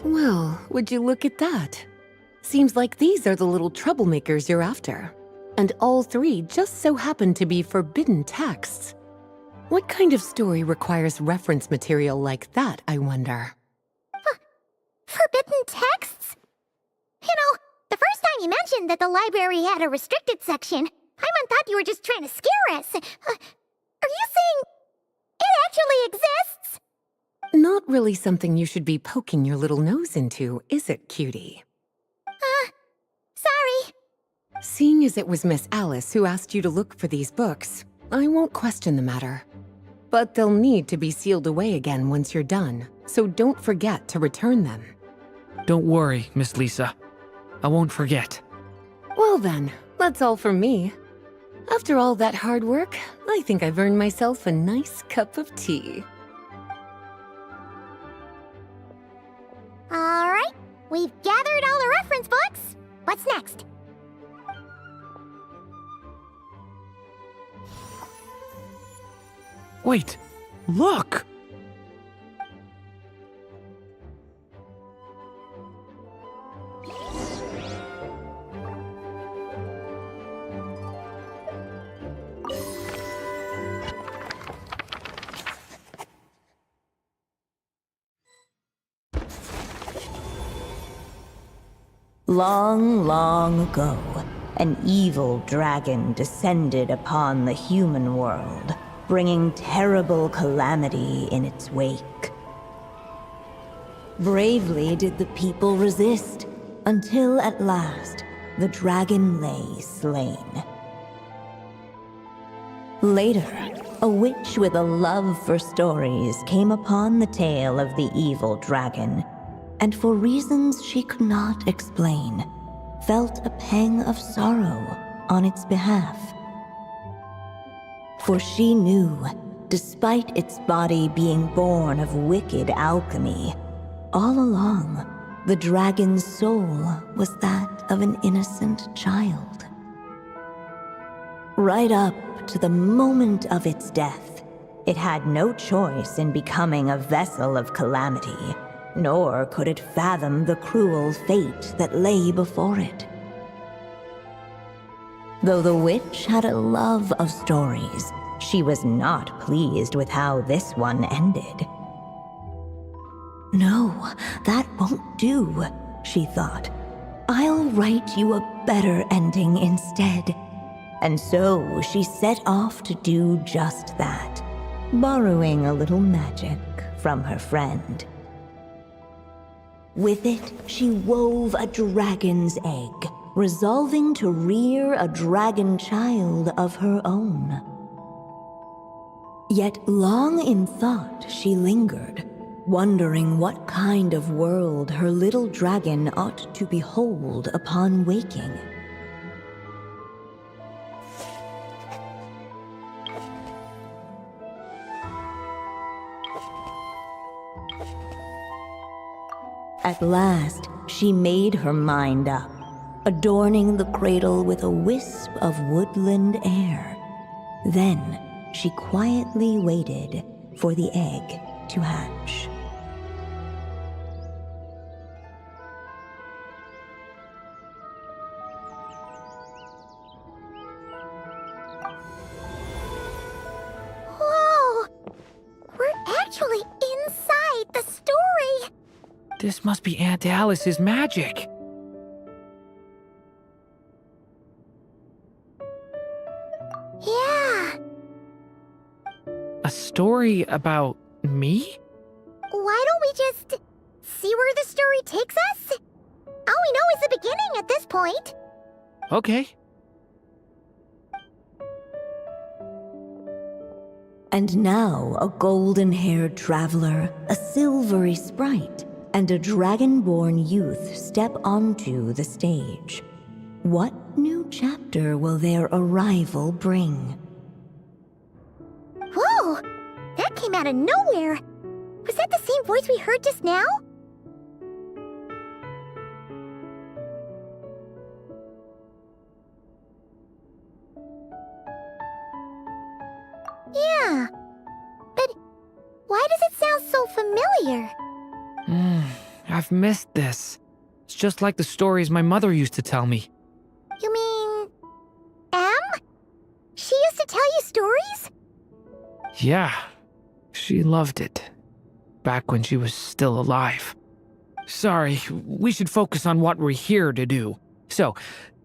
Well, would you look at that? Seems like these are the little troublemakers you're after. And all three just so happen to be forbidden texts. What kind of story requires reference material like that, I wonder? Forbidden texts? You know, the first time you mentioned that the library had a restricted section, I thought you were just trying to scare us. Are you saying it actually exists? Not really something you should be poking your little nose into, is it, cutie? Sorry. Seeing as it was Miss Alice who asked you to look for these books, I won't question the matter. But they'll need to be sealed away again once you're done, so don't forget to return them. Don't worry, Miss Lisa. I won't forget. Well then, that's all from me. After all that hard work, I think I've earned myself a nice cup of tea. All right, we've gathered all the reference books. What's next? Wait, look! Long, long ago, an evil dragon descended upon the human world, bringing terrible calamity in its wake. Bravely did the people resist, until at last, the dragon lay slain. Later, a witch with a love for stories came upon the tale of the evil dragon, and for reasons she could not explain, felt a pang of sorrow on its behalf. For she knew, despite its body being born of wicked alchemy, all along, the dragon's soul was that of an innocent child. Right up to the moment of its death, it had no choice in becoming a vessel of calamity, nor could it fathom the cruel fate that lay before it. Though the witch had a love of stories, she was not pleased with how this one ended. No, that won't do, she thought. I'll write you a better ending instead. And so she set off to do just that, borrowing a little magic from her friend. With it, she wove a dragon's egg, resolving to rear a dragon child of her own. Yet long in thought she lingered, wondering what kind of world her little dragon ought to behold upon waking. At last, she made her mind up, adorning the cradle with a wisp of woodland air. Then, she quietly waited for the egg to hatch. Whoa! We're actually inside the story! This must be Aunt Alice's magic. Yeah. A story about me? Why don't we just see where the story takes us? All we know is the beginning at this point. Okay. And now a golden-haired traveler, a silvery sprite, and a dragon-born youth step onto the stage. What new chapter will their arrival bring? Whoa! That came out of nowhere! Was that the same voice we heard just now? Yeah. But why does it sound so familiar? I've missed this. It's just like the stories my mother used to tell me. You mean... Em? She used to tell you stories? Yeah, she loved it. Back when she was still alive. Sorry, we should focus on what we're here to do. So,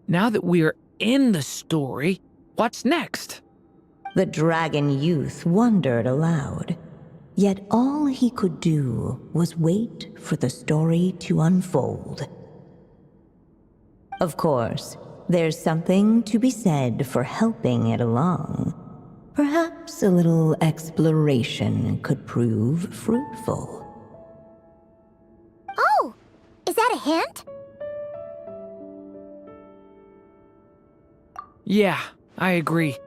now that we're in the story, what's next? The dragon youth wondered aloud. Yet all he could do was wait for the story to unfold. Of course, there's something to be said for helping it along. Perhaps a little exploration could prove fruitful. Oh! Is that a hint? Yeah, I agree.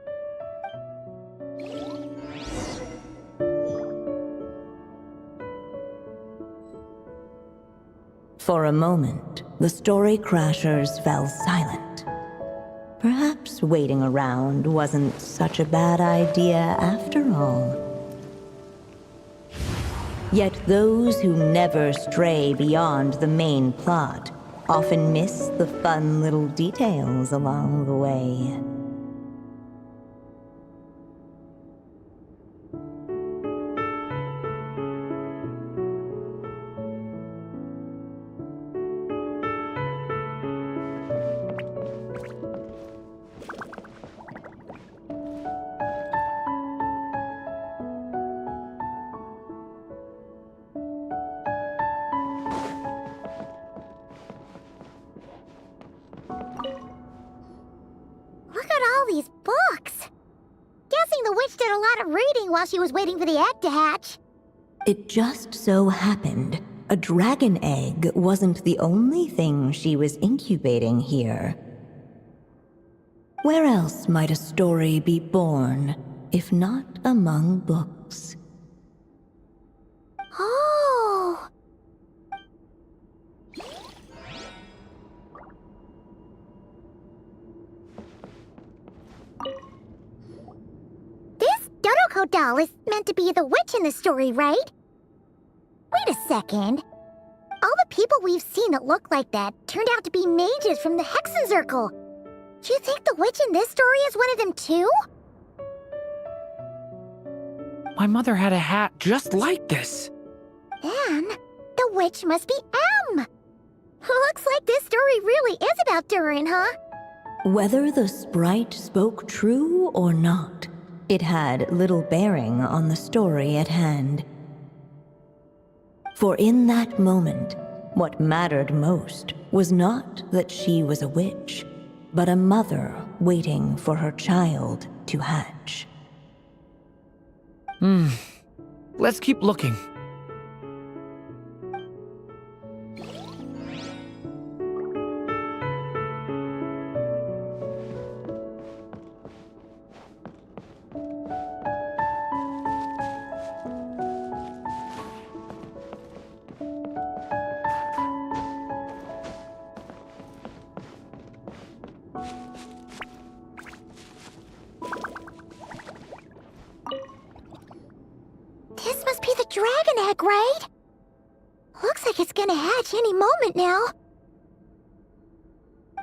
For a moment, the story crashers fell silent. Perhaps waiting around wasn't such a bad idea after all. Yet those who never stray beyond the main plot often miss the fun little details along the way. Look at all these books! Guessing the witch did a lot of reading while she was waiting for the egg to hatch. It just so happened a dragon egg wasn't the only thing she was incubating here. Where else might a story be born, if not among books? Oh! This Dodoko doll is meant to be the witch in the story, right? Wait a second. All the people we've seen that look like that turned out to be mages from the Hexen Circle. Do you think the witch in this story is one of them too? My mother had a hat just like this. Then, the witch must be M. Looks like this story really is about Durin, huh? Whether the sprite spoke true or not, it had little bearing on the story at hand. For in that moment, what mattered most was not that she was a witch, but a mother waiting for her child to hatch. Let's keep looking. This must be the dragon egg, right? Looks like it's gonna hatch any moment now.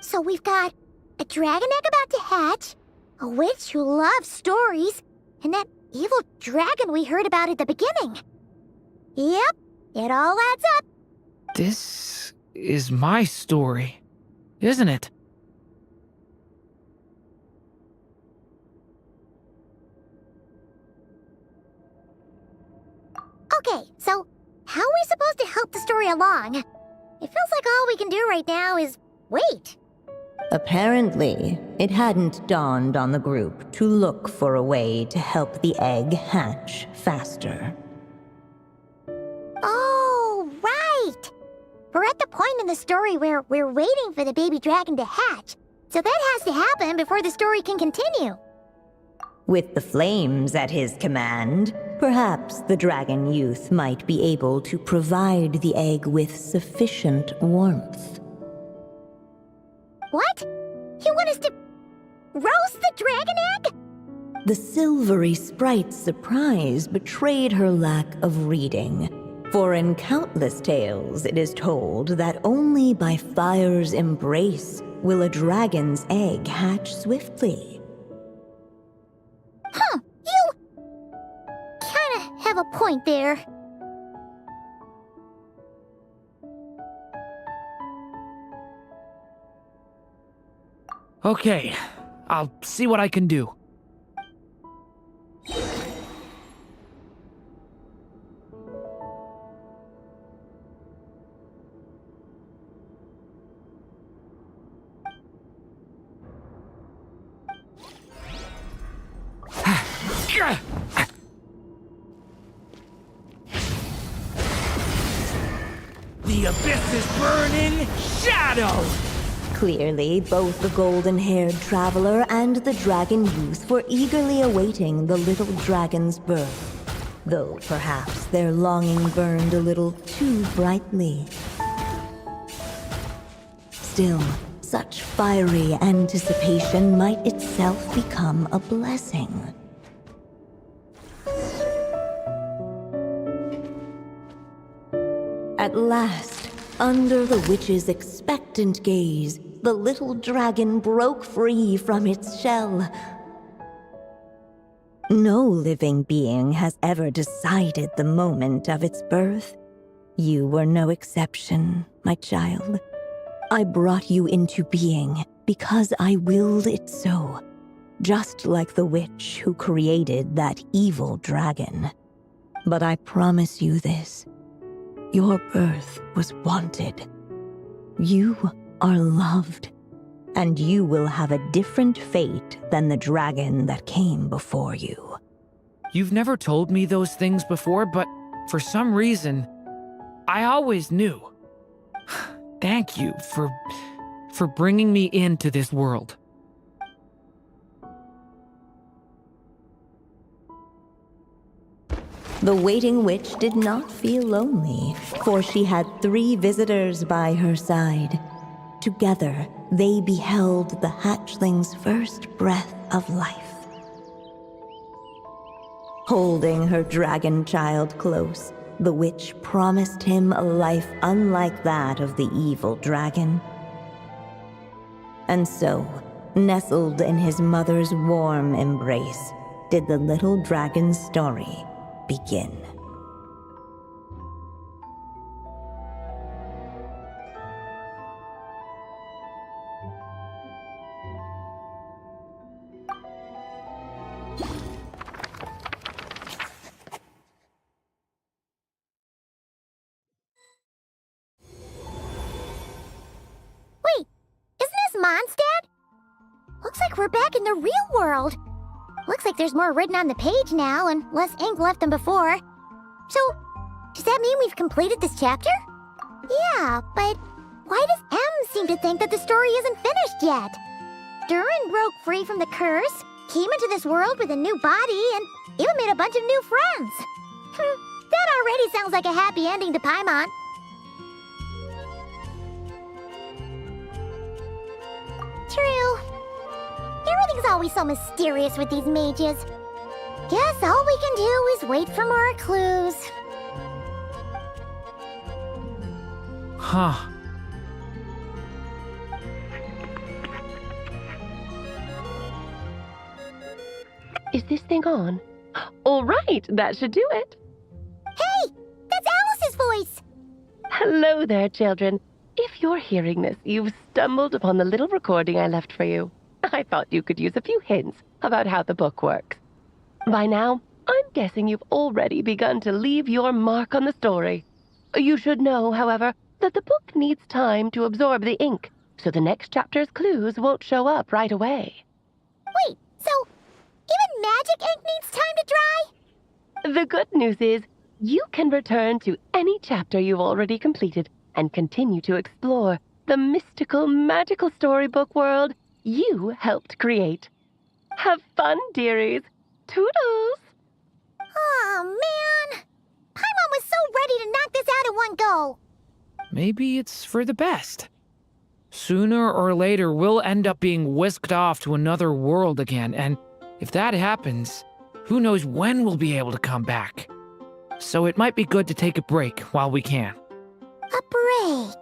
So we've got a dragon egg about to hatch, a witch who loves stories, and that evil dragon we heard about at the beginning. Yep, it all adds up. This is my story, isn't it? Okay, so how are we supposed to help the story along? It feels like all we can do right now is wait. Apparently, it hadn't dawned on the group to look for a way to help the egg hatch faster. Oh, right! We're at the point in the story where we're waiting for the baby dragon to hatch, so that has to happen before the story can continue. With the flames at his command, perhaps the dragon youth might be able to provide the egg with sufficient warmth. What? You want us to roast the dragon egg? The silvery sprite's surprise betrayed her lack of reading, for in countless tales it is told that only by fire's embrace will a dragon's egg hatch swiftly. Huh, you kinda have a point there. Okay, I'll see what I can do. The abyss is burning shadow! Clearly, both the golden-haired traveler and the dragon youth were eagerly awaiting the little dragon's birth, though perhaps their longing burned a little too brightly. Still, such fiery anticipation might itself become a blessing. At last, under the witch's expectant gaze, the little dragon broke free from its shell. No living being has ever decided the moment of its birth. You were no exception, my child. I brought you into being because I willed it so, just like the witch who created that evil dragon. But I promise you this. Your birth was wanted. You are loved, and you will have a different fate than the dragon that came before you. You've never told me those things before, but for some reason, I always knew. Thank you for bringing me into this world. The waiting witch did not feel lonely, for she had 3 visitors by her side. Together, they beheld the hatchling's first breath of life. Holding her dragon child close, the witch promised him a life unlike that of the evil dragon. And so, Nestled in his mother's warm embrace, did the little dragon's story begin. Wait, isn't this Mondstadt? Looks like we're back in the real world. Looks like there's more written on the page now and less ink left than before. So, does that mean we've completed this chapter? Yeah, but why does M seem to think that the story isn't finished yet? Durin broke free from the curse, came into this world with a new body, and even made a bunch of new friends. That already sounds like a happy ending to Paimon. True. Everything's always so mysterious with these mages. Guess all we can do is wait for more clues. Huh. Is this thing on? All right, that should do it. Hey, that's Alice's voice. Hello there, children. If you're hearing this, you've stumbled upon the little recording I left for you. I thought you could use a few hints about how the book works. By now, I'm guessing you've already begun to leave your mark on the story. You should know, however, that the book needs time to absorb the ink, so the next chapter's clues won't show up right away. Wait, so even magic ink needs time to dry? The good news is, you can return to any chapter you've already completed and continue to explore the mystical, magical storybook world you helped create. Have fun, dearies. Toodles! Oh, man. Paimon was so ready to knock this out in one go. Maybe it's for the best. Sooner or later, we'll end up being whisked off to another world again, and if that happens, who knows when we'll be able to come back. So it might be good to take a break while we can. A break.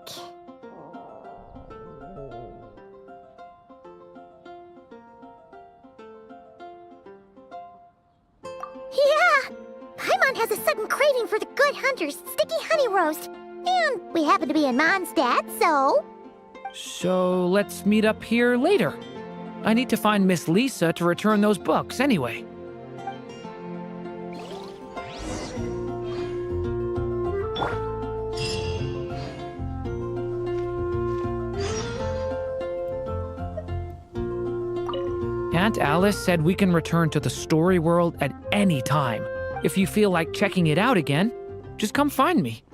Yeah! Paimon has a sudden craving for the Good Hunter's sticky honey roast. And we happen to be in Mondstadt, so... So let's meet up here later. I need to find Miss Lisa to return those books anyway. Aunt Alice said we can return to the story world at any time. If you feel like checking it out again, just come find me.